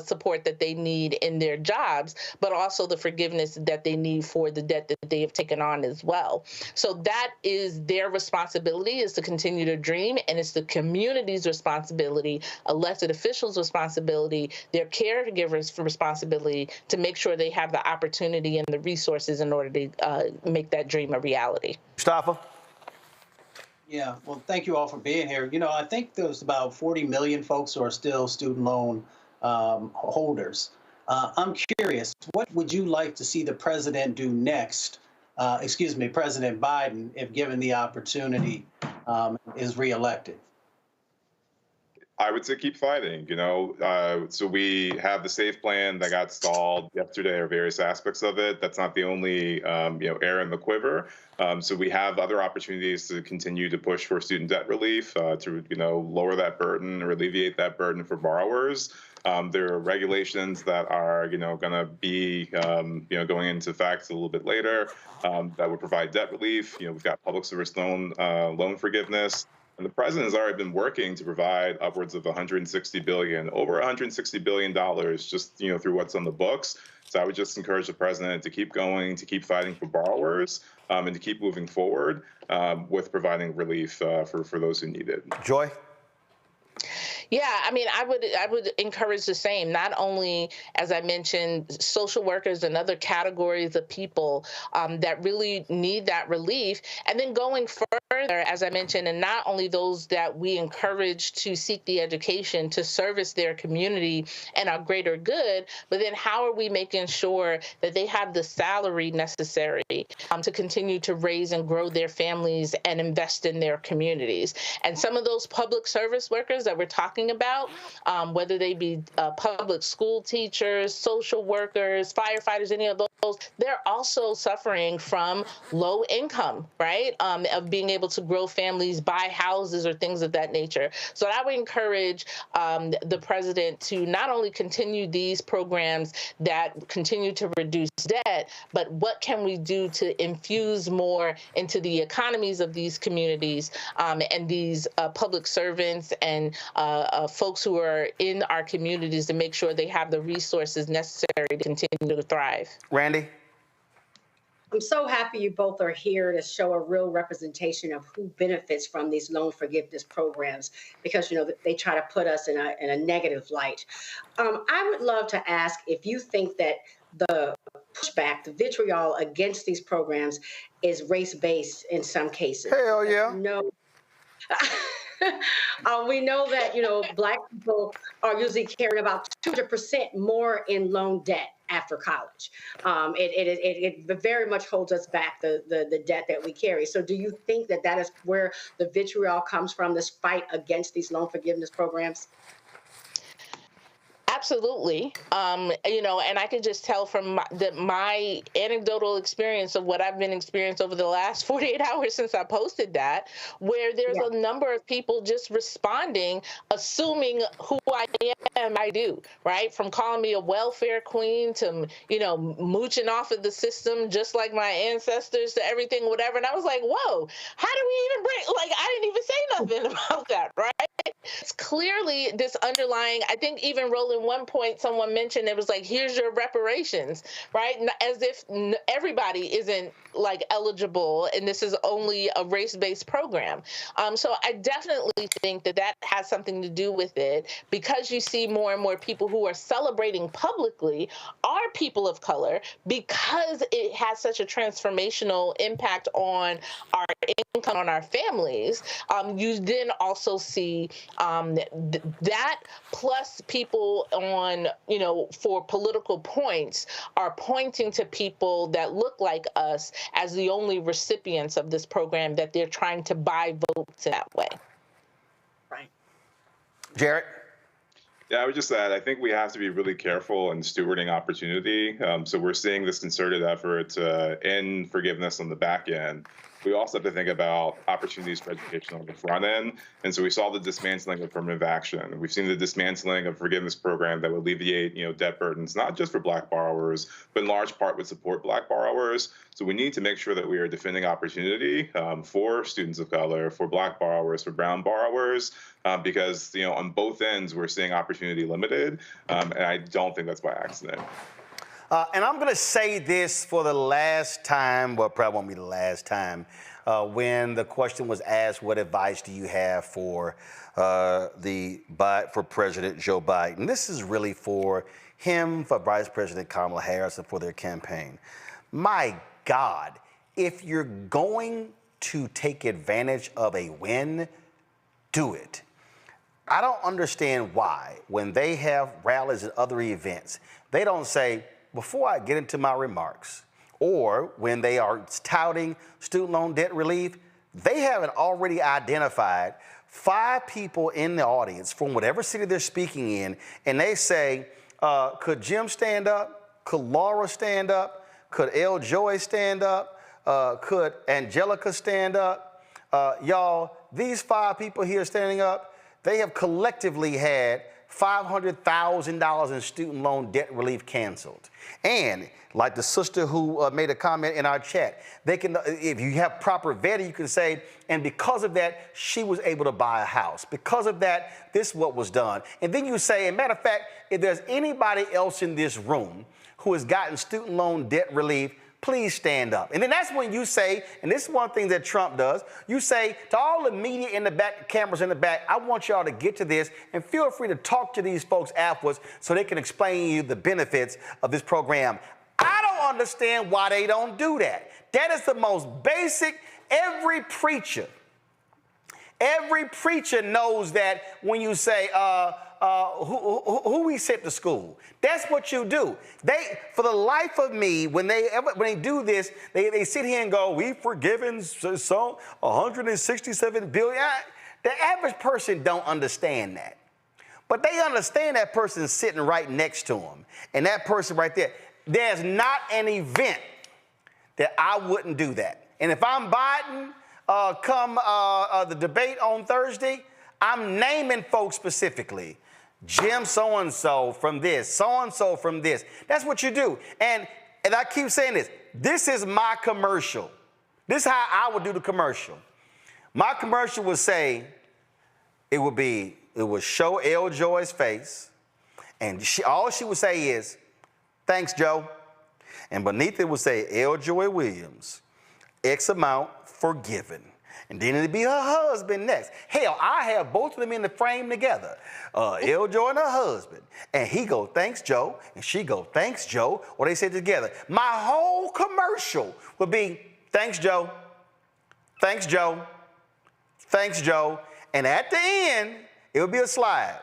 Speaker 4: support that they need in their jobs, but also the forgiveness that they need for the debt that they have taken on as well. So that is their responsibility, is to continue to dream, and it's the community's responsibility, elected officials' responsibility, their caregivers' responsibility to make sure they have the opportunity and the resources in order to make that dream a reality.
Speaker 1: Mustafa?
Speaker 16: Yeah, well, thank you all for being here. I think there's about 40 million folks who are still student loan holders. I'm curious, what would you like to see the president do next, President Biden, if given the opportunity, is reelected?
Speaker 5: I would say keep fighting. So we have the SAFE plan that got stalled yesterday, or various aspects of it. That's not the only air in the quiver. So we have other opportunities to continue to push for student debt relief, to lower that burden or alleviate that burden for borrowers. There are regulations that are going to be going into effect a little bit later, that would provide debt relief. We've got public service loan forgiveness. And the president has already been working to provide upwards of over $160 billion just through what's on the books. So I would just encourage the president to keep going, to keep fighting for borrowers, and to keep moving forward with providing relief for those who need it.
Speaker 1: Joy?
Speaker 4: Yeah, I mean, I would encourage the same. Not only, as I mentioned, social workers and other categories of people that really need that relief, and then going further, as I mentioned, and not only those that we encourage to seek the education to service their community and our greater good, but then how are we making sure that they have the salary necessary to continue to raise and grow their families and invest in their communities? And some of those public service workers that we're talking about, whether they be public school teachers, social workers, firefighters, any of those, they're also suffering from low income, right? Of being able to grow families, buy houses, or things of that nature. So I would encourage the president to not only continue these programs that continue to reduce debt, but what can we do to infuse more into the economies of these communities and these public servants and folks who are in our communities to make sure they have the resources necessary to continue to thrive.
Speaker 1: Randy?
Speaker 8: I'm so happy you both are here to show a real representation of who benefits from these loan forgiveness programs, because they try to put us in a negative light. I would love to ask if you think that the pushback, the vitriol against these programs is race-based in some cases.
Speaker 1: Hell yeah.
Speaker 8: No. We know that, Black people are usually carrying about 200% more in loan debt after college. It very much holds us back, the debt that we carry. So do you think that is where the vitriol comes from, this fight against these loan forgiveness programs?
Speaker 4: Absolutely. And I can just tell from my anecdotal experience of what I've been experiencing over the last 48 hours since I posted that, where there's a number of people just responding, assuming who I am, I do, right? From calling me a welfare queen to, mooching off of the system just like my ancestors to everything, whatever. And I was like, whoa, how do we even I didn't even say nothing about that, right? It's clearly this underlying, I think even Roland, one point someone mentioned, it was like, here's your reparations, right? As if everybody isn't eligible and this is only a race-based program. So I definitely think that has something to do with it, because you see more and more people who are celebrating publicly are people of color, because it has such a transformational impact on our income, on our families. You then also see that plus people on, for political points are pointing to people that look like us as the only recipients of this program, that they're trying to buy votes in that way.
Speaker 8: Right.
Speaker 1: Jarrett?
Speaker 5: Yeah, I would just add, I think we have to be really careful in stewarding opportunity. So we're seeing this concerted effort in forgiveness on the back end. We also have to think about opportunities for education on the front end. And so we saw the dismantling of affirmative action. We've seen the dismantling of forgiveness program that would alleviate, debt burdens, not just for Black borrowers, but in large part would support Black borrowers. So we need to make sure that we are defending opportunity for students of color, for Black borrowers, for brown borrowers, because, on both ends, we're seeing opportunity limited. And I don't think that's by accident.
Speaker 1: And I'm going to say this for the last time, well, probably won't be the last time, when the question was asked, what advice do you have for President Joe Biden? This is really for him, for Vice President Kamala Harris, and for their campaign. My God, if you're going to take advantage of a win, do it. I don't understand why, when they have rallies and other events, they don't say, before I get into my remarks, or when they are touting student loan debt relief, they haven't already identified 5 people in the audience from whatever city they're speaking in, and they say, could Jim stand up? Could Laura stand up? Could L. Joy stand up? Could Angelica stand up? Y'all, these 5 people here standing up, they have collectively had $500,000 in student loan debt relief canceled. And like the sister who made a comment in our chat, they can, if you have proper vetting, you can say, and because of that, she was able to buy a house. Because of that, this is what was done. And then you say, as a matter of fact, if there's anybody else in this room who has gotten student loan debt relief, please stand up. And then that's when you say, and this is one thing that Trump does, you say to all the media in the back, the cameras in the back, I want y'all to get to this and feel free to talk to these folks afterwards so they can explain to you the benefits of this program. I don't understand why they don't do that. That is the most basic. Every preacher knows that when you say, who we sent to school. That's what you do. They, for the life of me, when they do this, they sit here and go, we've forgiven so 167 billion. The average person don't understand that. But they understand that person sitting right next to them. And that person right there, there's not an event that I wouldn't do that. And if I'm Biden, come the debate on Thursday, I'm naming folks specifically. Jim so-and-so from this, so-and-so from this. That's what you do. And I keep saying this. This is my commercial. This is how I would do the commercial. My commercial would say, it would show L. Joy's face, and all she would say is, thanks, Joe. And beneath it would say, L. Joy Williams, X amount forgiven. And then it'd be her husband next. Hell, I have both of them in the frame together. L. Joy and her husband. And he go, thanks, Joe. And she go, thanks, Joe. Or they say it together. My whole commercial would be, thanks, Joe. Thanks, Joe. Thanks, Joe. And at the end, it would be a slide.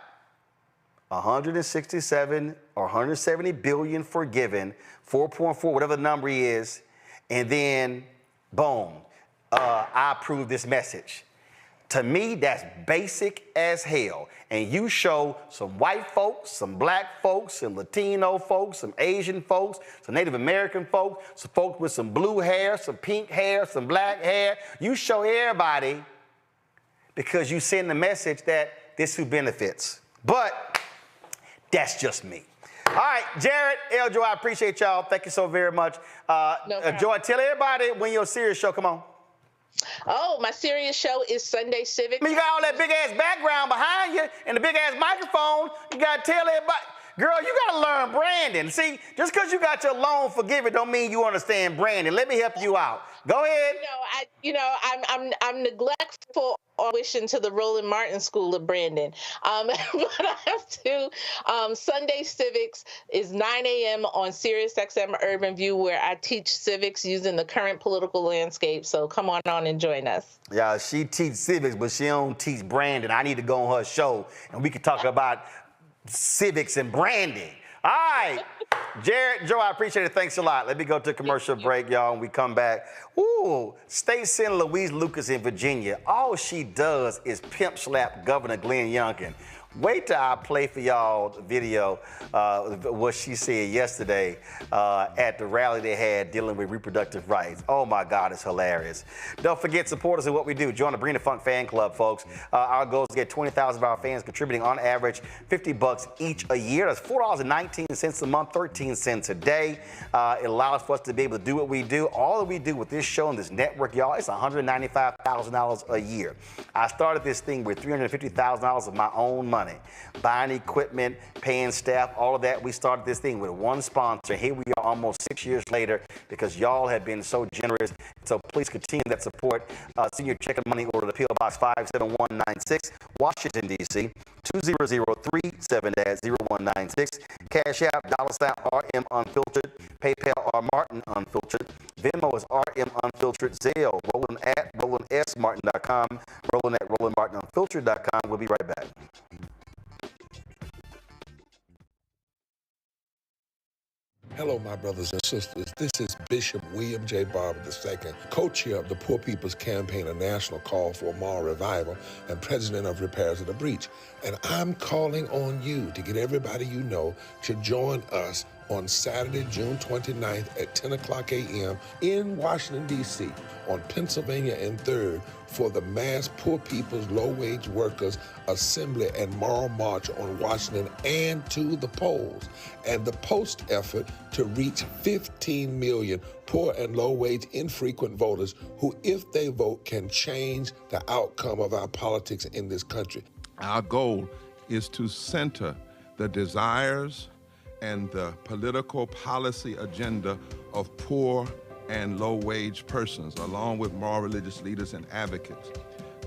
Speaker 1: 167 or 170 billion forgiven, 4.4, whatever the number is. And then, boom. I approve this message. To me, that's basic as hell. And you show some white folks, some black folks, some Latino folks, some Asian folks, some Native American folks, some folks with some blue hair, some pink hair, some black hair. You show everybody because you send the message that this who benefits. But that's just me. All right, Jared, L. Joy, I appreciate y'all. Thank you so very much. Joy, tell everybody when your serious show come on.
Speaker 4: Oh, my serious show is Sunday Civics.
Speaker 1: I mean, you got all that big ass background behind you and the big ass microphone. You got to tell everybody, girl, you got to learn branding. See, just because you got your loan forgiven don't mean you understand branding. Let me help you out. Go ahead.
Speaker 4: I'm neglectful on wishing to the Roland Martin School of Brandon. But I have to. Sunday Civics is 9 a.m. on SiriusXM Urban View, where I teach civics using the current political landscape. So come on and join us. Yeah,
Speaker 1: she teaches civics, but she don't teach branding. I need to go on her show, and we can talk about civics and branding. All right. Jared, Joe, I appreciate it. Thanks a lot. Let me go to a commercial break, y'all, and we come back. Ooh, State Senator Louise Lucas in Virginia. All she does is pimp slap Governor Glenn Youngkin. Wait till I play for y'all the video, what she said yesterday at the rally they had dealing with reproductive rights. Oh my God, it's hilarious. Don't forget, support us in what we do. Join the Bring the Funk fan club, folks. Our goal is to get 20,000 of our fans contributing on average $50 each a year. That's $4.19 a month, 13 cents a day. It allows for us to be able to do what we do. All that we do with this show and this network, y'all, it's $195,000 a year. I started this thing with $350,000 of my own money. Buying equipment, paying staff, all of that. We started this thing with one sponsor. Here we are almost 6 years later because y'all have been so generous. So please continue that support. Send your check and money order to P.O. Box 57196, Washington, D.C. 20037-0196. Cash App, $RM Unfiltered. PayPal, R Martin Unfiltered. Venmo is RM Unfiltered. Zelle, Roland at RolandSMartin.com. Roland at RolandMartinUnfiltered.com. We'll be right back.
Speaker 2: Hello, my brothers and sisters. This is Bishop William J. Barber II, co-chair of the Poor People's Campaign, a national call for moral revival, and president of Repairs of the Breach. And I'm calling on you to get everybody you know to join us on Saturday, June 29th at 10 o'clock a.m. in Washington, D.C. on Pennsylvania and 3rd for the mass Poor People's Low-Wage Workers Assembly and Moral March on Washington and to the polls, and the post effort to reach 15 million poor and low-wage infrequent voters who, if they vote, can change the outcome of our politics in this country.
Speaker 13: Our goal is to center the desires and the political policy agenda of poor and low-wage persons, along with moral religious leaders and advocates.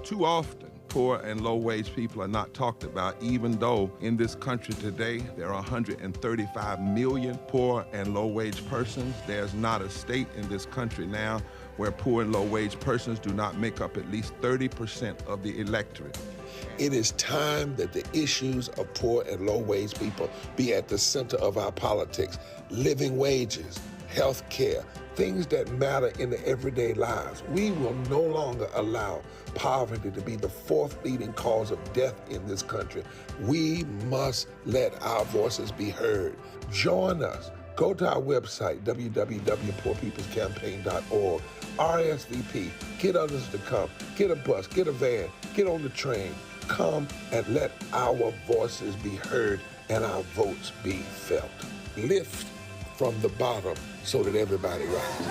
Speaker 13: Too often, poor and low-wage people are not talked about, even though in this country today, there are 135 million poor and low-wage persons. There's not a state in this country now where poor and low-wage persons do not make up at least 30% of the electorate.
Speaker 2: It is time that the issues of poor and low-wage people be at the center of our politics. Living wages, health care, things that matter in the everyday lives. We will no longer allow poverty to be the fourth leading cause of death in this country. We must let our voices be heard. Join us. Go to our website, www.poorpeoplescampaign.org. RSVP. Get others to come. Get a bus. Get a van. Get on the train. Come and let our voices be heard and our votes be felt. Lift from the bottom so that everybody rises.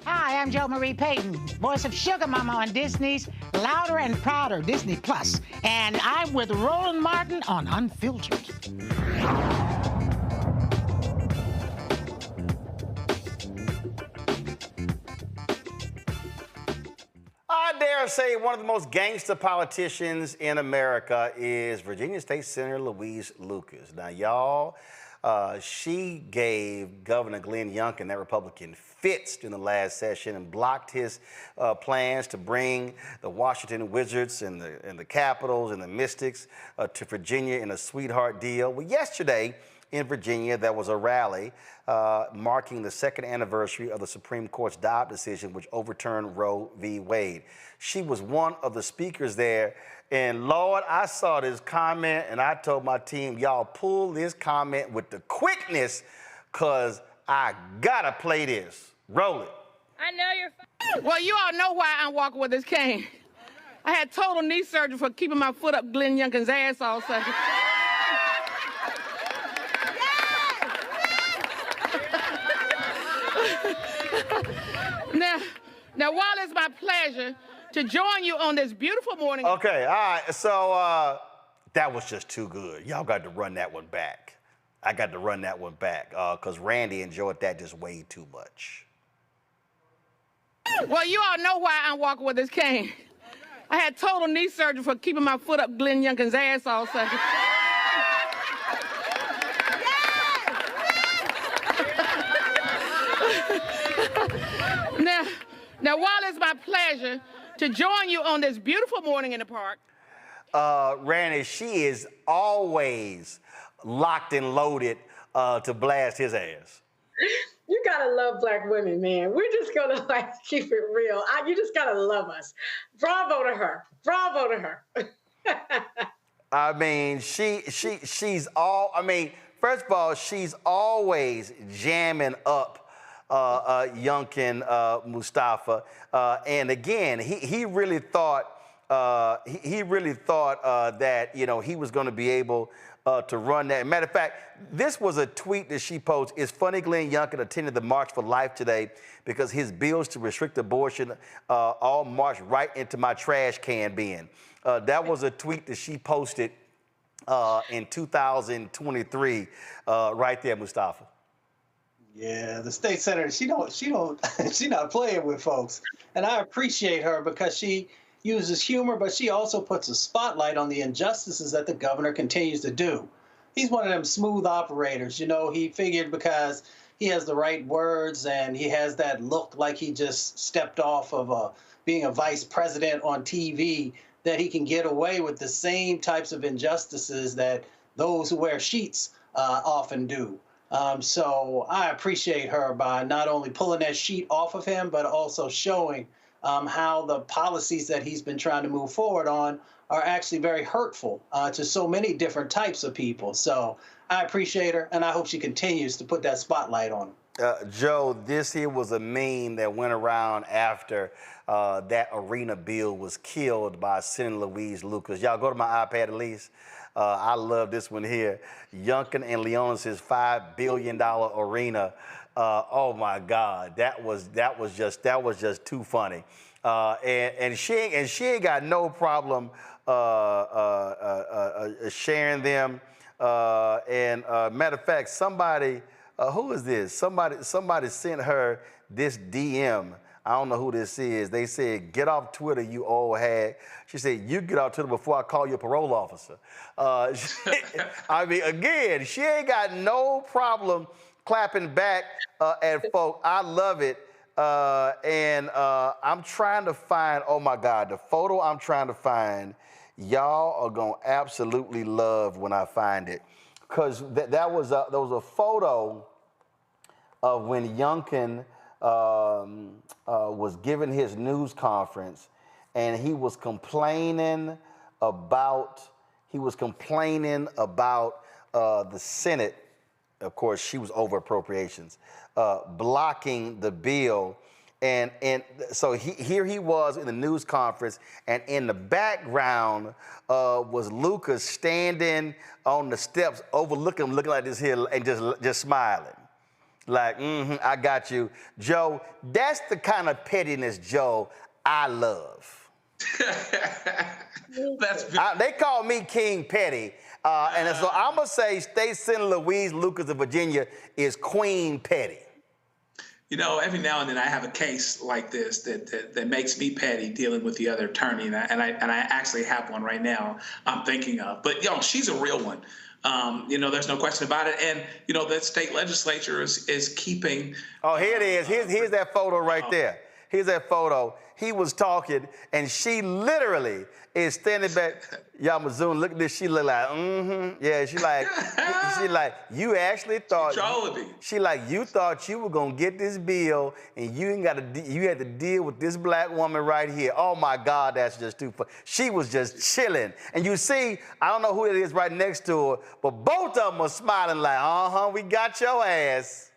Speaker 7: Hi, I'm Jo Marie Payton, voice of Sugar Mama on Disney's Louder and Prouder, Disney Plus. And I'm with Roland Martin on Unfiltered.
Speaker 1: I dare say one of the most gangster politicians in America is Virginia State Senator Louise Lucas. Now, y'all, she gave Governor Glenn Youngkin, that Republican, fits in the last session and blocked his plans to bring the Washington Wizards and the Capitals and the Mystics to Virginia in a sweetheart deal. Well, yesterday in Virginia, there was a rally marking the second anniversary of the Supreme Court's Dobbs decision, which overturned Roe v. Wade. She was one of the speakers there. And Lord, I saw this comment and I told my team, y'all pull this comment with the quickness, because I gotta play this. Roll it.
Speaker 9: I know you're fine. Well, you all know why I'm walking with this cane. I had total knee surgery for keeping my foot up Glenn Youngkin's ass all session. Now, while it's my pleasure to join you on this beautiful morning.
Speaker 1: Okay, all right, so that was just too good. Y'all got to run that one back. I got to run that one back because Randy enjoyed that just way too much.
Speaker 9: Well, you all know why I'm walking with this cane. I had total knee surgery for keeping my foot up Glenn Youngkin's ass all session. Now, while it's my pleasure to join you on this beautiful morning in the park.
Speaker 1: Randy, she is always locked and loaded to blast his ass.
Speaker 8: You gotta love Black women, man. We're just gonna keep it real. You just gotta love us. Bravo to her. Bravo to her.
Speaker 1: I mean, she's all. I mean, first of all, she's always jamming up Youngkin Mustafa, and again, he really thought that he was going to be able to run that. Matter of fact, this was a tweet that she posted. It's funny Glenn Youngkin attended the March for Life today because his bills to restrict abortion all marched right into my trash can bin. That was a tweet that she posted in 2023, right there, Mustafa.
Speaker 16: Yeah, the state senator, she's not playing with folks. And I appreciate her because she uses humor, but she also puts a spotlight on the injustices that the governor continues to do. he's one of them smooth operators. You know, he figured because he has the right words and he has that look like he just stepped off of being a vice president on TV, that he can get away with the same types of injustices that those who wear sheets often do. So I appreciate her by not only pulling that sheet off of him, but also showing how the policies that he's been trying to move forward on are actually very hurtful to so many different types of people. So I appreciate her, and I hope she continues to put that spotlight on him.
Speaker 1: Joe, this here was a meme that went around after that arena bill was killed by Senator Louise Lucas. Y'all go to my iPad at least. I love this one here. Youngkin and Leonis's $5 billion arena. Oh my God, that was just too funny. And she ain't got no problem sharing them. And matter of fact, somebody, who is this? Somebody sent her this DM. I don't know who this is. They said, "Get off Twitter, you old hag." She said, "You get off Twitter before I call you a parole officer." I mean, again, she ain't got no problem clapping back at folk. I love it. And I'm trying to find, oh my God, the photo I'm trying to find, y'all are going to absolutely love when I find it. Because there was a photo of when Youngkin was giving his news conference, and he was complaining about the Senate. Of course, she was over appropriations, blocking the bill. And so here he was in the news conference, and in the background was Lucas standing on the steps overlooking him, looking like this here, and just smiling. Like, I got you. Joe, that's the kind of pettiness, Joe, I love. They call me King Petty. And so I'm going to say State Senator Louise Lucas of Virginia is Queen Petty.
Speaker 19: You know, every now and then I have a case like this that makes me petty dealing with the other attorney, and I actually have one right now I'm thinking of. But, she's a real one. There's no question about it. And, the state legislature is keeping...
Speaker 1: Oh, here it is. Here's that photo right there. Here's that photo. He was talking, and she literally is standing back. Y'all, Mazoon, look at this. She look like, Yeah, she like, you actually thought... you thought you were going to get this bill, and you had to deal with this black woman right here. Oh, my God, that's just too funny. She was just chilling. And you see, I don't know who it is right next to her, but both of them are smiling like, we got your ass.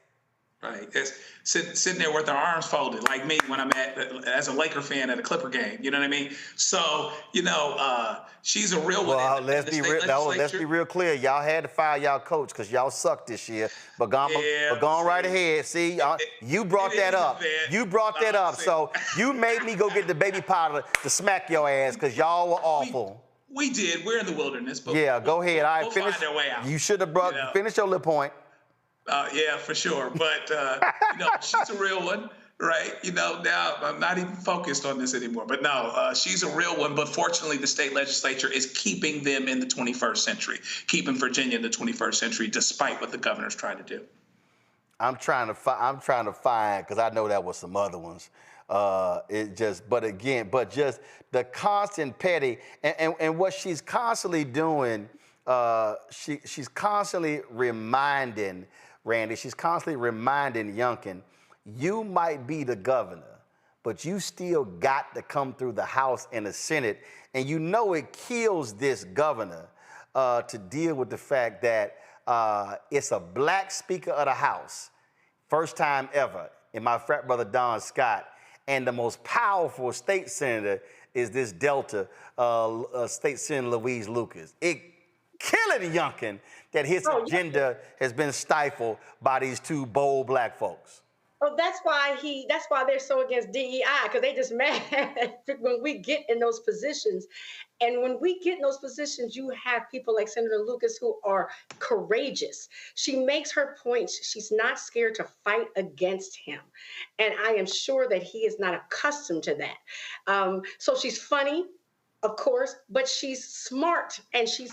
Speaker 19: Right. It's sitting there with their arms folded, like me when I'm as a Laker fan at a Clipper game. You know what I mean? So, she's a real one.
Speaker 1: Well, let's be real clear. Y'all had to fire y'all coach because y'all sucked this year. But go on right ahead. See, you brought that up. You brought that up. So you made me go get the baby powder to smack your ass because y'all were awful.
Speaker 19: We did. We're in the wilderness. But
Speaker 1: go ahead. All right,
Speaker 19: we'll
Speaker 1: finish.
Speaker 19: Find our way out.
Speaker 1: You should have finish your little point.
Speaker 19: Yeah, for sure. But, she's a real one, right? Now I'm not even focused on this anymore. But no, she's a real one. But fortunately, the state legislature is keeping them in the 21st century, keeping Virginia in the 21st century, despite what the governor's trying to do.
Speaker 1: I'm trying to find, because I know that was some other ones. But just the constant petty, and what she's constantly doing, she's constantly reminding Randy, she's constantly reminding Youngkin, you might be the governor, but you still got to come through the House and the Senate. And it kills this governor to deal with the fact that it's a black Speaker of the House, first time ever, in my frat brother Don Scott, and the most powerful state senator is this Delta State Senator Louise Lucas. It killing Youngkin that his agenda has been stifled by these two bold black folks.
Speaker 8: Oh, that's why they're so against DEI, because they just mad when we get in those positions. And when we get in those positions, you have people like Senator Lucas who are courageous. She makes her points. She's not scared to fight against him. And I am sure that he is not accustomed to that. So she's funny. of course, but she's smart and she's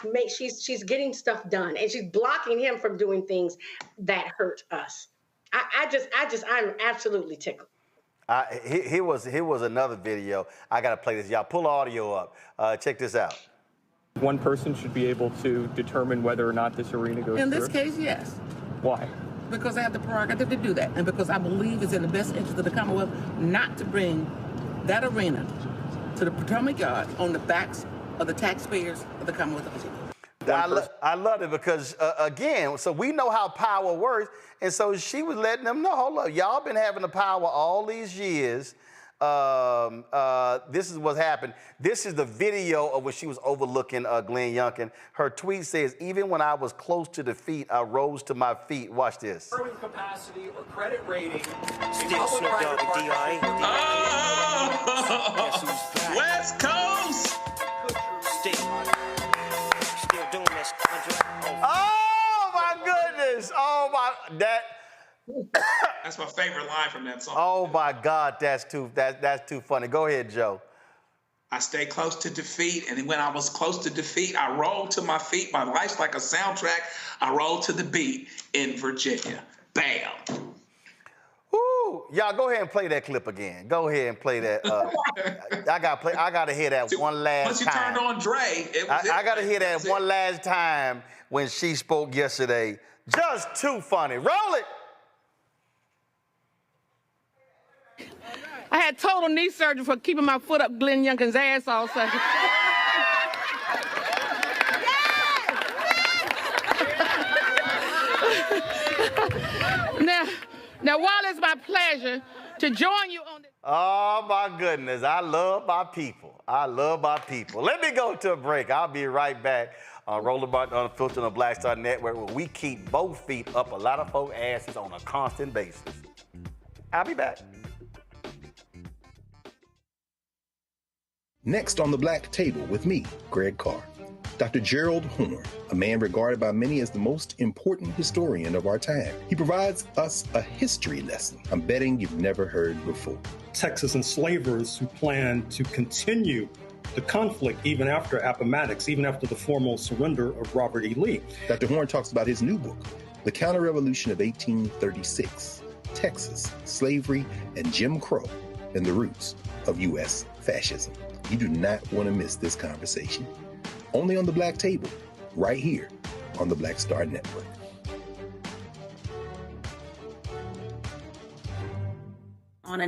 Speaker 8: getting stuff done and she's blocking him from doing things that hurt us. I'm absolutely tickled.
Speaker 1: Here was another video. I got to play this. Y'all pull the audio up. Check this out.
Speaker 6: One person should be able to determine whether or not this arena goes
Speaker 9: In
Speaker 6: through?
Speaker 9: this case, yes.
Speaker 6: Why?
Speaker 9: Because I have the prerogative to do that, and because I believe it's in the best interest of the Commonwealth not to bring that arena to the Potomac Yard on the backs of the taxpayers of the Commonwealth of Virginia.
Speaker 1: I love it because, again, so we know how power works, and so she was letting them know, hold up, y'all been having the power all these years. This is what's happened. This is the video of when she was overlooking Glenn Youngkin. Her tweet says, even when I was close to defeat, I rose to my feet. Watch this.
Speaker 10: Borrowing capacity or credit rating.
Speaker 11: Still Snoop Dogg and D.I.
Speaker 19: Oh, West Coast.
Speaker 11: Still doing this.
Speaker 1: Oh my goodness. Oh my,
Speaker 19: That's my favorite line from that song.
Speaker 1: Oh my God, that's too funny. Go ahead, Joe.
Speaker 19: I stay close to defeat, and when I was close to defeat, I rolled to my feet. My life's like a soundtrack. I rolled to the beat in Virginia. Bam.
Speaker 1: Woo! Y'all go ahead and play that clip again. Go ahead and play that. I gotta hear that one last
Speaker 19: Once you
Speaker 1: time.
Speaker 19: turned on Dre,
Speaker 1: I gotta hear that one last time when she spoke yesterday. Just too funny. Roll it.
Speaker 9: I had total knee surgery for keeping my foot up Glenn Youngkin's ass all Sunday. Now, while it's my pleasure to join you on this.
Speaker 1: Oh my goodness, I love my people. I love my people. Let me go to a break. I'll be right back on Roland Martin Unfiltered on the Black Star Network, where we keep both feet up a lot of folks' asses on a constant basis. I'll be back.
Speaker 24: Next on the Black Table with me, Greg Carr. Dr. Gerald Horne, a man regarded by many as the most important historian of our time. He provides us a history lesson I'm betting you've never heard before.
Speaker 25: Texas enslavers who planned to continue the conflict even after Appomattox, even after the formal surrender of Robert E. Lee.
Speaker 24: Dr. Horne talks about his new book, The Counter-Revolution of 1836, Texas, Slavery, and Jim Crow, and the Roots of U.S. Fascism. You do not want to miss this conversation. Only on the Black Table, right here on the Black Star Network.
Speaker 20: On A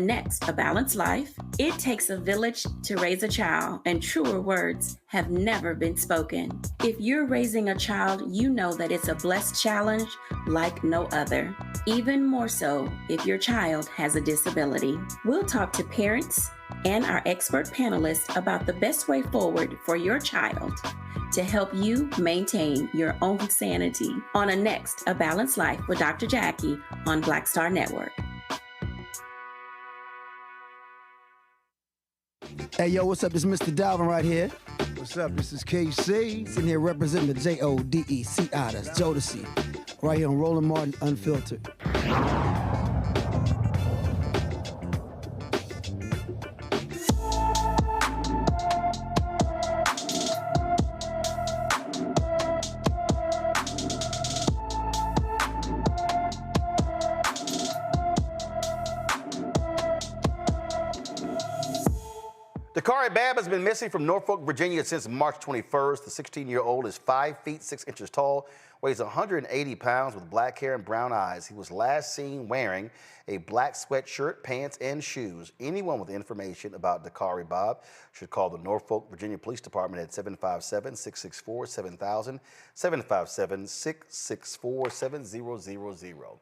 Speaker 20: Balanced Life, it takes a village to raise a child, and truer words have never been spoken. If you're raising a child, you know that it's a blessed challenge like no other. Even more so if your child has a disability. We'll talk to parents and our expert panelists about the best way forward for your child to help you maintain your own sanity on A Balanced Life with Dr. Jackie on Black Star Network.
Speaker 18: Hey, yo, what's up? This is Mr. Dalvin right here.
Speaker 26: What's up? This is KC.
Speaker 18: Sitting here representing the JODECI, that's Jodeci, right here on Roland Martin Unfiltered.
Speaker 1: Dakari Babb has been missing from Norfolk, Virginia since March 21st. The 16-year-old is 5 feet 6 inches tall, weighs 180 pounds with black hair and brown eyes. He was last seen wearing a black sweatshirt, pants, and shoes. Anyone with information about Dakari Babb should call the Norfolk, Virginia Police Department at 757-664-7000, 757-664-7000.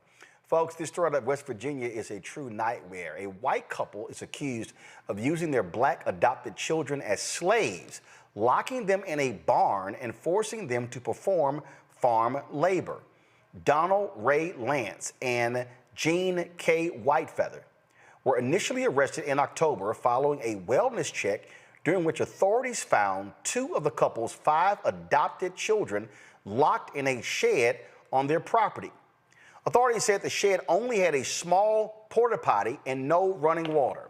Speaker 1: Folks, this story out of West Virginia is a true nightmare. A white couple is accused of using their black adopted children as slaves, locking them in a barn and forcing them to perform farm labor. Donald Ray Lance and Jean K. Whitefeather were initially arrested in October following a wellness check during which authorities found 2 of the couple's 5 adopted children locked in a shed on their property. Authorities said the shed only had a small porta potty and no running water.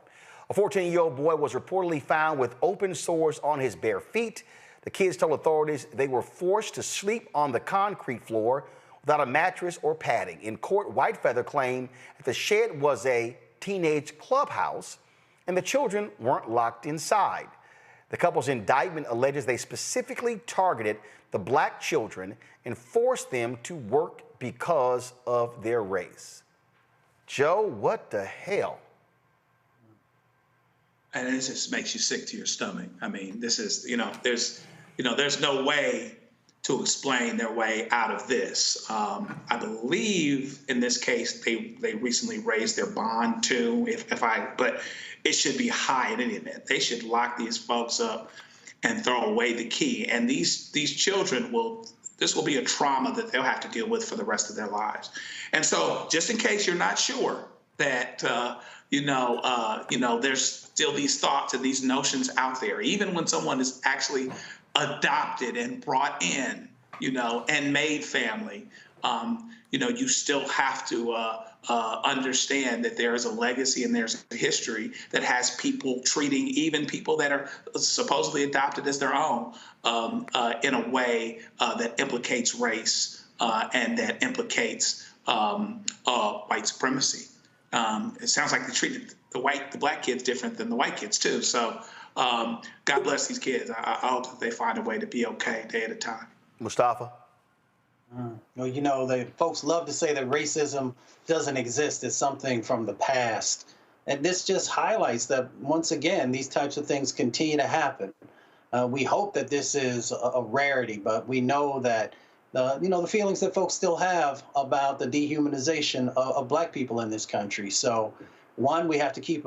Speaker 1: A 14-year-old boy was reportedly found with open sores on his bare feet. The kids told authorities they were forced to sleep on the concrete floor without a mattress or padding. In court, Whitefeather claimed that the shed was a teenage clubhouse and the children weren't locked inside. The couple's indictment alleges they specifically targeted the black children and forced them to work because of their race. Joe, what the hell?
Speaker 19: And it just makes you sick to your stomach. I mean, this is, there's no way to explain their way out of this. I believe in this case, they recently raised their bond too, but it should be high in any event. They should lock these folks up and throw away the key. And these children this will be a trauma that they'll have to deal with for the rest of their lives. And so just in case you're not sure that, there's still these thoughts and these notions out there, even when someone is actually adopted and brought in, and made family, you still have to understand that there is a legacy and there's a history that has people treating even people that are supposedly adopted as their own in a way that implicates race and that implicates white supremacy. It sounds like they treated the black kids different than the white kids too. So God bless these kids. I hope that they find a way to be okay day at a time.
Speaker 1: Mustafa?
Speaker 16: Well, the folks love to say that racism doesn't exist. It's something from the past. And this just highlights that, once again, these types of things continue to happen. We hope that this is a rarity, but we know that, the feelings that folks still have about the dehumanization of black people in this country. So, one, we have to keep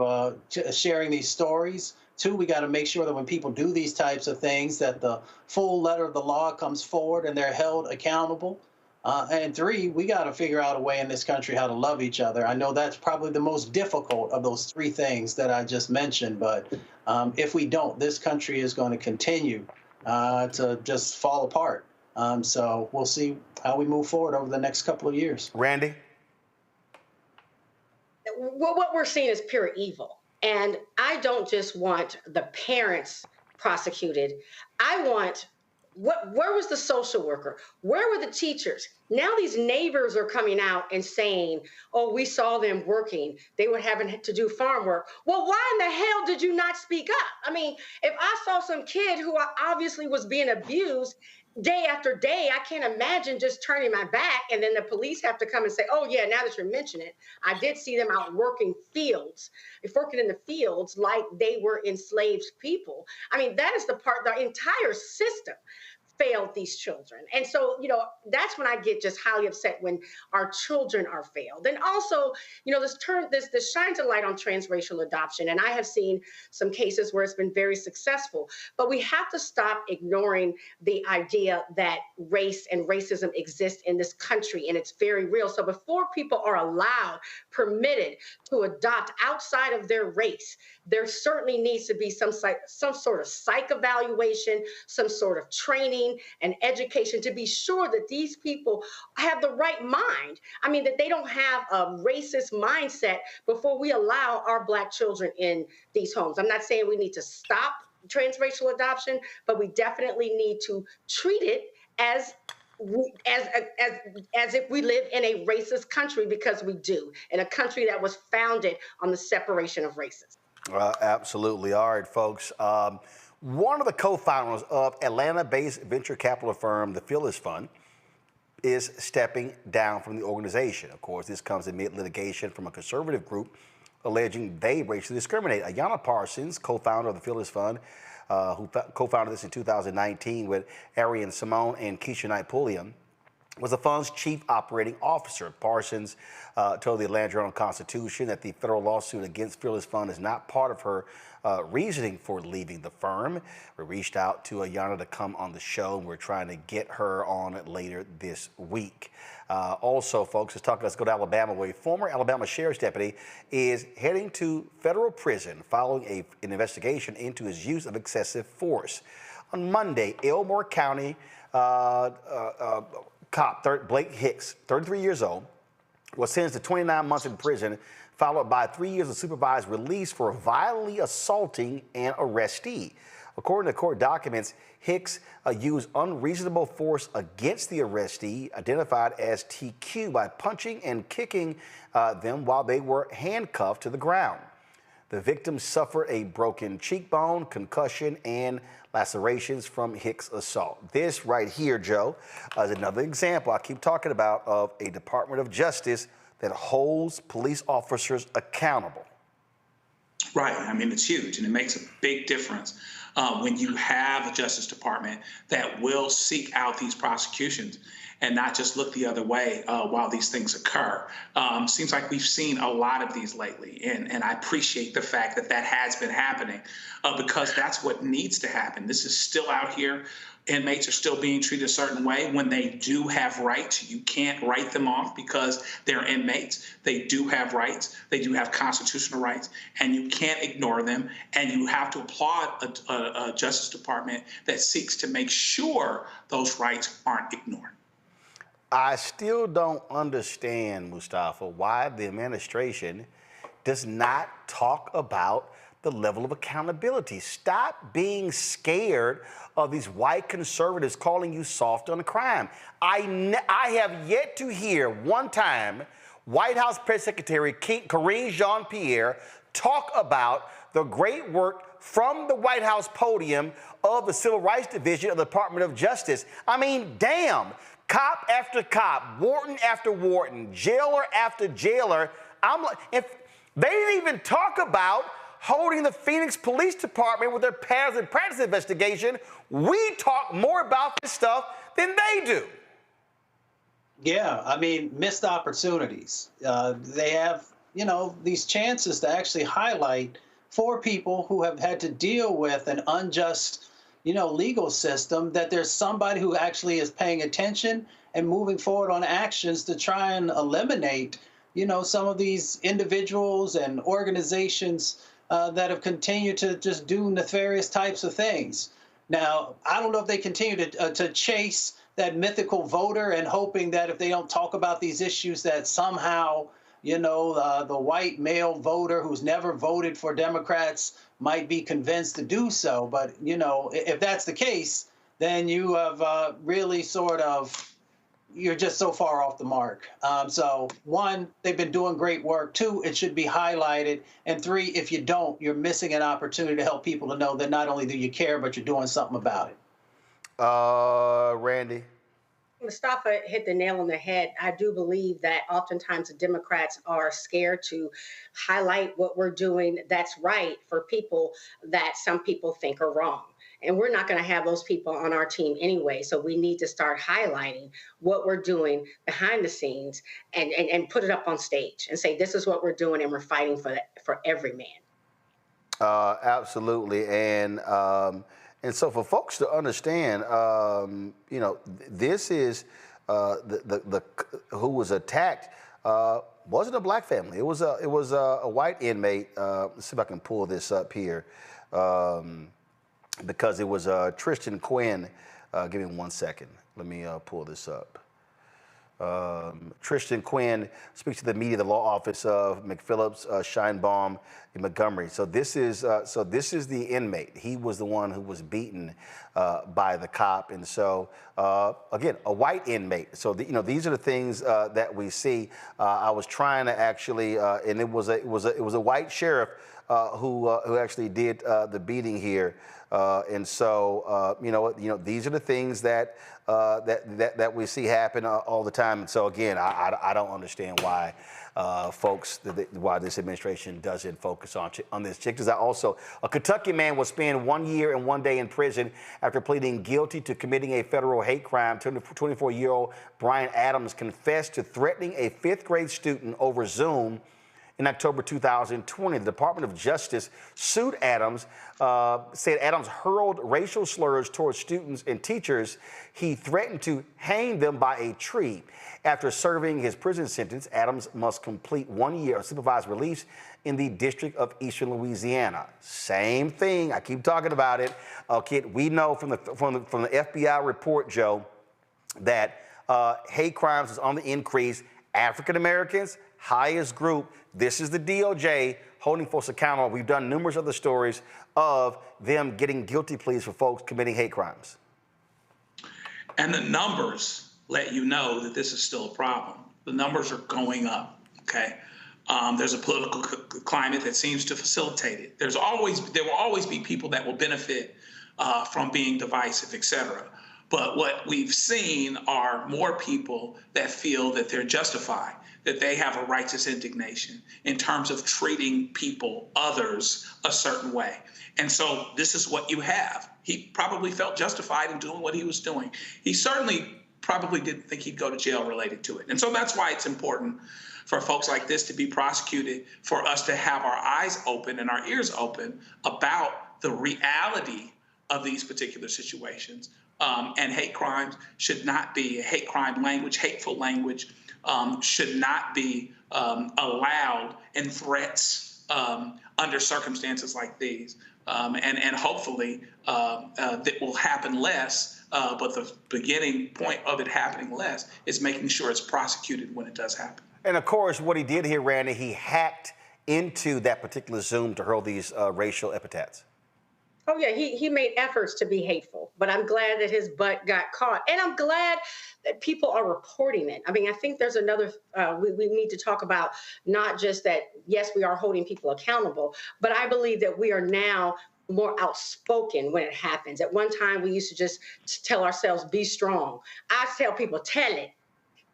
Speaker 16: sharing these stories. Two, we got to make sure that when people do these types of things, that the full letter of the law comes forward and they're held accountable. And three, we got to figure out a way in this country how to love each other. I know that's probably the most difficult of those three things that I just mentioned. But if we don't, this country is going to continue to just fall apart. So we'll see how we move forward over the next couple of years.
Speaker 1: Randy?
Speaker 8: What we're seeing is pure evil. And I don't just want the parents prosecuted. I want, where was the social worker? Where were the teachers? Now these neighbors are coming out and saying, oh, we saw them working. They were having to do farm work. Well, why in the hell did you not speak up? I mean, if I saw some kid who obviously was being abused day after day, I can't imagine just turning my back and then the police have to come and say, oh yeah, now that you mention it, I did see them out working in the fields like they were enslaved people. I mean, that is the entire system failed these children. And so, that's when I get just highly upset when our children are failed. And also, this shines a light on transracial adoption. And I have seen some cases where it's been very successful, but we have to stop ignoring the idea that race and racism exist in this country, and it's very real. So before people are permitted to adopt outside of their race, there certainly needs to be some sort of psych evaluation, some sort of training and education to be sure that these people have the right mind. I mean, that they don't have a racist mindset before we allow our Black children in these homes. I'm not saying we need to stop transracial adoption, but we definitely need to treat it as if we live in a racist country, because we do, in a country that was founded on the separation of races.
Speaker 1: Absolutely. All right, folks. One of the co-founders of Atlanta-based venture capital firm, the Phyllis Fund, is stepping down from the organization. Of course, this comes amid litigation from a conservative group alleging they racially discriminate. Ayanna Parsons, co-founder of the Phyllis Fund, who co-founded this in 2019 with Arian Simone and Keisha Knight Pulliam, was the fund's chief operating officer. Parsons told the Atlanta Journal-Constitution that the federal lawsuit against Phyllis Fund is not part of her reasoning for leaving the firm. We reached out to Ayanna to come on the show, and we're trying to get her on later this week. Also, folks, let's go to Alabama, where a former Alabama sheriff's deputy is heading to federal prison following an investigation into his use of excessive force. On Monday, Elmore County cop Blake Hicks, 33 years old, was sentenced to 29 months in prison, followed by 3 years of supervised release for violently assaulting an arrestee. According to court documents, Hicks used unreasonable force against the arrestee, identified as TQ, by punching and kicking them while they were handcuffed to the ground. The victim suffered a broken cheekbone, concussion, and lacerations from Hicks' assault. This right here, Joe, is another example I keep talking about of a Department of Justice that holds police officers accountable.
Speaker 19: Right. I mean, it's huge, and it makes a big difference when you have a Justice Department that will seek out these prosecutions and not just look the other way while these things occur. Seems like we've seen a lot of these lately, and I appreciate the fact that that has been happening because that's what needs to happen. This is still out here. Inmates are still being treated a certain way when they do have rights. You can't write them off because they're inmates. They do have rights. They do have constitutional rights, and you can't ignore them. And you have to applaud a Justice Department that seeks to make sure those rights aren't ignored.
Speaker 1: I still don't understand, Mustafa, why the administration does not talk about the level of accountability. Stop being scared of these white conservatives calling you soft on crime. I have yet to hear one time White House Press Secretary Karine Jean-Pierre talk about the great work from the White House podium of the Civil Rights Division of the Department of Justice. I mean, damn, cop after cop, warden after warden, jailer after jailer. I'm like, if they didn't even talk about holding the Phoenix Police Department with their patterns and practice investigation, we talk more about this stuff than they do.
Speaker 16: Yeah, I mean, missed opportunities. They have, these chances to actually highlight for people who have had to deal with an unjust, legal system, that there's somebody who actually is paying attention and moving forward on actions to try and eliminate, some of these individuals and organizations that have continued to just do nefarious types of things. Now, I don't know if they continue to chase that mythical voter and hoping that if they don't talk about these issues that somehow, the white male voter who's never voted for Democrats might be convinced to do so. But, if that's the case, then you have really you're just so far off the mark. So one, they've been doing great work. Two, it should be highlighted. And three, if you don't, you're missing an opportunity to help people to know that not only do you care, but you're doing something about it.
Speaker 1: Randy?
Speaker 8: Mustafa hit the nail on the head. I do believe that oftentimes the Democrats are scared to highlight what we're doing that's right for people that some people think are wrong. And we're not going to have those people on our team anyway. So we need to start highlighting what we're doing behind the scenes and put it up on stage and say, this is what we're doing and we're fighting for every man.
Speaker 1: Absolutely. And so for folks to understand, this is the who was attacked wasn't a black family. It was a white inmate. Let's see if I can pull this up here. Because it was Tristan Quinn. Give me 1 second. Let me pull this up. Tristan Quinn speaks to the media, the law office of McPhillips, Scheinbaum, and Montgomery. So this is the inmate. He was the one who was beaten by the cop, and so again, a white inmate. So these are the things that we see. I was trying to actually, and it was a white sheriff who actually did the beating here. And so, these are the things that we see happen all the time. And so, again, I don't understand why why this administration doesn't focus on this. Because a Kentucky man will spend 1 year and 1 day in prison after pleading guilty to committing a federal hate crime. 24-year-old Brian Adams confessed to threatening a fifth grade student over Zoom in October 2020. The Department of Justice sued Adams, said Adams hurled racial slurs towards students and teachers. He threatened to hang them by a tree. After serving his prison sentence, Adams must complete 1 year of supervised release in the District of Eastern Louisiana. Same thing. I keep talking about it. Okay, we know from the FBI report, Joe, that hate crimes is on the increase African Americans, highest group. This is the DOJ holding folks accountable. We've done numerous other stories of them getting guilty pleas for folks committing hate crimes.
Speaker 19: And the numbers let you know that this is still a problem. The numbers are going up, okay? There's a political climate that seems to facilitate it. There will always be people that will benefit from being divisive, et cetera. But what we've seen are more people that feel that they're justified, that they have a righteous indignation in terms of treating people, others, a certain way. And so this is what you have. He probably felt justified in doing what he was doing. He certainly probably didn't think he'd go to jail related to it. And so that's why it's important for folks like this to be prosecuted, for us to have our eyes open and our ears open about the reality of these particular situations. And hate crimes should not be, hate crime language, hateful language should not be allowed in threats under circumstances like these. And hopefully that will happen less, but the beginning point of it happening less is making sure it's prosecuted when it does happen.
Speaker 1: And of course, what he did here, Randy, he hacked into that particular Zoom to hurl these racial epithets.
Speaker 8: Oh, yeah, he made efforts to be hateful, but I'm glad that his butt got caught. And I'm glad that people are reporting it. I mean, I think there's another, we need to talk about not just that, yes, we are holding people accountable, but I believe that we are now more outspoken when it happens. At one time, we used to just tell ourselves, be strong. I tell people, tell it.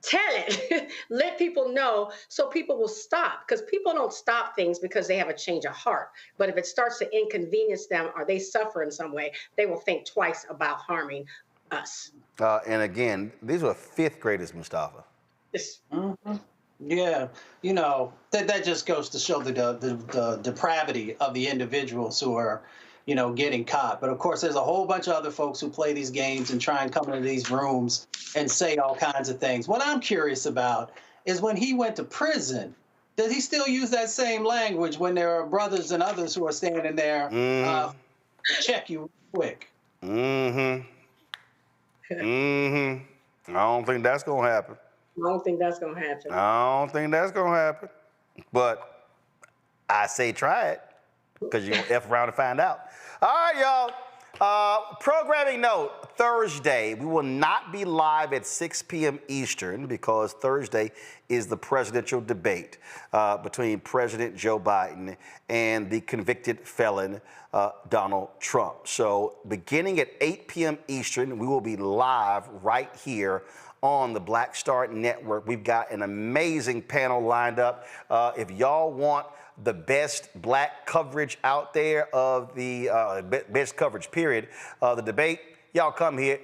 Speaker 8: Tell it, let people know so people will stop, because people don't stop things because they have a change of heart. But if it starts to inconvenience them or they suffer in some way, they will think twice about harming us.
Speaker 1: And again, these were fifth graders, Mustafa.
Speaker 8: Yes.
Speaker 16: Mm-hmm. Yeah, you know, that just goes to show the depravity of the individuals who are, you know, getting caught. But of course, there's a whole bunch of other folks who play these games and try and come into these rooms and say all kinds of things. What I'm curious about is when he went to prison, does he still use that same language when there are brothers and others who are standing there to check you quick?
Speaker 1: I don't think that's going to happen.
Speaker 8: I don't think that's going to happen.
Speaker 1: I don't think that's going to happen. But I say try it, because you're going to F around and find out. All right, y'all. Programming note, Thursday, we will not be live at 6 p.m. Eastern because Thursday is the presidential debate between President Joe Biden and the convicted felon Donald Trump. So beginning at 8 p.m. Eastern, we will be live right here on the Black Star Network. We've got an amazing panel lined up. If y'all want the best black coverage out there of the best coverage, period, the debate, y'all come here.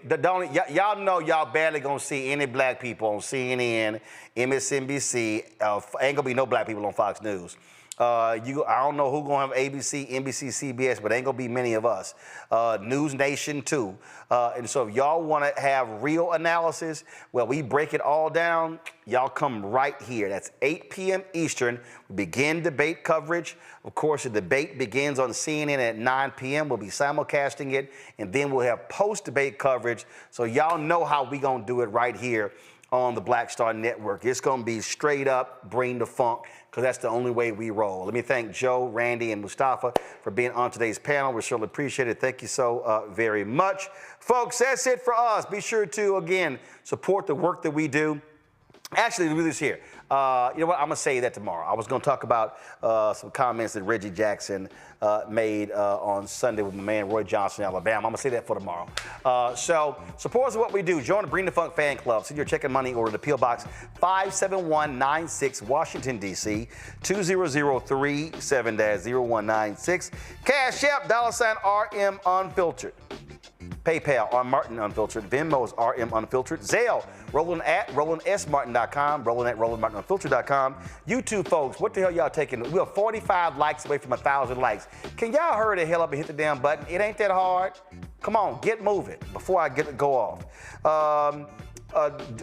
Speaker 1: Y'all know y'all barely gonna see any black people on CNN, MSNBC. Ain't gonna be no black people on Fox News. I don't know who gonna have ABC, NBC, CBS, but ain't gonna be many of us. News Nation too. And so if y'all wanna have real analysis, well, we break it all down, y'all come right here. That's 8 p.m. Eastern. We begin debate coverage. Of course, the debate begins on CNN at 9 p.m. We'll be simulcasting it, and then we'll have post-debate coverage. So y'all know how we gonna do it right here on the Black Star Network. It's gonna be straight up, bring the funk, because that's the only way we roll. Let me thank Joe, Randy, and Mustafa for being on today's panel. We surely appreciate it. Thank you so very much. Folks, that's it for us. Be sure to, again, support the work that we do. Actually, we'll do this here. You know what? I'm going to say that tomorrow. I was going to talk about some comments that Reggie Jackson made on Sunday with my man Roy Johnson in Alabama. I'm going to say that for tomorrow. So support us in what we do. Join the Bring the Funk fan club. Send your check and money order to P.O. Box 57196, Washington, D.C. 20037-0196. Cash App, $RM Unfiltered. PayPal, R. Martin Unfiltered. Venmo is RM Unfiltered. Zelle, Roland at RolandSMartin.com. Roland at RolandMartinUnfiltered.com. YouTube, folks, what the hell y'all taking? We're 45 likes away from 1,000 likes. Can y'all hurry the hell up and hit the damn button? It ain't that hard. Come on, get moving before I go off.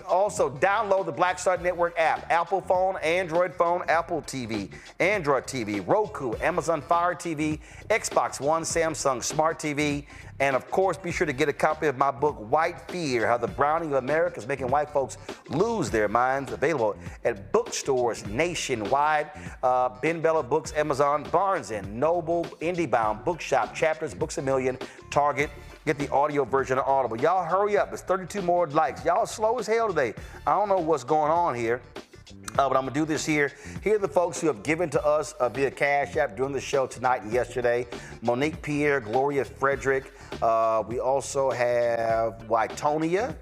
Speaker 1: Also, download the Black Star Network app. Apple phone, Android phone, Apple TV, Android TV, Roku, Amazon Fire TV, Xbox One, Samsung Smart TV. And of course, be sure to get a copy of my book, White Fear, How the Browning of America is Making White Folks Lose Their Minds, available at bookstores nationwide. Ben Bella Books, Amazon, Barnes & Noble, IndieBound, Bookshop, Chapters, Books A Million, Target. Get the audio version of Audible. Y'all hurry up. It's 32 more likes. Y'all slow as hell today. I don't know what's going on here. But I'm going to do this here. Here are the folks who have given to us via Cash App during the show tonight and yesterday. Monique Pierre, Gloria Frederick. We also have Wytonia,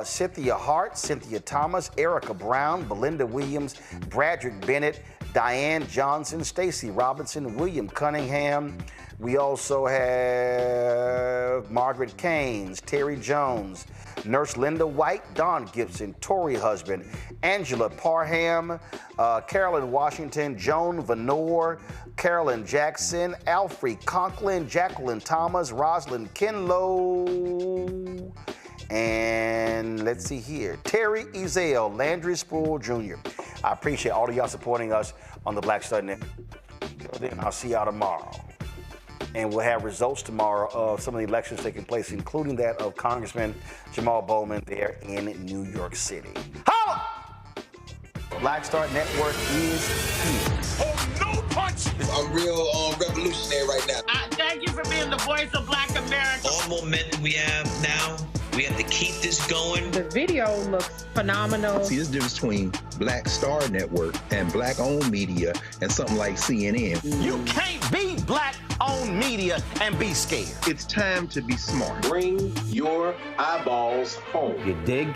Speaker 1: Cynthia Hart, Cynthia Thomas, Erica Brown, Belinda Williams, Bradrick Bennett, Diane Johnson, Stacy Robinson, William Cunningham. We also have Margaret Keynes, Terry Jones, Nurse Linda White, Don Gibson, Tori Husband, Angela Parham, Carolyn Washington, Joan Venor, Carolyn Jackson, Alfred Conklin, Jacqueline Thomas, Rosalind Kinlow, and let's see here, Terry Ezel, Landry Sproul Jr. I appreciate all of y'all supporting us on the Black Star Network. Then I'll see y'all tomorrow. And we'll have results tomorrow of some of the elections taking place, including that of Congressman Jamal Bowman there in New York City. Holla! Black Star Network is here.
Speaker 12: Oh, no punch!
Speaker 14: I'm real revolutionary right now.
Speaker 7: Thank you for being the voice of Black America.
Speaker 14: All momentum we have now, we have to keep this going.
Speaker 15: The video looks phenomenal.
Speaker 24: See, there's a difference between Black Star Network and Black-owned media and something like CNN.
Speaker 1: You can't be Black-owned media and be scared.
Speaker 24: It's time to be smart.
Speaker 17: Bring your eyeballs home.
Speaker 1: You dig?